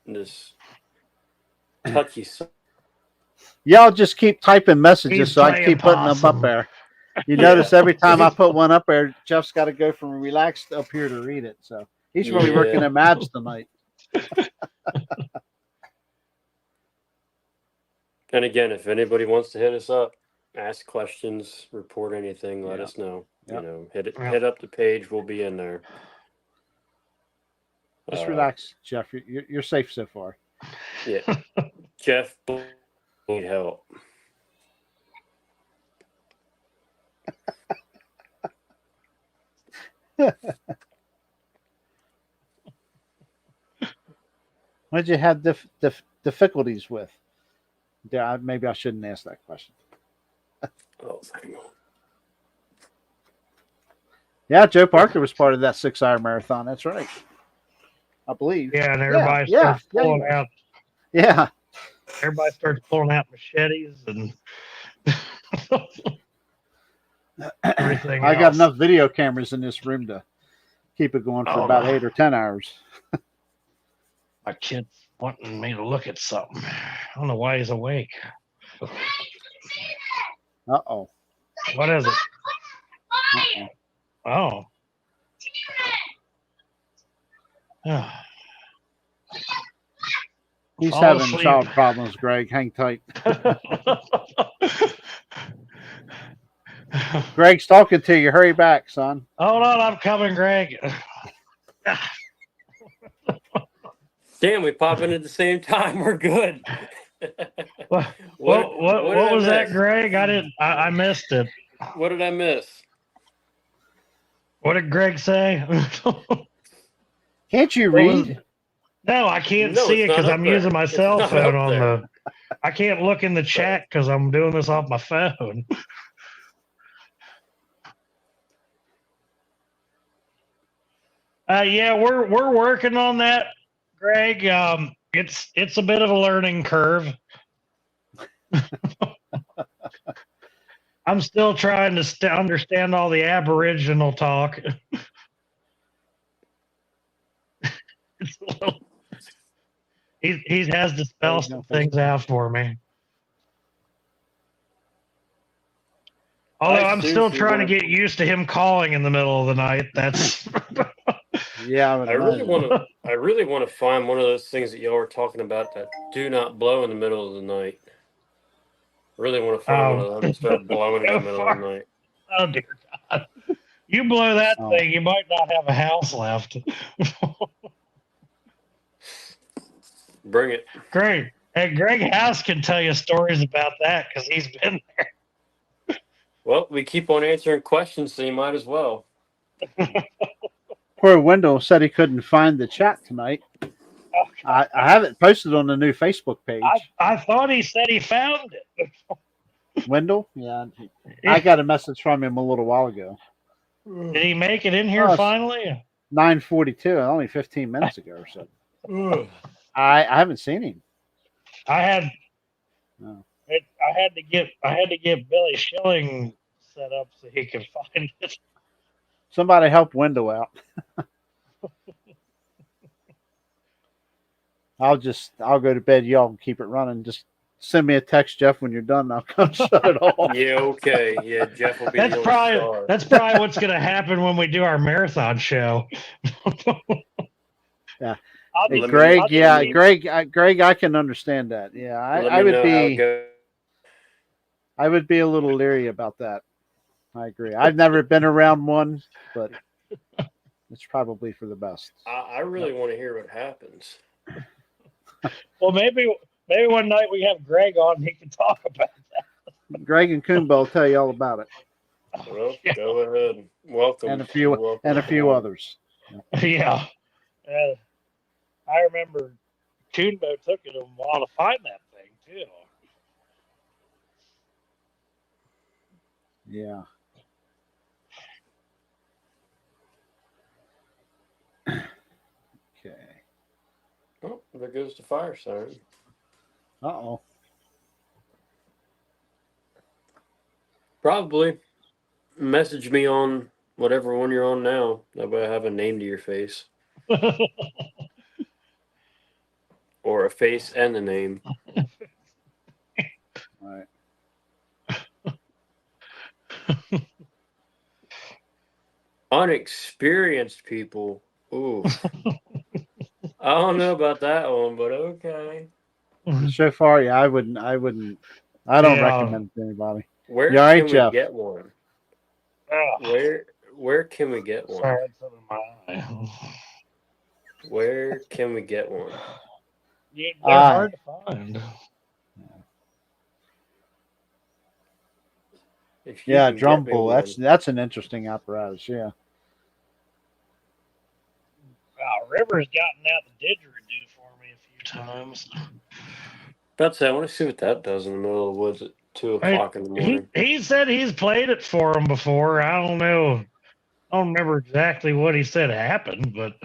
this touchy. Y'all just keep typing messages He's so I can keep putting them up there. You notice every time I put one up there, Jeff's got to go from relaxed up here to read it. So he's really working them abs tonight. And again, if anybody wants to hit us up, ask questions, report anything, let us know. Yep. You know, hit up the page. We'll be in there. Just relax, Jeff. You're safe so far. Yeah, Jeff, need help. What did you have difficulties with? Yeah, maybe I shouldn't ask that question. Oh, hang on. Yeah, Joe Parker was part of that 6-hour marathon. That's right. I believe. Yeah, and everybody starts pulling out. Yeah. Everybody starts pulling out machetes and everything. I got enough video cameras in this room to keep it going for about 8 or 10 hours. My kid's wanting me to look at something. I don't know why he's awake. Uh-oh. What is it? Uh-oh. Oh. He's having child problems, Greg. Hang tight. Greg's talking to you. Hurry back, son. Hold on, I'm coming, Greg. Damn, we pop in at the same time. We're good. What was that, Greg? I missed it. What did I miss? What did Greg say? Can't you read? No, I can't see it because I'm using my cell phone on the. I can't look in the chat because I'm doing this off my phone. Yeah, we're working on that, Greg. It's a bit of a learning curve. I'm still trying to understand all the Aboriginal talk. It's a little, he has to spell some things out for me. Although I'm still trying to get used to him calling in the middle of the night. That's yeah. I really want to find one of those things that y'all were talking about that do not blow in the middle of the night. Really want to find one of them and start blowing in the middle of the night. Oh dear God! You blow that thing, you might not have a house left. Bring it. Great. And Greg House can tell you stories about that because he's been there. Well, we keep on answering questions, so you might as well. Poor Wendell said he couldn't find the chat tonight. I have it posted on the new Facebook page. I thought he said he found it. Wendell? Yeah. I got a message from him a little while ago. Did he make it in here finally? 9:42, only 15 minutes ago or so. I haven't seen him. I had to get Billy Schilling set up so he could find it. Somebody help Wendell out. I'll go to bed. Y'all can keep it running. Just send me a text, Jeff, when you're done. I'll come shut it off. Yeah, okay. Yeah, Jeff will be that's probably what's going to happen when we do our marathon show. Yeah. Hey, Greg, Greg, I can understand that. Yeah, I would be a little leery about that. I agree. I've never been around one, but it's probably for the best. I really want to hear what happens. Well, Maybe one night we have Greg on and he can talk about that. Greg and Coomba will tell you all about it, Well, go ahead. Welcome. and a few others. Yeah. I remember Coonbo took it a while to find that thing, too. Yeah. Okay. Oh, there goes the fire siren. Uh-oh. Probably. Message me on whatever one you're on now. That way I have a name to your face. Or a face and a name. All right. Unexperienced people. Ooh. I don't know about that one, but okay. So far, yeah, I don't recommend it to anybody. Where You all right, can we Jeff? get one? Where can we get one? Sorry, that's in my eye. Where can we get one? They're hard to find. Yeah, drum pull. That's an interesting apparatus. Yeah. Wow, River's gotten out the didgeridoo for me a few times. About to say, I want to see what that does in the middle of the woods at 2 o'clock in the morning. He said he's played it for him before. I don't know. I don't remember exactly what he said happened, but.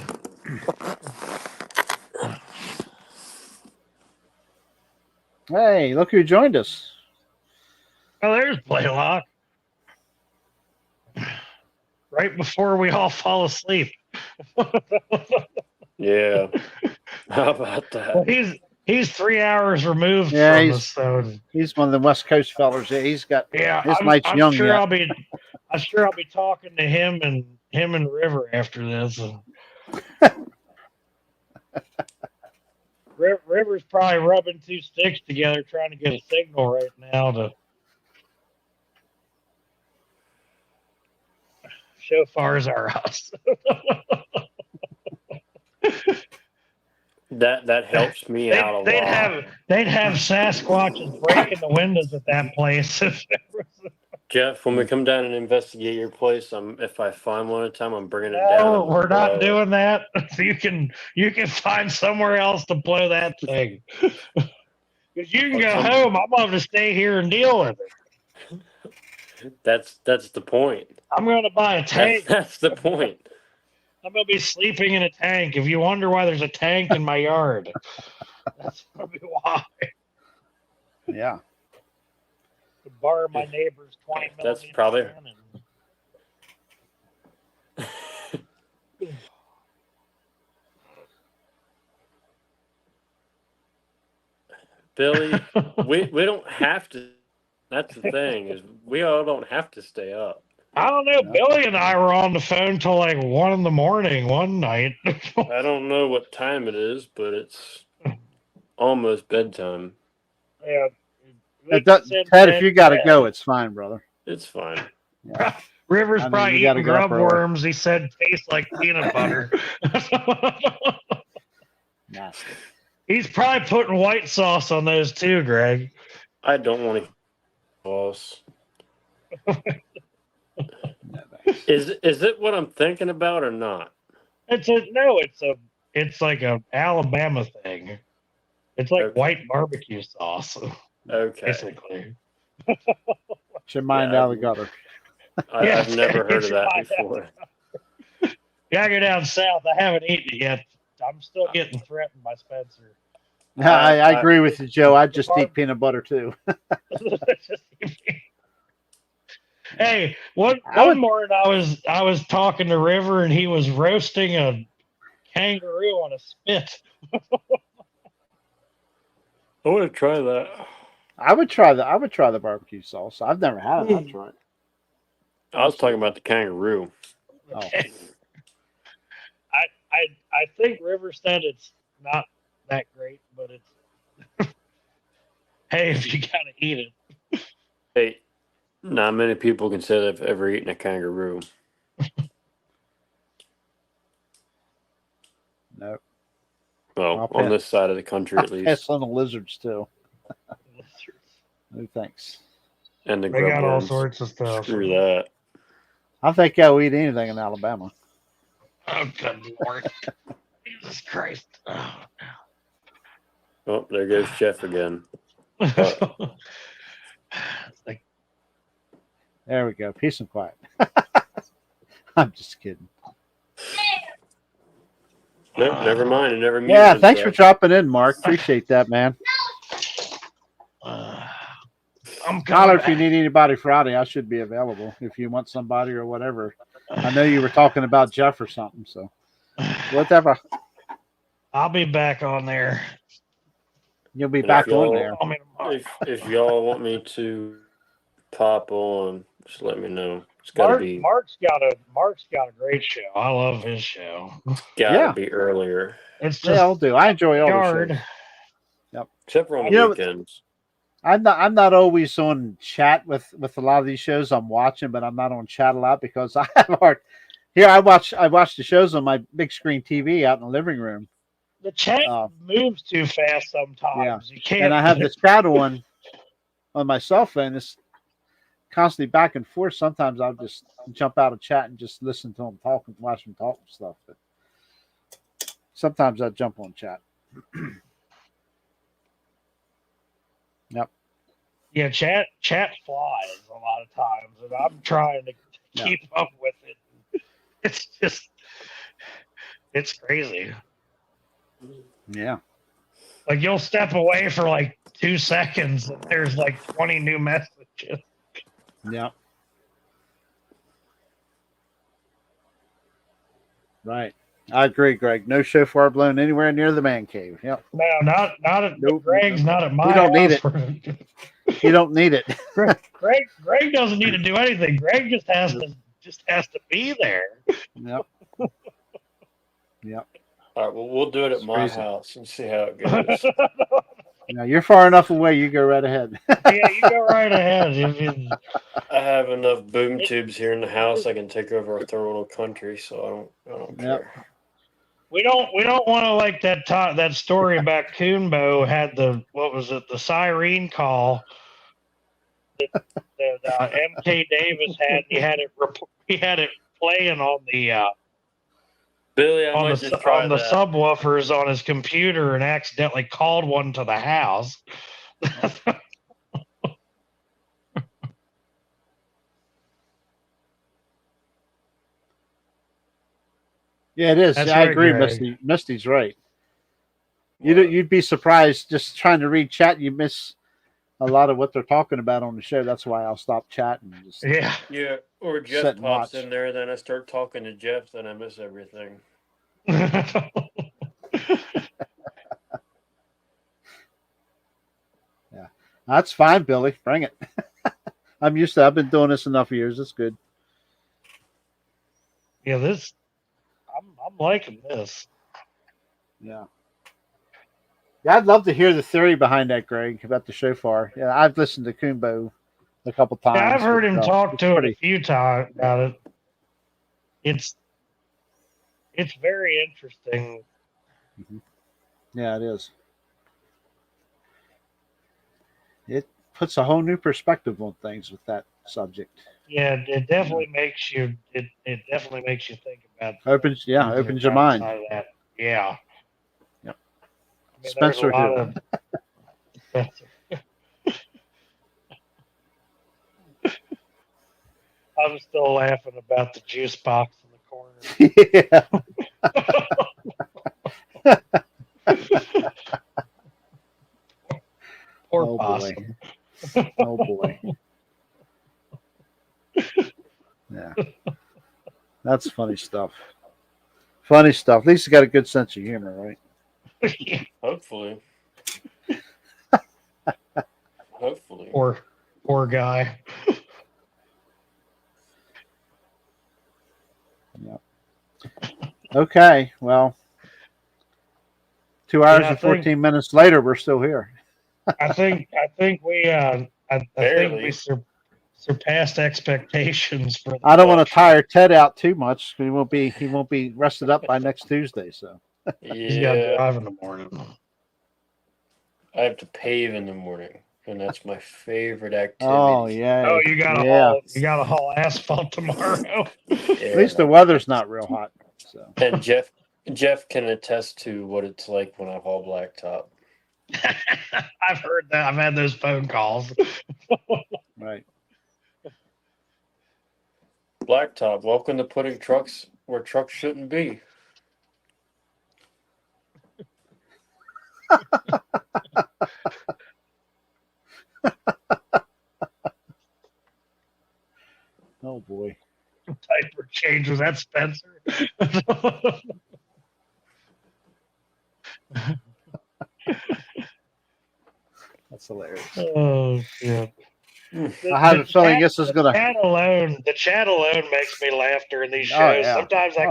Hey, look who joined us. Oh, there's Blaylock. Right before we all fall asleep. Yeah. How about that? Well, he's 3 hours removed from us, so he's one of the West Coast fellers. Yeah, he's got his night's I'm young sure yet. I'm sure I'll be talking to him and River after this. River's probably rubbing two sticks together trying to get a signal right now to shofars are us. That helps me out a lot. They'd have Sasquatches breaking the windows at that place. Jeff, when we come down and investigate your place, if I find one at a time, I'm bringing it down. No, we're not doing that. You can find somewhere else to blow that thing. Because you can go home. I'm going to stay here and deal with it. That's the point. I'm going to buy a tank. That's the point. I'm going to be sleeping in a tank. If you wonder why there's a tank in my yard, that's probably why. Yeah. To borrow my neighbor's 20 millimeter. That's probably. Billy, we don't have to. That's the thing, is we all don't have to stay up. I don't know. Billy and I were on the phone till like 1 a.m. one night. I don't know what time it is, but it's almost bedtime. Yeah. Ted, if you got to go, it's fine, brother. It's fine. Yeah. River's probably eating grub worms. He said taste like peanut butter. Nasty. He's probably putting white sauce on those too, Greg. I don't want to sauce. Is it what I'm thinking about or not? It's like a Alabama thing. It's like white barbecue sauce. Okay. Basically. Should mind out of the gutter. I've never heard of that before. Gotta go down south. I haven't eaten it yet. I'm still getting threatened by Spencer. I agree with you, Joe. I just eat peanut butter too. Hey, one morning I was talking to River and he was roasting a kangaroo on a spit. I want to try that. I would try the barbecue sauce. I've never had it. I'll try it. I was talking about the kangaroo. Oh. I think River said it's not that great, but it's hey, if you gotta eat it. Hey, not many people can say they've ever eaten a kangaroo. No. Well, I'll on pass. this side of the country, at Pass least. on the lizards too. No thanks. And the They got all grubworms. sorts of stuff. Screw that. I think I'll eat anything in Alabama. Oh, good Lord. Jesus Christ. Oh, there goes Jeff again. It's like, There we go. Peace and quiet. I'm just kidding. Nope, never mind. It never muted Yeah, thanks for himself. dropping in, Mark. Appreciate that, man. I'm Holler coming if you back. need anybody Friday. I should be available if you want somebody or whatever. I know you were talking about Jeff or something, so whatever. I'll be back on there. You'll be And back if on y'all- there. Call me tomorrow. If y'all want me to pop on, just let me know. It's gotta be Mark's got a great show. I love his show. Yeah. be earlier. It's They all just do. I enjoy all the yard. shows. Except for on You the know, weekends. I'm not always on chat with a lot of these shows I'm watching, but I'm not on chat a lot because I have a hard. Here I watch the shows on my big screen TV out in the living room. The chat moves too fast sometimes. Yeah. You can't. And I have the chat on my cell phone. It's constantly back and forth. Sometimes I'll just jump out of chat and just listen to them talk and watch them talk and stuff. But sometimes I jump on chat. Yep. Yeah, chat flies a lot of times, and I'm trying to keep up with it. It's crazy. Yeah. Like you'll step away for like 2 seconds, and there's like 20 new messages. Yeah. Right. I agree, Greg. No shofar blown anywhere near the man cave. Yep. No, not at Nope. Greg's, not at my You don't need house. You don't need it. Greg doesn't need to do anything. Greg just has to be there. Yep. Yep. All right, well, we'll do it at my crazy. house and see how it goes. No, you're far enough away. You go right ahead. Yeah, you go right ahead. I have enough boom tubes here in the house. I can take over a third world country, so I don't Yep. care. We don't want to like that story about Coonbo had the siren call that MK Davis had. He had it playing on the Billy, I might just try on the that. subwoofers on his computer and accidentally called one to the house. Yeah, it is. That's I right, agree, Greg. Misty. Misty's right. You'd be surprised just trying to read chat. You miss a lot of what they're talking about on the show. That's why I'll stop chatting. Just Yeah. Or Jeff sit and pops watch. in there, then I start talking to Jeff, then I miss everything. Yeah, that's fine, Billy. Bring it. I'm used to. I've been doing this enough years. It's good. Yeah, I'm liking this. Yeah. Yeah, I'd love to hear the theory behind that, Greg, about the shofar. Yeah, I've listened to Coonbo a couple times. Yeah, I've heard him talk it's to pretty- it a few times about it. It's very interesting. Yeah, it is. It puts a whole new perspective on things with that subject. Yeah, it definitely makes you. It definitely makes you think about. Opens your mind. outside of that. Yeah. Yep. I mean, Spencer there's a Hill. lot of. I'm still laughing about the juice box in the corner. Yeah. Poor Oh, boy. possum. Oh boy. Yeah. That's funny stuff. Funny stuff. At least he's got a good sense of humor, right? Hopefully. Hopefully. Poor guy. Yep. Okay. Well, 2 hours Yeah, I and 14 minutes later, we're still here. I think we I think we surpassed expectations for. I don't want to tire Ted out too much. He won't be rested up by next Tuesday. So He's got to Yeah, drive in the morning. I have to pave in the morning, and that's my favorite Oh activity. yeah, Oh, you got to yeah. haul asphalt tomorrow. At least the Yeah, weather's not real hot. So and Jeff can attest to what it's like when I haul blacktop. I've heard that. I've had those phone calls. right. Blacktop, welcome to putting trucks where trucks shouldn't be. Oh boy. Diaper change, was that Spencer? That's hilarious. Oh shit. I have a feeling this is gonna. The chat alone makes me laugh during these Oh shows. yeah. Sometimes Oh yeah.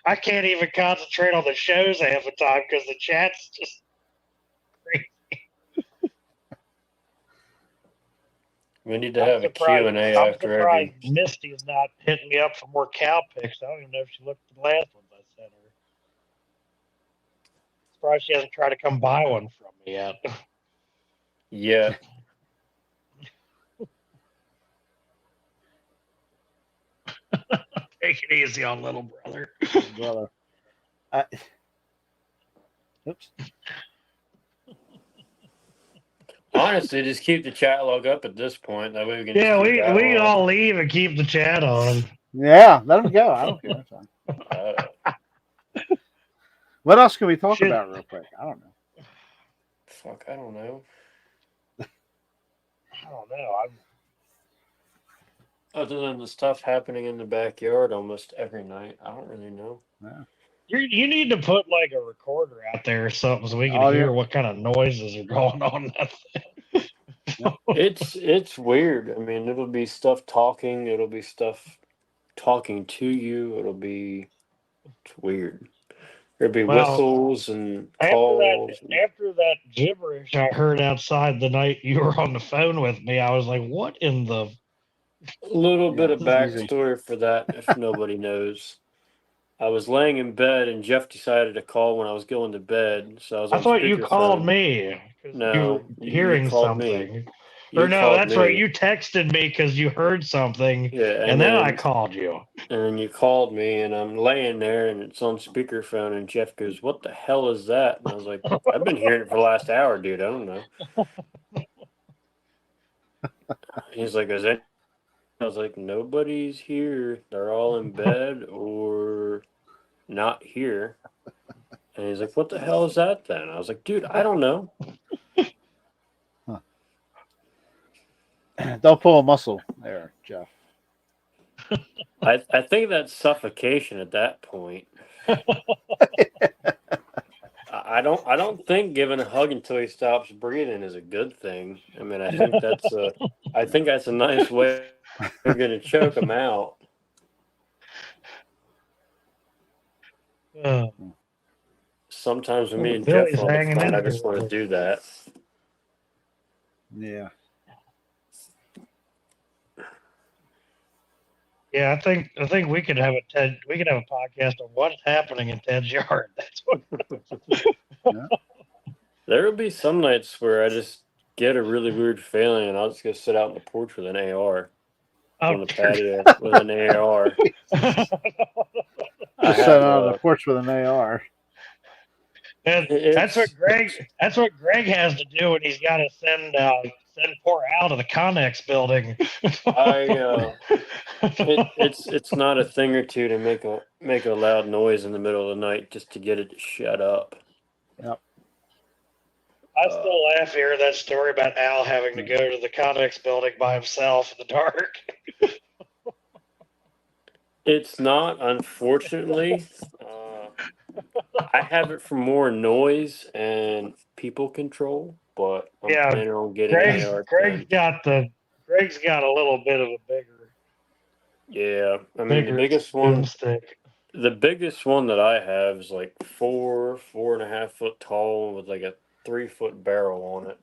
I can't even concentrate on the shows half the time because the chat's just crazy. We need to have a surprised, Q&A I'm after surprised every. Misty's not hitting me up for more cow pics. I don't even know if she looked at the last ones I sent her. Surprised she hasn't tried to come buy one from me yet. Yeah. Take it easy on little brother. Brother. Oops. Honestly, just keep the chat log up at this point. That way we can Yeah, just keep we rattling can off. all leave and keep the chat on. Yeah, let him go. I don't care. That's fine. What else can we talk Shit. about real quick? I don't know. Fuck, I don't know. I don't know. Other than the stuff happening in the backyard almost every night, I don't really know. Yeah. You need to put like a recorder out there or something so we can Audio. hear what kind of noises are going on that thing. Yep. It's weird. I mean, it'll be stuff talking. It'll be stuff talking to you. It's weird. There'll be Well, whistles and after calls. that gibberish I heard outside the night you were on the phone with me, I was like, "What in the?" A little bit Yeah, of it's easy. backstory for that, if nobody knows. I was laying in bed and Jeff decided to call when I was going to bed, so I was I on thought you called speakerphone. me because you were No, you hearing called me. something. Or You no, called that's right. me. You texted me because you heard something, Yeah, and then I called you. and then you called me, and I'm laying there, and it's on speakerphone, and Jeff goes, "What the hell is that?" And I was like, "I've been hearing it for the last hour, dude. I don't know." He's like, "Is that?" I was like, "Nobody's here. They're all in bed or not here." And he's like, "What the hell is that then?" I was like, "Dude, I don't know." Don't pull a muscle there, Jeff. I think that's suffocation at that point. I don't think giving a hug until he stops breathing is a good thing. I mean, I think that's a nice way you're going to choke him out. Sometimes when me and Jeff Billy's are on the hanging phone, in I there. just want to do that. Yeah. Yeah, I think we could have a podcast on what's happening in Ted's yard. That's what. Yeah. There will be some nights where I just get a really weird feeling, and I'll just go sit out on the porch with an AR on the patio with an AR. Just sat on the porch with an AR. And that's what Greg has to do when he's got to send poor Al to the Connex building. It's not a thing or two to make a loud noise in the middle of the night just to get it to shut up. Yep. I still laugh here that story about Al having to go to the Connex building by himself in the dark. It's not, unfortunately. I have it for more noise and people control, but I'm planning on getting an AR-10. Greg's got a little bit of a bigger. Yeah, I mean the biggest one. Stick. The biggest one that I have is like 4.5 foot tall with like a 3-foot barrel on it.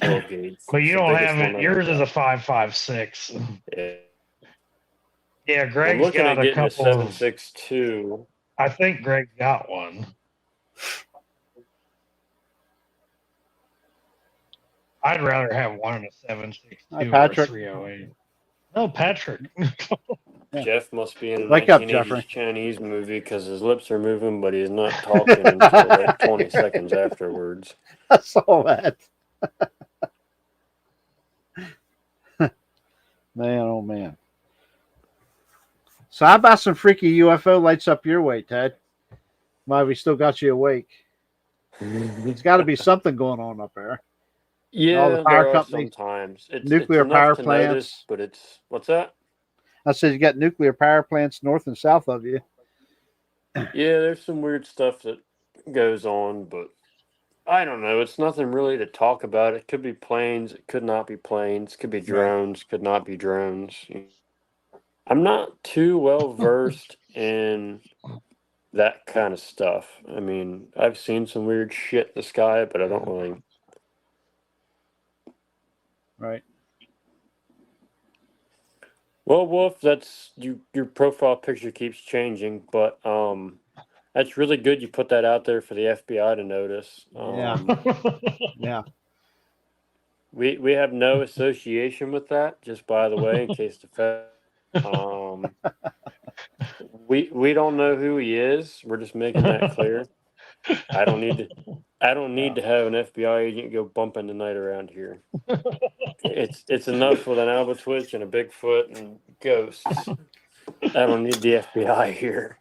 12 gauge. But you don't have it. Yours is a 5.56. Yeah. Yeah, Greg's I'm looking got at a getting couple a 7.62. I think Greg's got one. I'd rather have one in a Hi, 762 or a Patrick. 308. No, Patrick. Yeah. Jeff must be in a Wake up, 1980s Jeffrey. Chinese movie because his lips are moving, but he's not talking until like 20 seconds afterwards. I saw that. Man, oh man. So how about some freaky UFO lights up your way, Ted? Why we still got you awake? There's got to be something going on up there. All the Yeah, power there are companies, sometimes. It's nuclear enough power to plants. notice, but it's what's that? I said you got nuclear power plants north and south of you. Yeah, there's some weird stuff that goes on, but I don't know. It's nothing really to talk about. It could be planes, it could not be planes, could be drones, could not be drones. I'm not too well versed in that kind of stuff. I mean, I've seen some weird shit in the sky, but I don't really. Right. Well, Wolf, that's you. Your profile picture keeps changing, but that's really good. You put that out there for the FBI to notice. Yeah. Yeah. We have no association with that. Just by the way, in case the we don't know who he is. We're just making that clear. I don't need to have an FBI agent go bumping the night around here. It's enough with an Albatwitch and a Bigfoot and ghosts. I don't need the FBI here.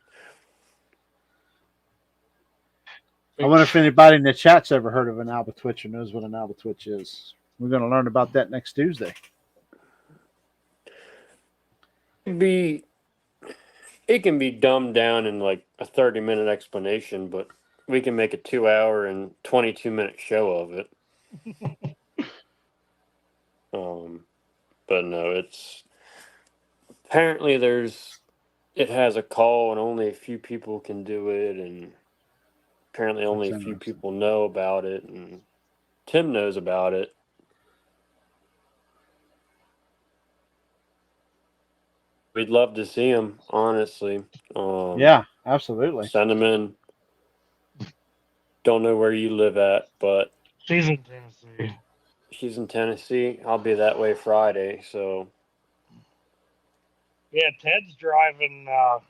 I wonder if anybody in the chat's ever heard of an Albatwitch or knows what an Albatwitch is. We're going to learn about that next Tuesday. It can be dumbed down in like a 30-minute explanation, but we can make a 2-hour and 22-minute show of it. But no, it's apparently it has a call and only a few people can do it, and apparently only a few people know about it, and Tim knows about it. We'd love to see him, honestly. Yeah, absolutely. Send him in. Don't know where you live at, but She's in Tennessee. she's in Tennessee. I'll be that way Friday, so. Yeah, Ted's driving. Well,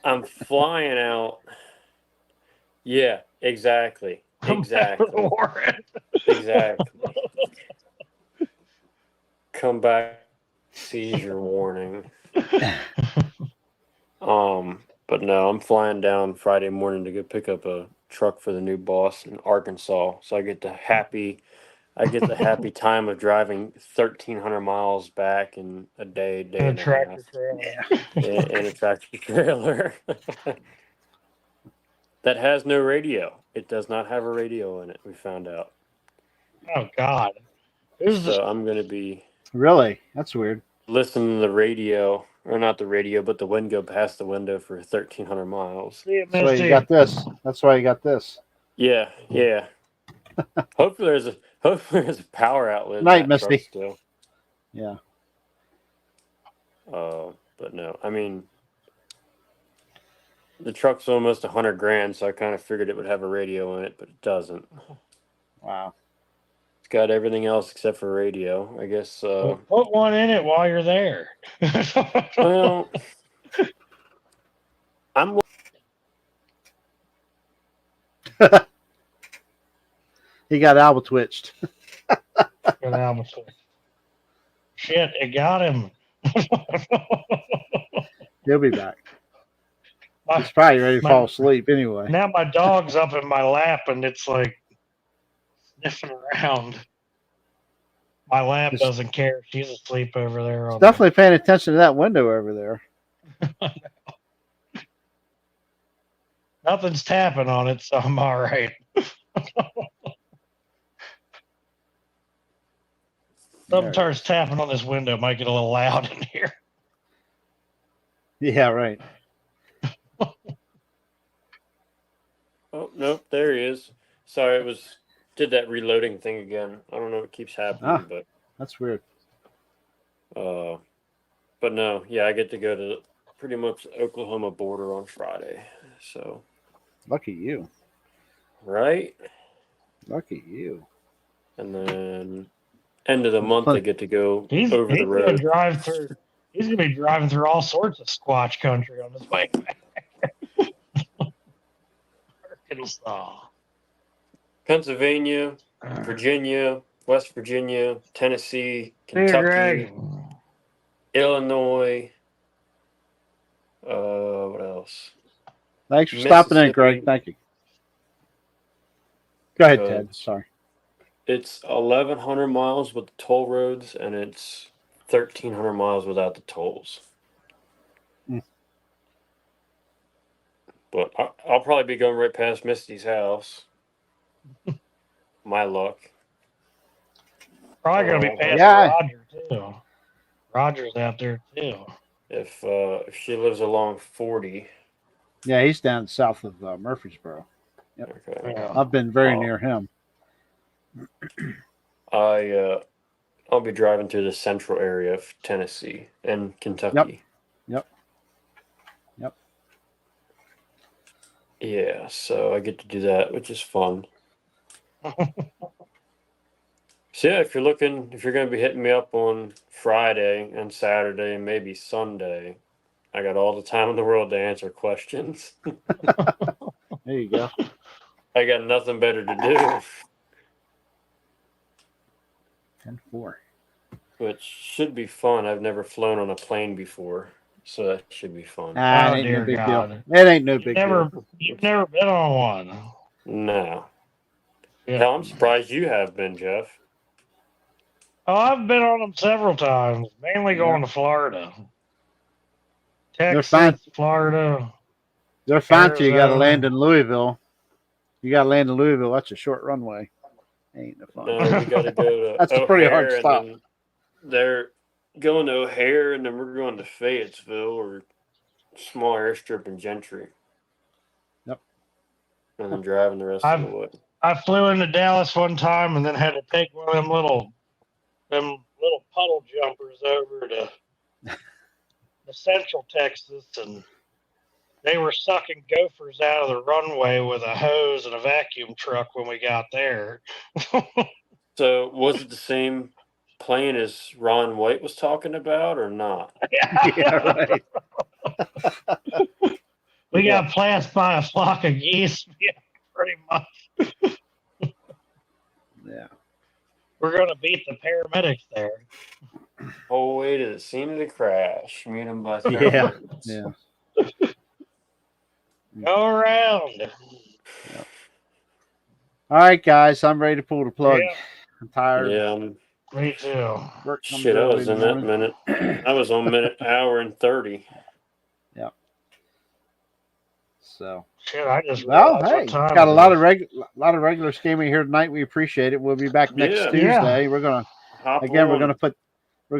I'm flying out. Yeah, exactly. Exactly. Come back, seizure warning. But no, I'm flying down Friday morning to go pick up a truck for the new boss in Arkansas. So I get the happy time of driving 1,300 miles back in a day and and a tractor half. trailer. And a tractor trailer. That has no radio. It does not have a radio in it, we found out. Oh, God. So I'm going to be... Really? That's weird. Listening to the radio, or not the radio, but the wind go past the window for 1,300 miles. That's why you got this. That's why you got this. Yeah. Hopefully there's a power outlet in Night, that truck Misty. still. Yeah. But no, I mean, the truck's almost $100,000, so I kind of figured it would have a radio in it, but it doesn't. Wow. It's got everything else except for radio, I guess. Well, put one in it while you're there. Well, I'm. He got Albatwitched. Shit, it got him. He'll be back. He's probably ready to fall asleep anyway. Now my dog's up in my lap and it's like sniffing around. My lap doesn't care. She's asleep over there. He's definitely paying attention to that window over there. Nothing's tapping on it, so I'm all right. Something starts tapping on this window, might get a little loud in here. Yeah, right. Oh, nope, there he is. Sorry, did that reloading thing again. I don't know what keeps happening, but that's weird. But no, yeah, I get to go to pretty much the Oklahoma border on Friday. So, Lucky you. right? Lucky you. And then end of the month, I get to go He's over the gonna road. drive through. He's gonna be driving through all sorts of squatch country on his way back. Arkansas, Pennsylvania, Virginia, West Virginia, Tennessee, Dear Kentucky, Greg. Illinois. What else? Thanks for stopping in, Greg. Mississippi. Thank you. Go ahead, Uh, Ted. Sorry. It's 1,100 miles with the toll roads, and it's 1,300 miles without the tolls. Mm. But I'll probably be going right past Misty's house. My luck. Probably gonna be past Yeah. Roger too. Roger's out there too. If she lives along 40. Yeah, he's down south of Murfreesboro. Okay. Yeah. I've been very near him. I'll be driving through the central area of Tennessee and Kentucky. Yep. Yeah, so I get to do that, which is fun. So yeah, if you're going to be hitting me up on Friday and Saturday and maybe Sunday, I got all the time in the world to answer questions. There you go. I got nothing better to do. 10-4. Which should be fun. I've never flown on a plane before, so that should be fun. It Oh, ain't dear no big God. deal. It ain't no big deal. You've never been on one. No. Yeah. Hell, I'm surprised you have been, Jeff. Oh, I've been on them several times, mainly going to Florida. Texas, fine. Florida. They're fine till you got to Arizona. land in Louisville. You got to land in Louisville. That's a short runway. Ain't no fun. No, we got to go to That's a pretty hard O'Hare, stop. and then they're going to O'Hare, and then we're going to Fayetteville or small airstrip in Gentry. Yep. And then driving the rest of the way. I flew into Dallas one time and then had to take one of them little puddle jumpers over to the Central Texas, and they were sucking gophers out of the runway with a hose and a vacuum truck when we got there. So was it the same plane as Ron White was talking about or not? Yeah, right. We got passed by a flock of geese, yeah, pretty much. Yeah. We're going to beat the paramedics there. Whole way to the scene of the crash. Meet them by Yeah. Yeah. Go around. Yep. All right, guys. I'm ready to pull the plug. Yeah. I'm tired. Yeah. Me too. Work comes Shit, I early was in in the that morning. minute. I was on hour and 30. So. Shit, I just Well, realized hey, what time got a it lot is. of regular scamming here tonight. We appreciate it. We'll be back next Yeah. Tuesday. We're gonna Hop again. We're on.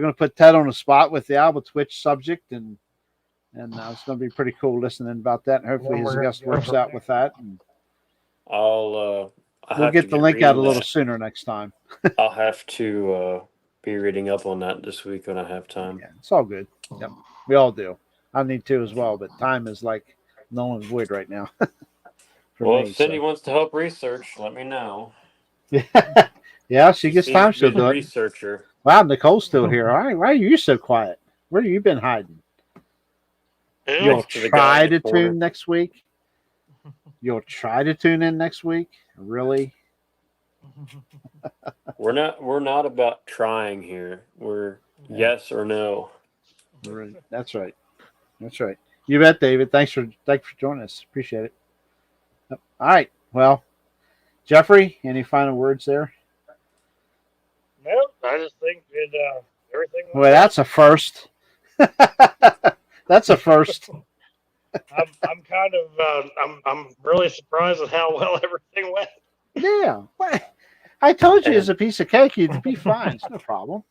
gonna put Ted on the spot with the Alba Twitch subject, and it's gonna be pretty cool listening about that. And hopefully Then his we're guest gonna go works from out there. with that. And I'll we'll have get to the link out a reading little that. sooner next time. I'll have to be reading up on that this week when I have time. Yeah, it's all good. Yep, we all do. I need to as well, but time is like null and void right now. Well, if Cindy wants to help research, let me know. Yeah, she gets seems time. to be She'll the do it. researcher. Wow, Nicole's still here. All right, why are you so quiet? Where have you been hiding? You'll to the guy try in the to corner. tune next week. You'll try to tune in next week. Really? We're not about trying here. We're yes or no. Right. That's right. That's right. You bet, David. Thanks for joining us. Appreciate it. All right. Well, Jeffrey, any final words there? Nope, I just think everything. Well, that's a first. That's a first. I'm kind of I'm really surprised at how well everything went. Yeah. I told you it's a piece of cake. You'd be fine. It's no problem.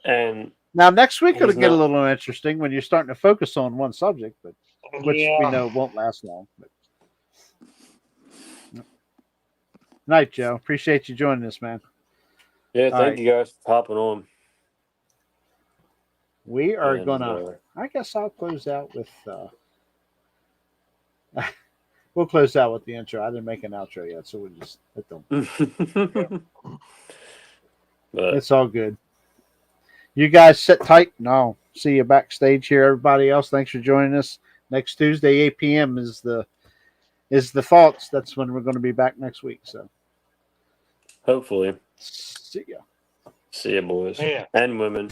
And Now, next week it'll He's get a not- little interesting when you're starting to focus on one subject, but which we Yeah. know won't last long. But... Night, Joe. Appreciate you joining us, man. yeah, All thank right. you guys for popping on. we are And, gonna. I guess I'll close out with. We'll close out with the intro. I didn't make an outro yet, so we'll just let them. but It's all good. You guys sit tight, and I'll see you backstage here. Everybody else, thanks for joining us. Next Tuesday, 8 p.m. is the thoughts. That's when we're going to be back next week. So hopefully, see ya. see you, boys Yeah. and women.